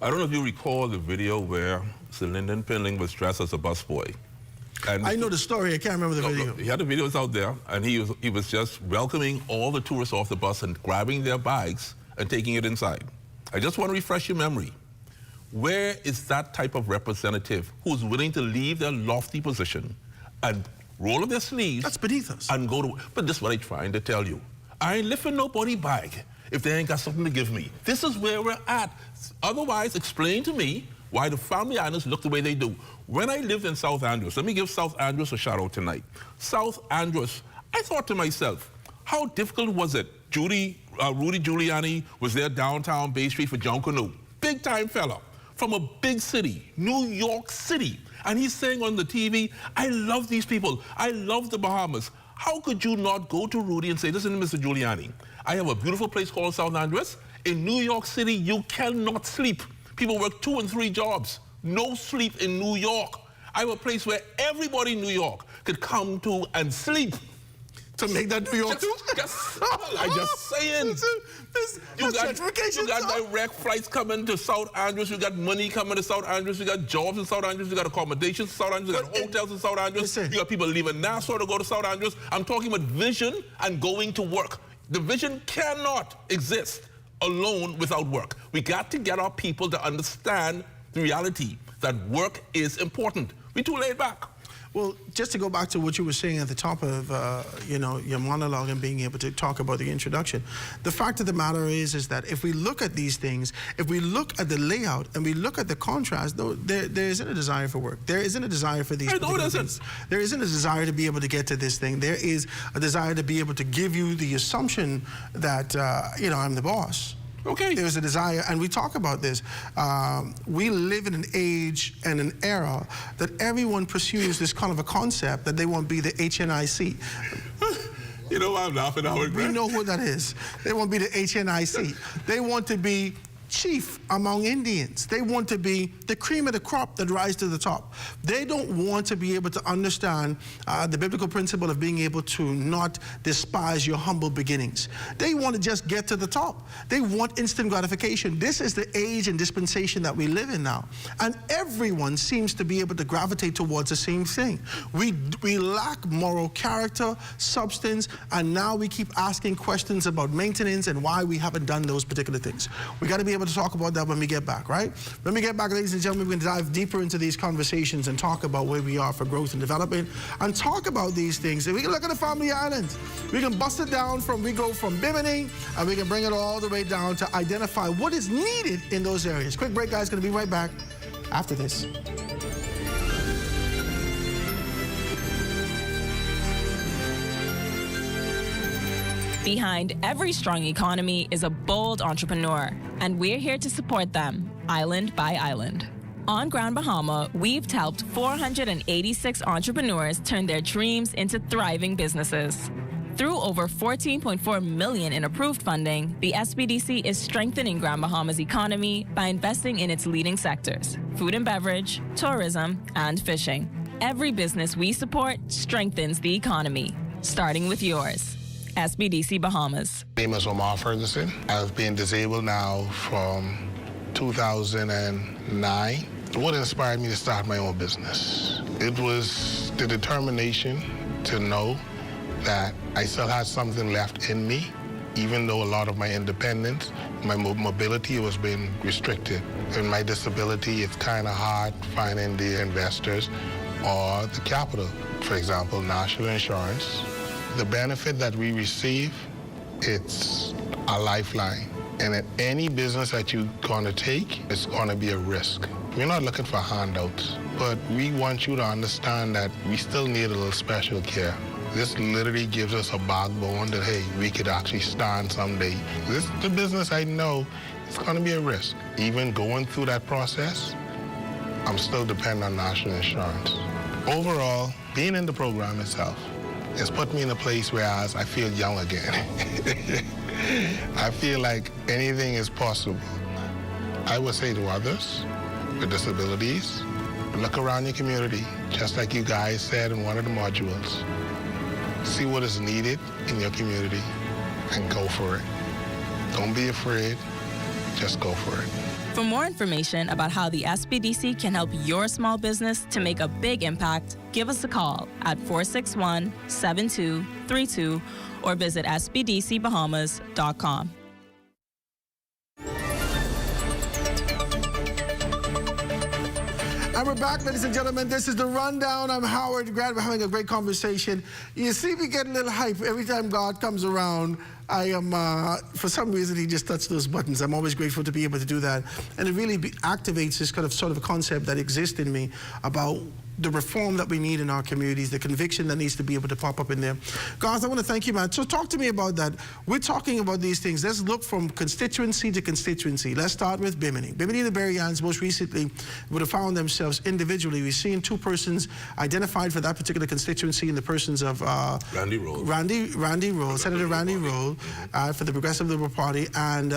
I don't know if you recall the video where Sir Lyndon Pinling was dressed as a busboy. And I know the story, I can't remember the video. He had the videos out there, and he was just welcoming all the tourists off the bus and grabbing their bags and taking it inside. I just want to refresh your memory. Where is that type of representative who's willing to leave their lofty position and roll up their sleeves? That's beneath us. And go to, but this is what I'm trying to tell you. I ain't lifting nobody bag if they ain't got something to give me. This is where we're at. Otherwise, explain to me why the family islands look the way they do. When I lived in South Andrews, let me give South Andrews a shout out tonight. South Andrews, I thought to myself, how difficult was it? Rudy Giuliani was there downtown Bay Street for John Canoe. Big time fella from a big city, New York City. And he's saying on the TV, I love these people. I love the Bahamas. How could you not go to Rudy and say, listen, Mr. Giuliani, I have a beautiful place called South Andrews. In New York City, you cannot sleep. People work 2 and 3 jobs. No sleep in New York. I have a place where everybody in New York could come to and sleep. To make that New York too? I'm just saying. You got direct flights coming to South Andrews. You got money coming to South Andrews. You got jobs in South Andrews. You got accommodations in South Andrews. You got hotels in South Andrews. You got people leaving Nassau to go to South Andrews. I'm talking about vision and going to work. The vision cannot exist alone without work. We got to get our people to understand the reality that work is important. We're too laid back. Well, just to go back to what you were saying at the top of, you know, your monologue and being able to talk about the introduction, the fact of the matter is that if we look at these things, if we look at the layout and we look at the contrast, there isn't a desire for work. There isn't a desire for these things. There isn't a desire to be able to get to this thing. There is a desire to be able to give you the assumption that, you know, I'm the boss. Okay. There's a desire, and we talk about this. We live in an age and an era that everyone pursues this kind of a concept that they want to be the HNIC. You know why I'm laughing, Howard? We know who that is. They want to be the HNIC. They want to be chief among Indians. They want to be the cream of the crop that rise to the top. They don't want to be able to understand the biblical principle of being able to not despise your humble beginnings. They want to just get to the top. They want instant gratification. This is the age and dispensation that we live in now. And everyone seems to be able to gravitate towards the same thing. We lack moral character, substance, and now we keep asking questions about maintenance and why we haven't done those particular things. We got to be able to talk about that when we get back, right? When we get back, ladies and gentlemen, we're going to dive deeper into these conversations and talk about where we are for growth and development and talk about these things. And we can look at the family islands. We can bust it down we go from Bimini, and we can bring it all the way down to identify what is needed in those areas. Quick break, guys. Going to be right back after this. Behind every strong economy is a bold entrepreneur, and we're here to support them, island by island. On Grand Bahama, we've helped 486 entrepreneurs turn their dreams into thriving businesses. Through over $14.4 million in approved funding, the SBDC is strengthening Grand Bahama's economy by investing in its leading sectors: food and beverage, tourism, and fishing. Every business we support strengthens the economy, starting with yours. SBDC Bahamas. My name is Omar Ferguson. I've been disabled now from 2009. What inspired me to start my own business? It was the determination to know that I still had something left in me, even though a lot of my independence, my mobility was being restricted. In my disability, it's kind of hard finding the investors or the capital. For example, national insurance. The benefit that we receive, it's a lifeline. And in any business that you're going to take, it's going to be a risk. We're not looking for handouts, but we want you to understand that we still need a little special care. This literally gives us a backbone that, hey, we could actually stand someday. This is the business I know it's going to be a risk. Even going through that process, I'm still dependent on national insurance. Overall, being in the program itself, it's put me in a place where I feel young again. I feel like anything is possible. I would say to others with disabilities, look around your community, just like you guys said in one of the modules. See what is needed in your community and go for it. Don't be afraid, just go for it. For more information about how the SBDC can help your small business to make a big impact, give us a call at 461-7232 or visit sbdcbahamas.com. And we're back, ladies and gentlemen. This is The Rundown. I'm Howard Grant. We're having a great conversation. You see, we get a little hype every time God comes around. I am, for some reason, he just touched those buttons. I'm always grateful to be able to do that. And it really activates this kind of sort of a concept that exists in me about the reform that we need in our communities, the conviction that needs to be able to pop up in there. Guys, I want to thank you, man. So talk to me about that. We're talking about these things. Let's look from constituency to constituency. Let's start with Bimini. Bimini and the Berryans most recently would have found themselves individually. We've seen two persons identified for that particular constituency in the persons of Randy Roll. Senator Randy Roll for the Progressive Liberal Party, and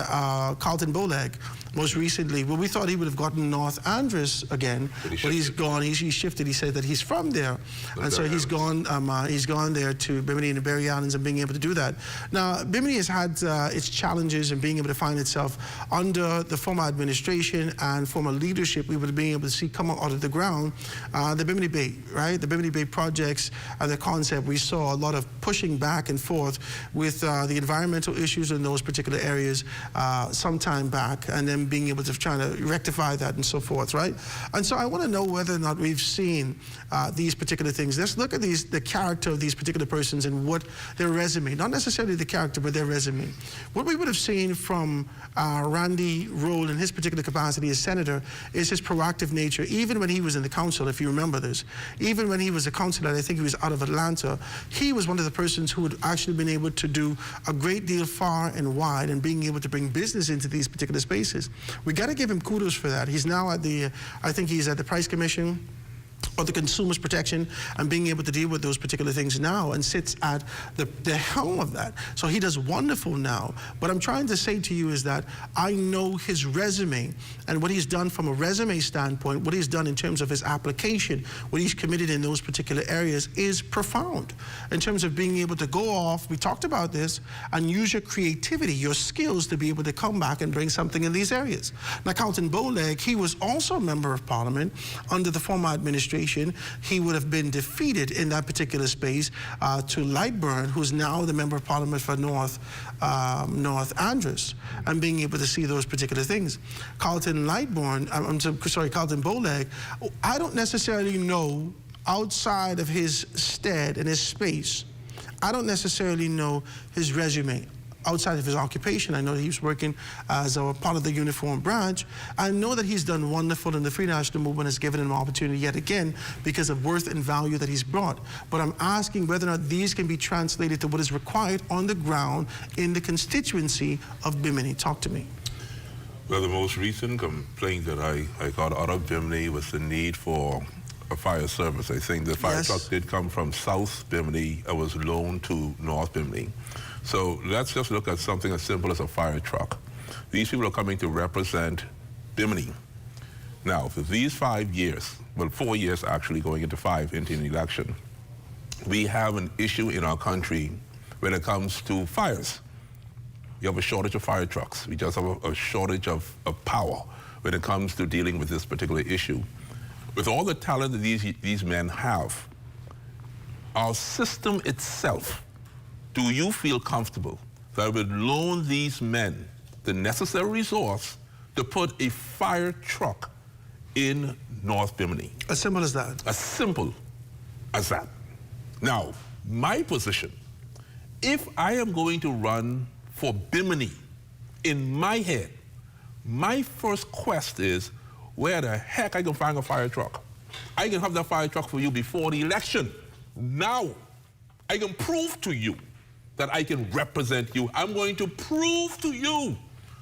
Carlton Boleg most recently. Well, we thought he would have gotten North Andros again, but he's gone. He's shifted. He said that he's from there, and so he's gone there to Bimini and the Berry Islands and being able to do that. Now, Bimini has had its challenges in being able to find itself under the former administration and former leadership. We would be able to see come out of the ground the Bimini Bay, right? The Bimini Bay projects and the concept. We saw a lot of pushing back and forth with the environmental issues in those particular areas some time back, and then him being able to try to rectify that and so forth, right? And so I want to know whether or not we've seen these particular things. Let's look at the character of these particular persons and what their resume, not necessarily the character, but their resume. What we would have seen from Randy Roll in his particular capacity as senator is his proactive nature, even when he was in the council, if you remember this. Even when he was a councilor, I think he was out of Atlanta, he was one of the persons who had actually been able to do a great deal far and wide and being able to bring business into these particular spaces. We got to give him kudos for that. He's now at the, I think he's at the Price Commission or the Consumers Protection, and being able to deal with those particular things now and sits at the helm of that. So he does wonderful now. What I'm trying to say to you is that I know his resume and what he's done from a resume standpoint, what he's done in terms of his application, what he's committed in those particular areas is profound. In terms of being able to go off, we talked about this, and use your creativity, your skills to be able to come back and bring something in these areas. Now, Councilman Bowleg, he was also a member of Parliament under the former administration. He would have been defeated in that particular space to Lightburn, who's now the member of Parliament for North Andros, and being able to see those particular things. Carlton Bowleg, I don't necessarily know outside of his stead and his space, I don't necessarily know his resume. Outside of his occupation, I know that he was working as a part of the uniform branch. I know that he's done wonderful, and the Free National Movement has given him an opportunity yet again because of worth and value that he's brought. But I'm asking whether or not these can be translated to what is required on the ground in the constituency of Bimini. Talk to me. Well, the most recent complaint that I got out of Bimini was the need for a fire service. I think the fire truck did come from South Bimini and was loaned to North Bimini. So let's just look at something as simple as a fire truck. These people are coming to represent Bimini. Now, for these 5 years, well, 4 years actually, going into 5 into an election, we have an issue in our country when it comes to fires. We have a shortage of fire trucks. We just have a shortage of power when it comes to dealing with this particular issue. With all the talent that these men have, our system itself, do you feel comfortable that I would loan these men the necessary resource to put a fire truck in North Bimini? As simple as that. As simple as that. Now, my position, if I am going to run for Bimini, in my head, my first quest is, where the heck I can find a fire truck? I can have that fire truck for you before the election. Now, I can prove to you that I can represent you. I'm going to prove to you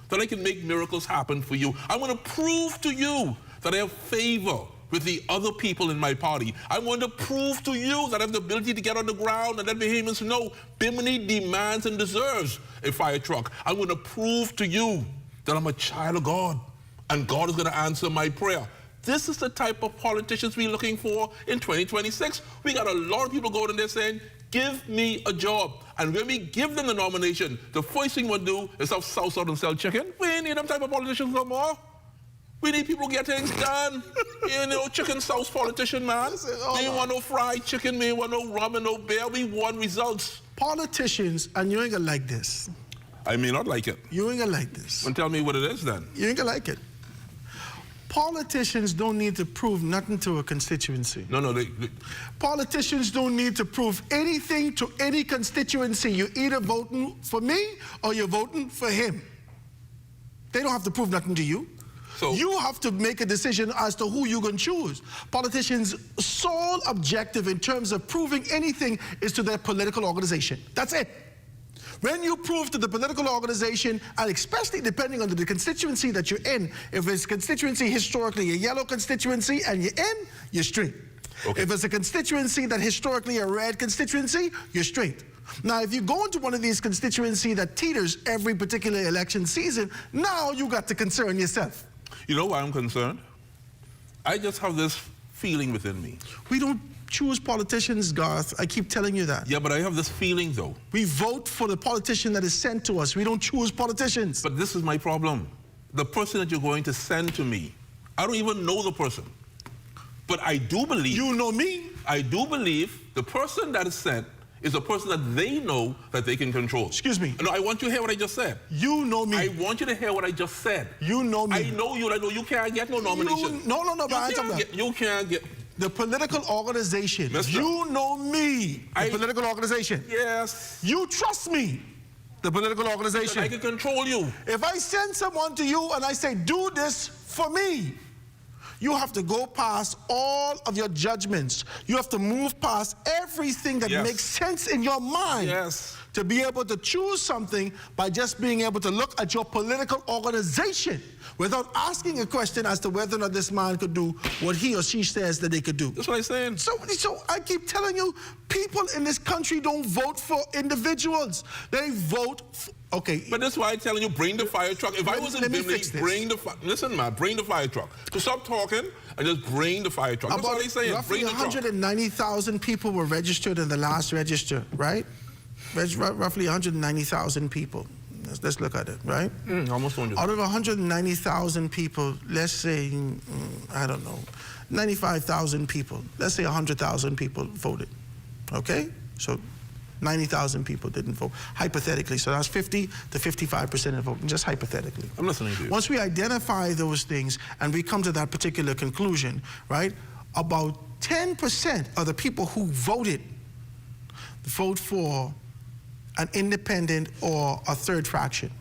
that I can make miracles happen for you. I'm going to prove to you that I have favor with the other people in my party. I'm going to prove to you that I have the ability to get on the ground and let Bahamians know Bimini demands and deserves a fire truck. I'm going to prove to you that I'm a child of God and God is going to answer my prayer. This is the type of politicians we're looking for in 2026. We got a lot of people going in there saying, give me a job. And when we give them the nomination, the first thing we'll do is have South Southern sell chicken. We ain't need them type of politicians no more. We need people who get things done. You ain't no chicken sauce politician, man. We ain't want no fried chicken. We ain't want no rum and no beer. We want results. Politicians, and you ain't gonna like this. I may not like it. You ain't gonna like this. And tell me what it is then. You ain't gonna like it. Politicians don't need to prove nothing to a constituency. No, Politicians don't need to prove anything to any constituency. You're either voting for me or you're voting for him. They don't have to prove nothing to you. So you have to make a decision as to who you're going to choose. Politicians' sole objective in terms of proving anything is to their political organization. That's it. When you prove to the political organization, and especially depending on the constituency that you're in, if it's constituency historically a yellow constituency and you're in, you're straight. Okay. If it's a constituency that historically a red constituency, you're straight. Now, if you go into one of these constituencies that teeters every particular election season, now you got to concern yourself. You know why I'm concerned? I just have this feeling within me. We don't choose politicians, Garth. I keep telling you that. Yeah, but I have this feeling, though. We vote for the politician that is sent to us. We don't choose politicians. But this is my problem. The person that you're going to send to me, I don't even know the person. But I do believe... You know me. I do believe the person that is sent is a person that they know that they can control. Excuse me. No, I want you to hear what I just said. You know me. I want you to hear what I just said. You know me. I know you. I know you can't get no nomination. No, You can't get. The political organization. Mister. You know me. The political organization. Yes. You trust me. The political organization. I can control you. If I send someone to you and I say, do this for me, you have to go past all of your judgments. You have to move past everything that makes sense in your mind to be able to choose something by just being able to look at your political organization without asking a question as to whether or not this man could do what he or she says that they could do. That's what I'm saying. So I keep telling you, people in this country don't vote for individuals. They vote for, okay. But that's why I'm telling you, bring the fire truck. If I was in Bimley, bring the fire. Listen, man, bring the fire truck. So stop talking and just bring the fire truck. That's what they're saying. Roughly bring the 190,000 people were registered in the last register, right? Roughly 190,000 people. Let's look at it, right? Almost 100. Out of 190,000 people, let's say, I don't know, 95,000 people, let's say 100,000 people voted, okay? So 90,000 people didn't vote, hypothetically. So that's 50 to 55% of the vote, just hypothetically. I'm listening to you. Once we identify those things and we come to that particular conclusion, right, about 10% of the people who voted vote for an independent or a third faction.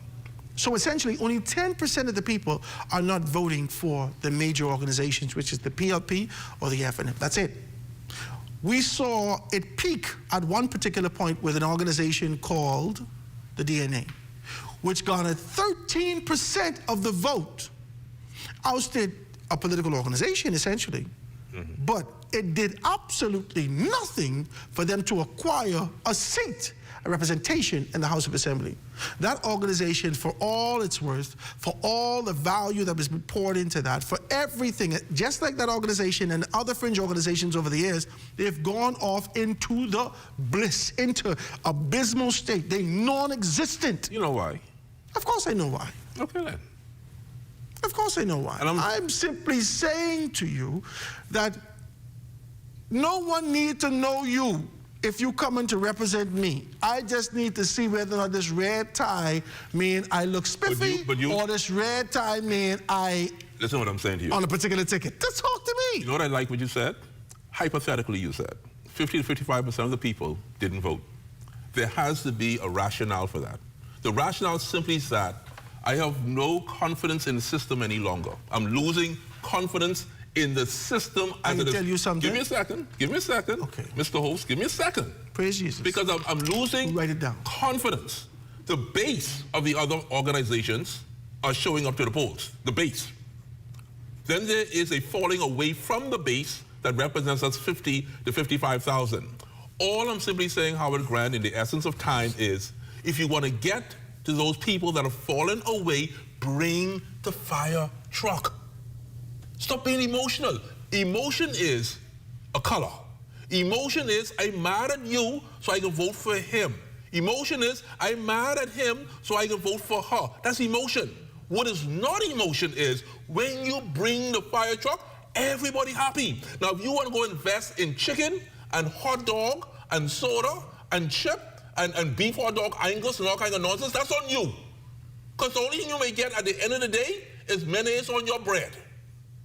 So essentially, only 10% of the people are not voting for the major organizations, which is the PLP or the FNF. That's it. We saw it peak at one particular point with an organization called the DNA, which garnered 13% of the vote, ousted a political organization, essentially. But it did absolutely nothing for them to acquire a seat, a representation in the House of Assembly. That organization, for all it's worth, for all the value that was poured into that, for everything, just like that organization and other fringe organizations over the years, they've gone off into the bliss, into abysmal state. They're non-existent. You know why? Of course I know why. Okay then. Of course I know why. And I'm simply saying to you that no one needs to know you if you come in to represent me. I just need to see whether or not this red tie mean I look spiffy, or this red tie mean I... Listen what I'm saying to you. On a particular ticket. Just talk to me. You know what I like what you said? Hypothetically, you said 50 to 55% of the people didn't vote. There has to be a rationale for that. The rationale simply is that I have no confidence in the system any longer. I'm losing confidence in the system as it is. Tell you something? Give me a second. Give me a second. Okay. Mr. Host, give me a second. Praise Jesus. Because I'm losing Write it down. confidence. The base of the other organizations are showing up to the polls. The base. Then there is a falling away from the base that represents us 50 to 55,000. All I'm simply saying, Howard Grant, in the essence of time is, if you want to get to those people that have fallen away, bring the fire truck. Stop being emotional. Emotion is a color. Emotion is, I'm mad at you, so I can vote for him. Emotion is, I'm mad at him, so I can vote for her. That's emotion. What is not emotion is, when you bring the fire truck, everybody happy. Now, if you want to go invest in chicken and hot dog and soda and chip and beef hot dog, Angus and all kinds of nonsense, that's on you. Because the only thing you may get at the end of the day is mayonnaise on your bread.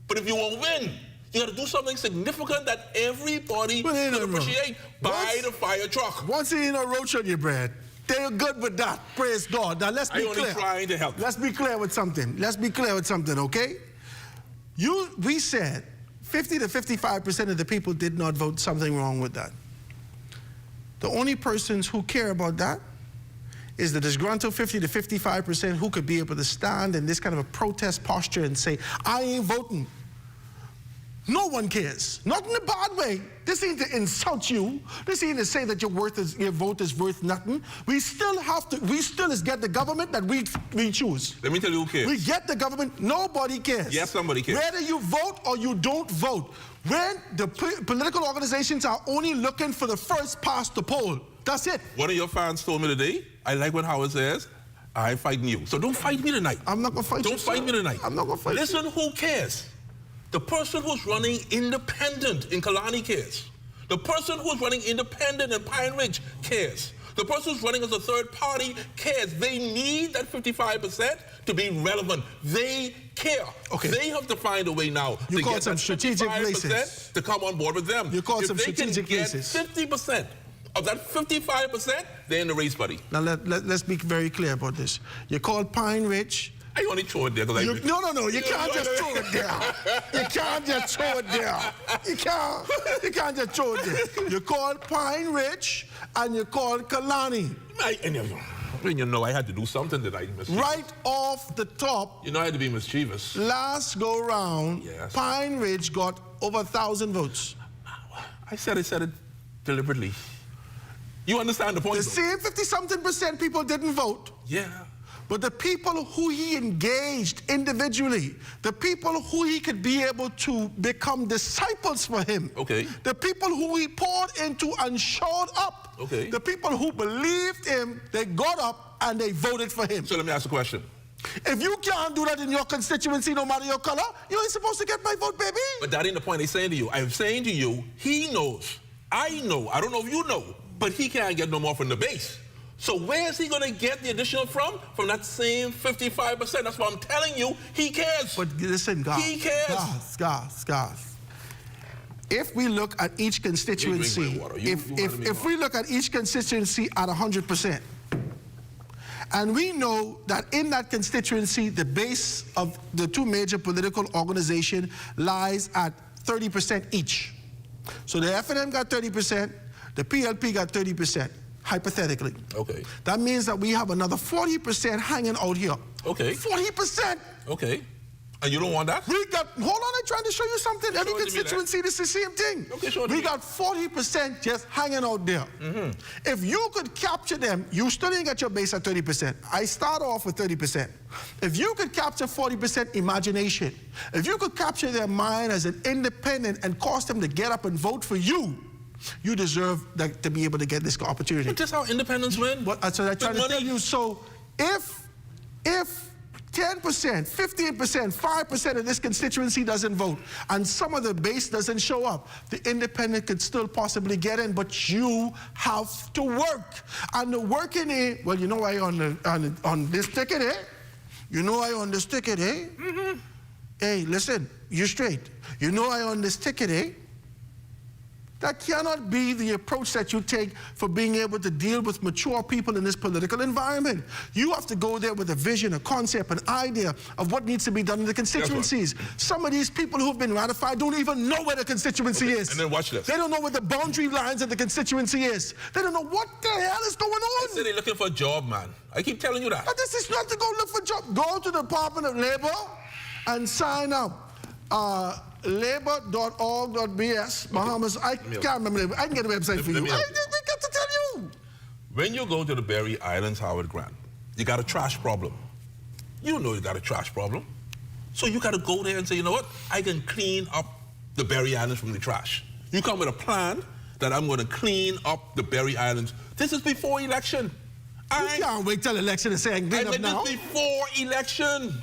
But if you want to win, you got to do something significant that everybody can appreciate. Buy the fire truck. Once you ain't a roach on your bread, they're good with that. Praise God. Now let's be clear. I'm only trying to help. Let's be clear with something. Let's be clear with something, okay? We said 50 to 55% of the people did not vote. Something wrong with that. The only persons who care about that is the disgruntled 50 to 55% who could be able to stand in this kind of a protest posture and say, I ain't voting. No one cares. Not in a bad way. This ain't to insult you. This ain't to say that your vote is worth nothing. We still get the government that we choose. Let me tell you who cares. We get the government. Nobody cares. Yes, somebody cares. Whether you vote or you don't vote. When the political organizations are only looking for the first past the poll. That's it. One of your fans told me today, I like what Howard says, I'm fighting you. So don't fight me tonight. I'm not going to fight you. Don't fight me tonight. I'm not going to fight you. Listen, who cares? The person who's running independent in Kalani cares. The person who's running independent in Pine Ridge cares. The person who's running as a third party cares. They need that 55% to be relevant. They care. Okay. They have to find a way now You to call get some that strategic 55% places. to come on board with them. You call if some strategic they can places. get 50% of that 55%, they're in the race, buddy. Now let's be very clear about this. You called Pine Ridge. I only throw it there because I... No. You can't just throw it there. You can't just throw it there. You can't just throw it there. You called Pine Ridge and you called Kalani. You know I had to do something that I mischievous. Right off the top. You know I had to be mischievous. Last go round, yes. Pine Ridge got over 1,000 votes. I said it deliberately. You understand the point? The same 50-something% people didn't vote. Yeah. But the people who he engaged individually, the people who he could be able to become disciples for him, okay. The people who he poured into and showed up, okay. The people who believed him, they got up and they voted for him. So let me ask a question. If you can't do that in your constituency, no matter your color, you ain't supposed to get my vote, baby. But that ain't the point I'm saying to you. I'm saying to you, he knows. I know. I don't know if you know. But he can't get no more from the base. So where is he going to get the additional from? From that same 55%. That's why I'm telling you, he cares. But listen, guys. He cares. Guys. If we look at each constituency, if we look at each constituency at 100%, and we know that in that constituency, the base of the two major political organizations lies at 30% each. So the FNM got 30%, the PLP got 30%. Hypothetically. Okay. That means that we have another 40% hanging out here. Okay. 40%. Okay. And you don't want that? We got, hold on, I'm trying to show you something. Every constituency, this is the same thing. Okay, sure. We got 40% just hanging out there. Mm-hmm. If you could capture them, you still ain't got your base at 30%. I start off with 30%. If you could capture 40% imagination, if you could capture their mind as an independent and cause them to get up and vote for you, you deserve to be able to get this opportunity. But that's how independents win. But so I try to tell you. So if 10%, 15%, 5% of this constituency doesn't vote, and some of the base doesn't show up, the independent could still possibly get in, but you have to work. And the working is, well, you know I on this ticket, eh? You know I on this ticket, eh? Mm-hmm. Hey, listen, you straight. You know I on this ticket, eh? That cannot be the approach that you take for being able to deal with mature people in this political environment. You have to go there with a vision, a concept, an idea of what needs to be done in the constituencies. Some of these people who have been ratified don't even know where the constituency is. And then watch this. They don't know where the boundary lines of the constituency is. They don't know what the hell is going on. I said they're looking for a job, man. I keep telling you that. But this is not to go look for a job. Go to the Department of Labor and sign up. Labor.org.bs, Bahamas. I can't remember. I can get a website for you. I got to tell you. When you go to the Berry Islands, Howard Grant, you got a trash problem. You know you got a trash problem. So you got to go there and say, you know what? I can clean up the Berry Islands from the trash. You come with a plan that I'm going to clean up the Berry Islands. This is before election. You can't wait till election to say I can clean up now. This is before election.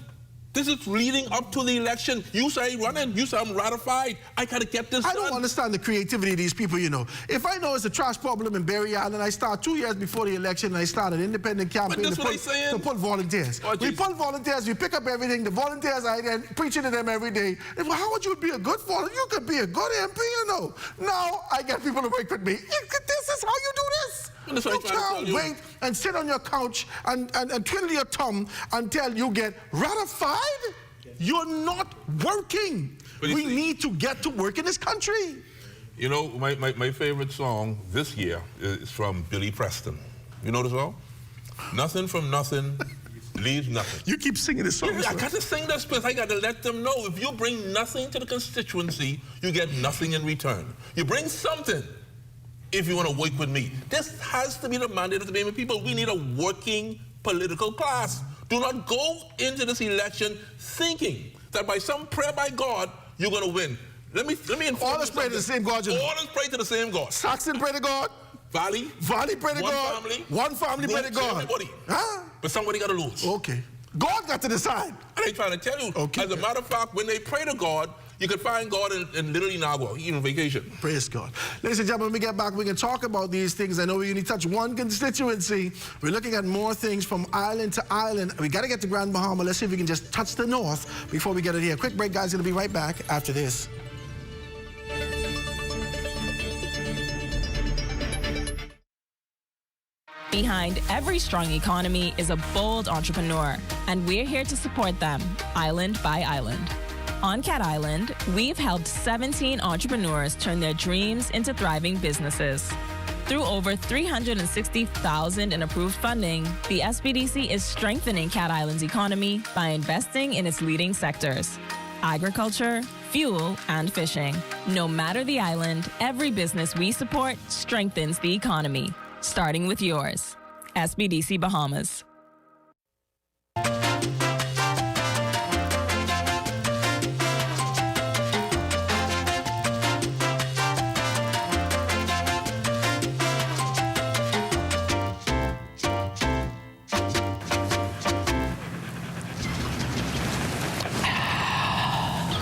This is leading up to the election. You say running, you say I'm ratified. I gotta get this done. I don't understand the creativity of these people, you know. If I know it's a trash problem in Berry Island, I start 2 years before the election and I start an independent campaign to put volunteers. Oh, we put volunteers, we pick up everything. The volunteers, I preaching to them every day. Well, how would you be a good volunteer? You could be a good MP, you know. Now I get people to work with me. This is how you do this. You can't wait and sit on your couch and twiddle your thumb until you get ratified. You're not working. We need to get to work in this country. You know, my favorite song this year is from Billy Preston. You know the song? Nothing from nothing leaves nothing. You keep singing this song. I got to sing this because I got to let them know if you bring nothing to the constituency, you get nothing in return. You bring something. If you want to work with me. This has to be the mandate of the Bahamian people. We need a working political class. Do not go into this election thinking that by some prayer by God, you're going to win. Let me inform you. All us pray to the same God. All us pray to the same God. Saxon pray to God. Valley pray to God. One family pray to God. Everybody. Huh? But somebody got to lose. Okay. God got to decide. I ain't trying to tell you. Okay. As a matter of fact, when they pray to God, You could find God in Little Inagua, even vacation. Praise God. Ladies and gentlemen, when we get back, we can talk about these things. I know we only touch one constituency. We're looking at more things from island to island. We got to get to Grand Bahama. Let's see if we can just touch the north before we get it here. Quick break, guys. Going to be right back after this. Behind every strong economy is a bold entrepreneur, and we're here to support them, island by island. On Cat Island, we've helped 17 entrepreneurs turn their dreams into thriving businesses. Through over $360,000 in approved funding, the SBDC is strengthening Cat Island's economy by investing in its leading sectors: agriculture, fuel, and fishing. No matter the island, every business we support strengthens the economy. Starting with yours. SBDC Bahamas.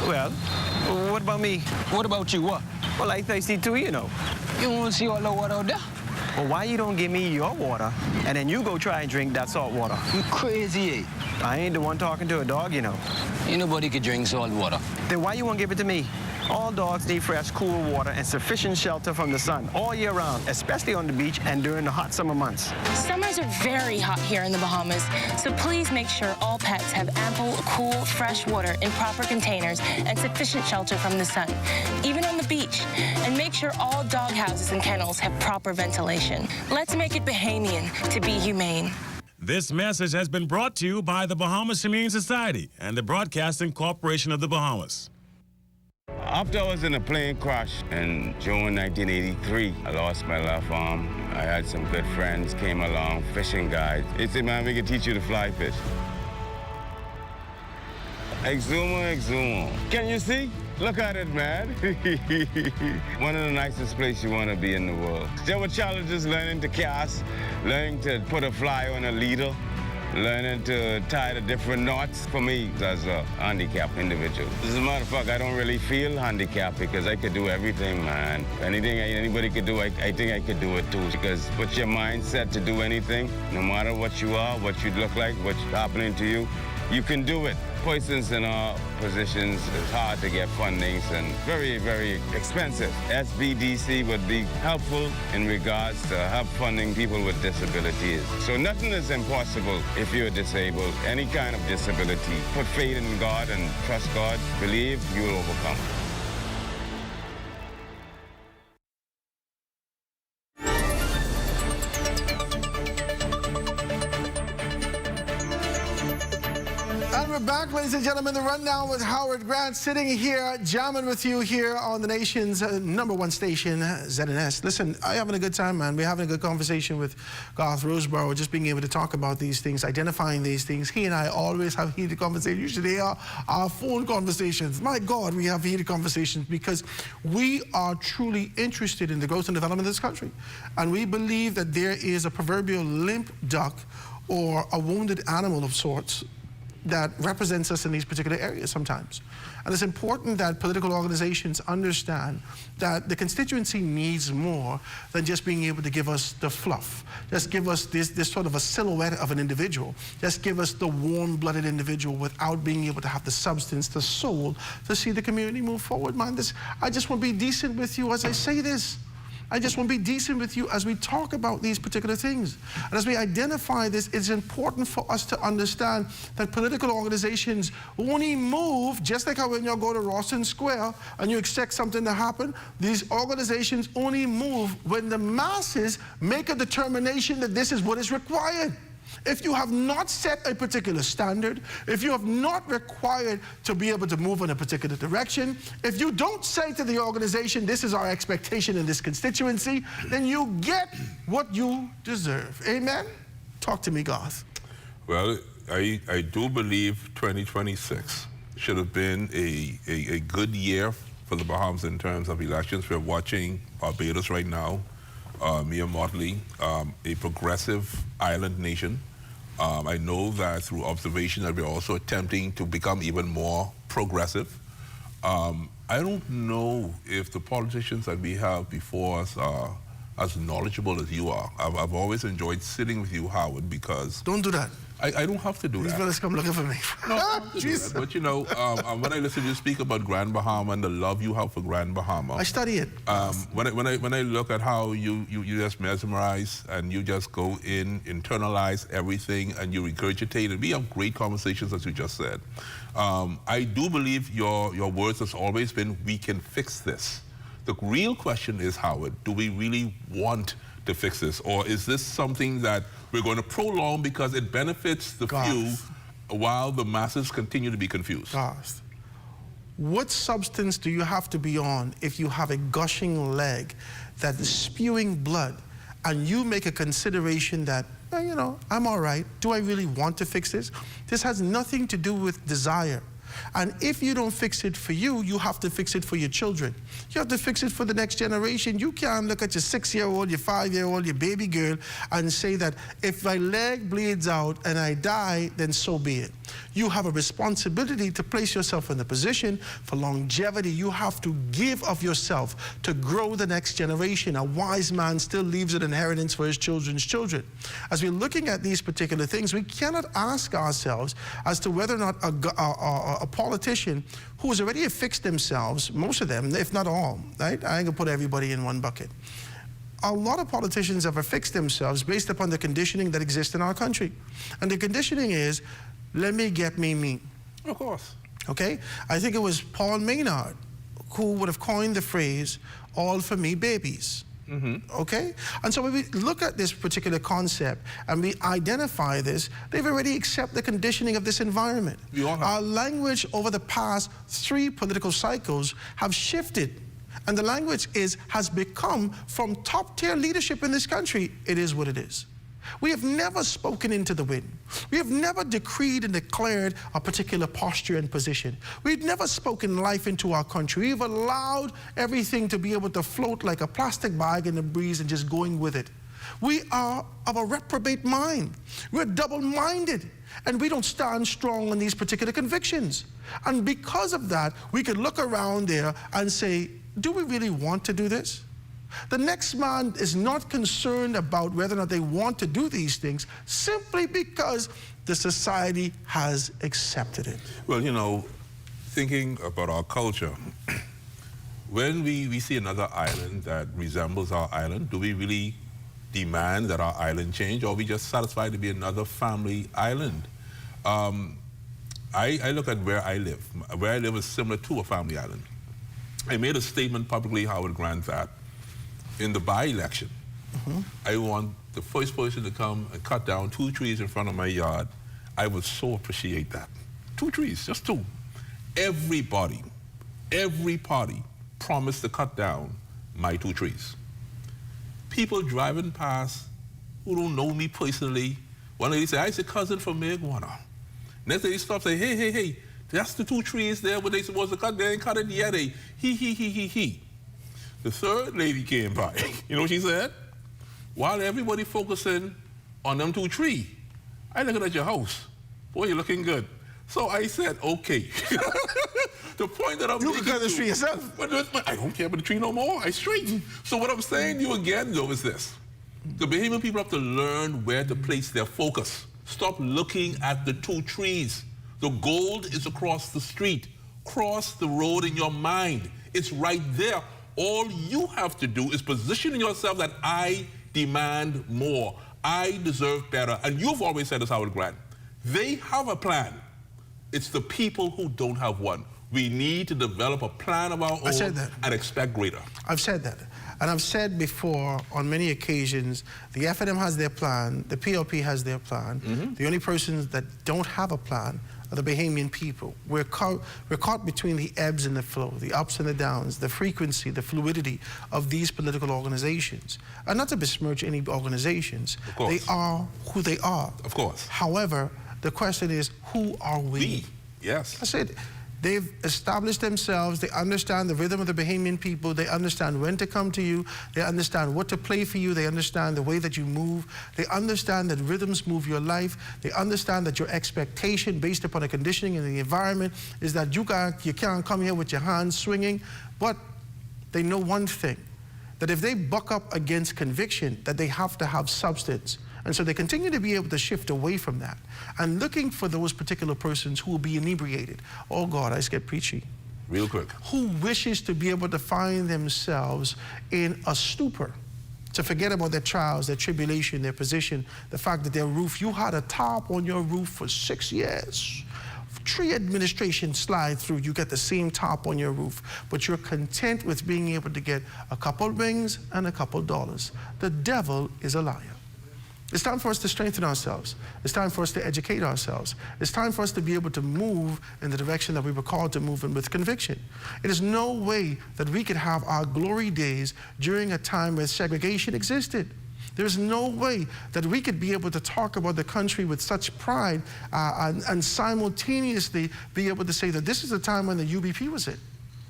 Well, what about me? What about you, what? Well, I thirsty too, you know. You want to see all the water out there? Well, why you don't give me your water, and then you go try and drink that salt water? You crazy, eh? I ain't the one talking to a dog, you know. Ain't nobody can drink salt water. Then why you won't give it to me? All dogs need fresh, cool water and sufficient shelter from the sun all year round, especially on the beach and during the hot summer months. Summers are very hot here in the Bahamas, so please make sure all pets have ample, cool, fresh water in proper containers and sufficient shelter from the sun, even on the beach. And make sure all dog houses and kennels have proper ventilation. Let's make it Bahamian to be humane. This message has been brought to you by the Bahamas Humane Society and the Broadcasting Corporation of the Bahamas. After I was in a plane crash in June 1983, I lost my left arm. I had some good friends, came along, fishing guides. They said, man, we can teach you to fly fish. Exuma, exuma. Can you see? Look at it, man. One of the nicest places you want to be in the world. There were challenges learning to cast, learning to put a fly on a leader, learning to tie the different knots. For me, as a handicapped individual, as a matter of fact, I don't really feel handicapped because I could do everything, man. Anything anybody could do, I think I could do it too. Because put your mind set to do anything, no matter what you are, what you look like, what's happening to you, you can do it. Persons in our positions, it's hard to get fundings and very, very expensive. SBDC would be helpful in regards to help funding people with disabilities. So nothing is impossible if you're disabled, any kind of disability. Put faith in God and trust God. Believe you will overcome. Back, ladies and gentlemen, the rundown with Howard Grant sitting here, jamming with you here on the nation's #1 station, ZNS. Listen, I'm having a good time, man. We're having a good conversation with Garth Roseborough, just being able to talk about these things, identifying these things. He and I always have heated conversations. Usually they are our phone conversations. My God, we have heated conversations because we are truly interested in the growth and development of this country. And we believe that there is a proverbial limp duck or a wounded animal of sorts that represents us in these particular areas sometimes. And it's important that political organizations understand that the constituency needs more than just being able to give us the fluff. Just give us this sort of a silhouette of an individual. Just give us the warm-blooded individual without being able to have the substance, the soul, to see the community move forward. Man, I just want to be decent with you as I say this. I just want to be decent with you as we talk about these particular things. And as we identify this, it's important for us to understand that political organizations only move, just like how when you go to Rawson Square and you expect something to happen, these organizations only move when the masses make a determination that this is what is required. If you have not set a particular standard, if you have not required to be able to move in a particular direction, if you don't say to the organization, this is our expectation in this constituency, then you get what you deserve. Amen? Talk to me, Garth. Well, I do believe 2026 should have been a good year for the Bahamas in terms of elections. We're watching Barbados right now. Mia Motley, a progressive island nation. I know that through observation that we're also attempting to become even more progressive. I don't know if the politicians that we have before us are as knowledgeable as you are. I've always enjoyed sitting with you, Howard, because... Don't do that. I don't have to do These that. fellas come looking for me. No, I don't have to do that. But you know, when I listen to you speak about Grand Bahama and the love you have for Grand Bahama, I study it. When I look at how you just mesmerize and you just go in, internalize everything, and you regurgitate it, we have great conversations, as you just said. I do believe your words has always been, we can fix this. The real question is, Howard, do we really want to fix this, or is this something that we're going to prolong because it benefits the few while the masses continue to be confused? Garth, what substance do you have to be on if you have a gushing leg that is spewing blood and you make a consideration that, well, you know, I'm all right. Do I really want to fix this? This has nothing to do with desire. And if you don't fix it for you, you have to fix it for your children. You have to fix it for the next generation. You can't look at your 6-year-old, your 5-year-old, your baby girl, and say that if my leg bleeds out and I die, then so be it. You have a responsibility to place yourself in a position for longevity. You have to give of yourself to grow the next generation. A wise man still leaves an inheritance for his children's children. As we're looking at these particular things, we cannot ask ourselves as to whether or not a politician who has already affixed themselves, most of them, if not all, right? I ain't gonna put everybody in one bucket. A lot of politicians have affixed themselves based upon the conditioning that exists in our country. And the conditioning is, let me get me. Of course. Okay? I think it was Paul Maynard who would have coined the phrase, all for me babies. Okay? And so when we look at this particular concept and we identify this, they've already accepted the conditioning of this environment. Our language over the past 3 political cycles have shifted. And the language has become, from top-tier leadership in this country, it is what it is. We have never spoken into the wind. We have never decreed and declared a particular posture and position. We've never spoken life into our country. We've allowed everything to be able to float like a plastic bag in the breeze and just going with it. We are of a reprobate mind. We're double-minded, and we don't stand strong on these particular convictions. And because of that, we can look around there and say, do we really want to do this? The next man is not concerned about whether or not they want to do these things simply because the society has accepted it. Well, you know, thinking about our culture, when we see another island that resembles our island, do we really demand that our island change, or are we just satisfied to be another family island? I look at where I live. Where I live is similar to a family island. I made a statement publicly, Howard Grant, that in the by-election, I want the first person to come and cut down 2 trees in front of my yard. I would so appreciate that. 2 trees, just 2. Every party promised to cut down my 2 trees. People driving past who don't know me personally, one lady said, I said, cousin from Marijuana. Next lady stops and say, hey, that's the 2 trees there where they supposed to cut. They ain't cut it yet. He. The third lady came by. You know what she said? While everybody focusing on them 2 trees, I looking at your house. Boy, you're looking good. So I said, okay. The point that I'm making... You can cut the tree yourself. But I don't care about the tree no more. I straighten. So what I'm saying to you again, though, is this. The Bahamian people have to learn where to place their focus. Stop looking at the 2 trees. The gold is across the street. Cross the road in your mind. It's right there. All you have to do is position yourself that I demand more. I deserve better. And you've always said this, Howard Grant. They have a plan. It's the people who don't have one. We need to develop a plan of our own and expect greater. I've said that. And I've said before on many occasions, the FNM has their plan, the PLP has their plan. The only persons that don't have a plan are the Bahamian people. We're caught between the ebbs and the flow, the ups and the downs, the frequency, the fluidity of these political organizations. And not to besmirch any organizations. They are who they are. Of course. However, the question is, who are we? Yes. I said, They've established themselves. They understand the rhythm of the Bahamian people. They understand when to come to you. They understand what to play for you. They understand the way that you move. They understand that rhythms move your life. They understand that your expectation based upon the conditioning and the environment is that you can't come here with your hands swinging. But they know one thing, that if they buck up against conviction, that they have to have substance. And so they continue to be able to shift away from that and looking for those particular persons who will be inebriated. Oh God, I just get preachy. Real quick. Who wishes to be able to find themselves in a stupor, to forget about their trials, their tribulation, their position, the fact that their roof, you had a top on your roof for 6 years. 3 administrations slide through, you get the same top on your roof, but you're content with being able to get a couple rings and a couple dollars. The devil is a liar. It's time for us to strengthen ourselves. It's time for us to educate ourselves. It's time for us to be able to move in the direction that we were called to move in with conviction. It is no way that we could have our glory days during a time where segregation existed. There's no way that we could be able to talk about the country with such pride and simultaneously be able to say that this is the time when the UBP was it.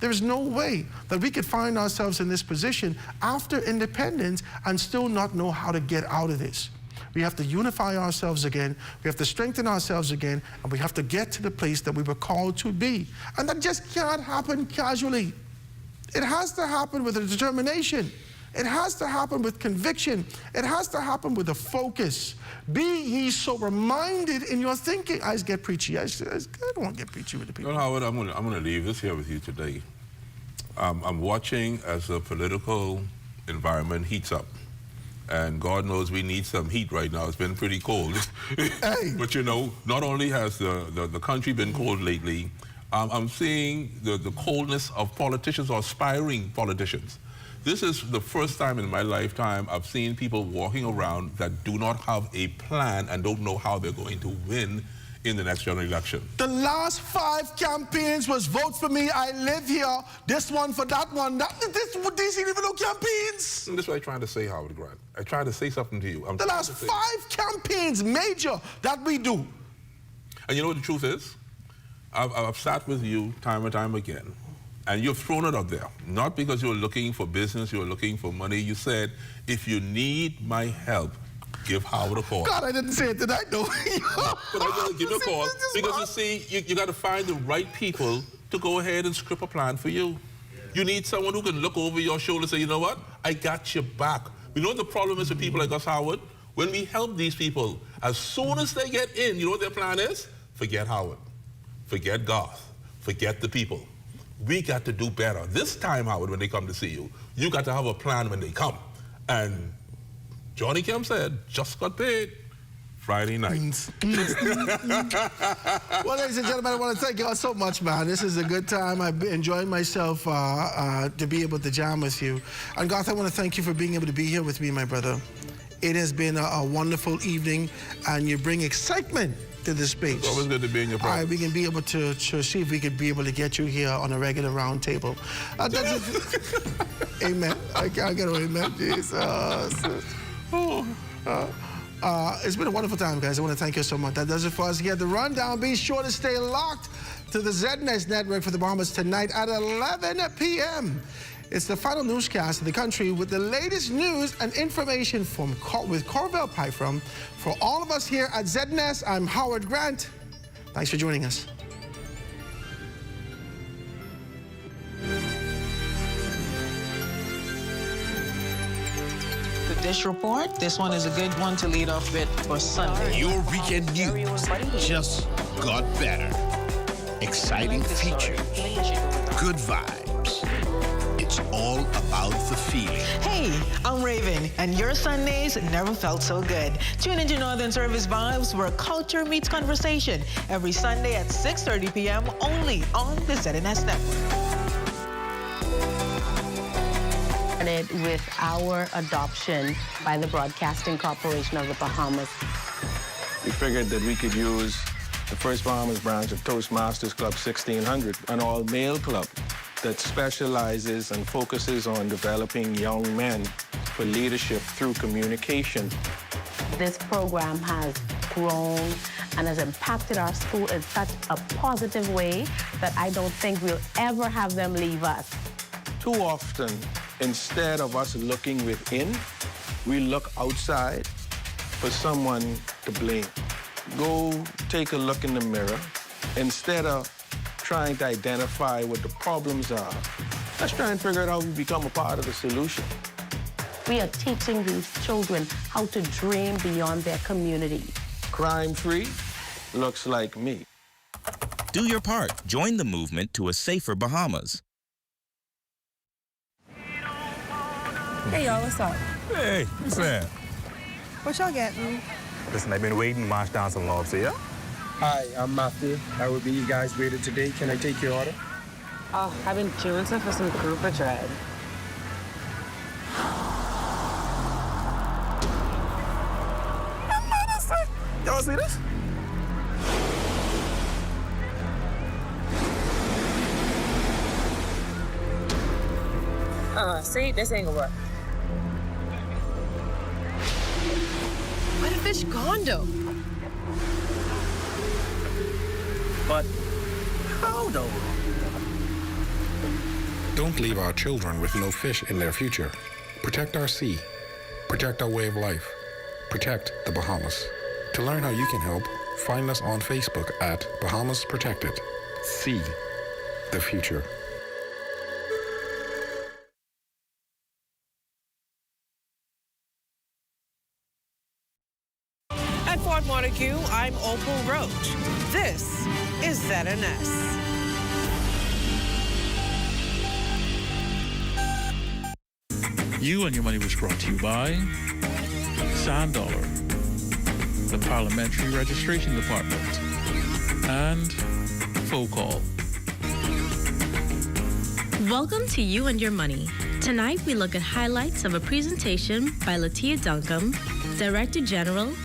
There is no way that we could find ourselves in this position after independence and still not know how to get out of this. We have to unify ourselves again, we have to strengthen ourselves again, and we have to get to the place that we were called to be. And that just can't happen casually. It has to happen with a determination. It has to happen with conviction. It has to happen with a focus. Be ye sober-minded in your thinking. I just get preachy. I don't want to get preachy with the people. Well, Howard, I'm going to leave this here with you today. I'm watching as the political environment heats up. And God knows we need some heat right now. It's been pretty cold. Hey. But you know, not only has the country been cold lately, I'm seeing the coldness of politicians or aspiring politicians. This is the first time in my lifetime I've seen people walking around that do not have a plan and don't know how they're going to win in the next general election. The last 5 campaigns was vote for me, I live here, this one for that one. These ain't even no campaigns. And this is what I'm trying to say, Howard Grant. I tried to say something to you. The last 5 campaigns, major, that we do. And you know what the truth is? I've sat with you time and time again, and you've thrown it out there. Not because you're looking for business, you're looking for money. You said, if you need my help, give Howard a call. God, I didn't say it tonight, though. But I'm going to give you a call because, you see, you got to find the right people to go ahead and script a plan for you. You need someone who can look over your shoulder and say, you know what, I got your back. You know what the problem is with people like us, Howard? When we help these people, as soon as they get in, you know what their plan is? Forget Howard. Forget Garth. Forget the people. We got to do better. This time, Howard, when they come to see you, you got to have a plan when they come. And Johnny Kemp said, just got paid Friday night. Well, ladies and gentlemen, I want to thank you all so much, man. This is a good time. I've enjoyed myself to be able to jam with you. And Garth, I want to thank you for being able to be here with me, my brother. It has been a wonderful evening, and you bring excitement to this space. It's always good to be in your presence. All right, we can be able to see if we could be able to get you here on a regular round table. Amen. I can't get away, amen. Jesus. It's been a wonderful time, guys. I want to thank you so much. That does it for us here at The Rundown. Be sure to stay locked to the ZNS network for the Bahamas tonight at 11 p.m. It's the final newscast of the country with the latest news and information with Corvell Pyfrom. For all of us here at ZNS, I'm Howard Grant. Thanks for joining us. This report, this one is a good one to lead off with for Sunday. Your weekend news just got better. Exciting features, good vibes. It's all about the feeling. Hey, I'm Raven, and your Sundays never felt so good. Tune into Northern Service Vibes, where culture meets conversation, every Sunday at 6:30 p.m. only on the ZNS Network. With our adoption by the Broadcasting Corporation of the Bahamas. We figured that we could use the First Bahamas branch of Toastmasters Club 1600, an all-male club that specializes and focuses on developing young men for leadership through communication. This program has grown and has impacted our school in such a positive way that I don't think we'll ever have them leave us. Too often, instead of us looking within, we look outside for someone to blame. Go take a look in the mirror. Instead of trying to identify what the problems are, let's try and figure out how we become a part of the solution. We are teaching these children how to dream beyond their community. Crime-free looks like me. Do your part. Join the movement to a safer Bahamas. Hey, y'all, what's up? Hey, what's that? What y'all getting? Listen, I've been waiting to march down some lobster, yeah? Hi, I'm Matthew. I will be you guys' waiter today. Can I take your order? Oh, I've been jonesing for some grouper dread. Y'all see this? See, this ain't gonna work. Where the fish gone, though? But how, though? Don't leave our children with no fish in their future. Protect our sea. Protect our way of life. Protect the Bahamas. To learn how you can help, find us on Facebook at Bahamas Protected. See the future. At Fort Montague, I'm Opal Roach. This is ZNS. You and Your Money was brought to you by Sand Dollar, the Parliamentary Registration Department, and Focall. Welcome to You and Your Money. Tonight we look at highlights of a presentation by Latia Duncombe, Director General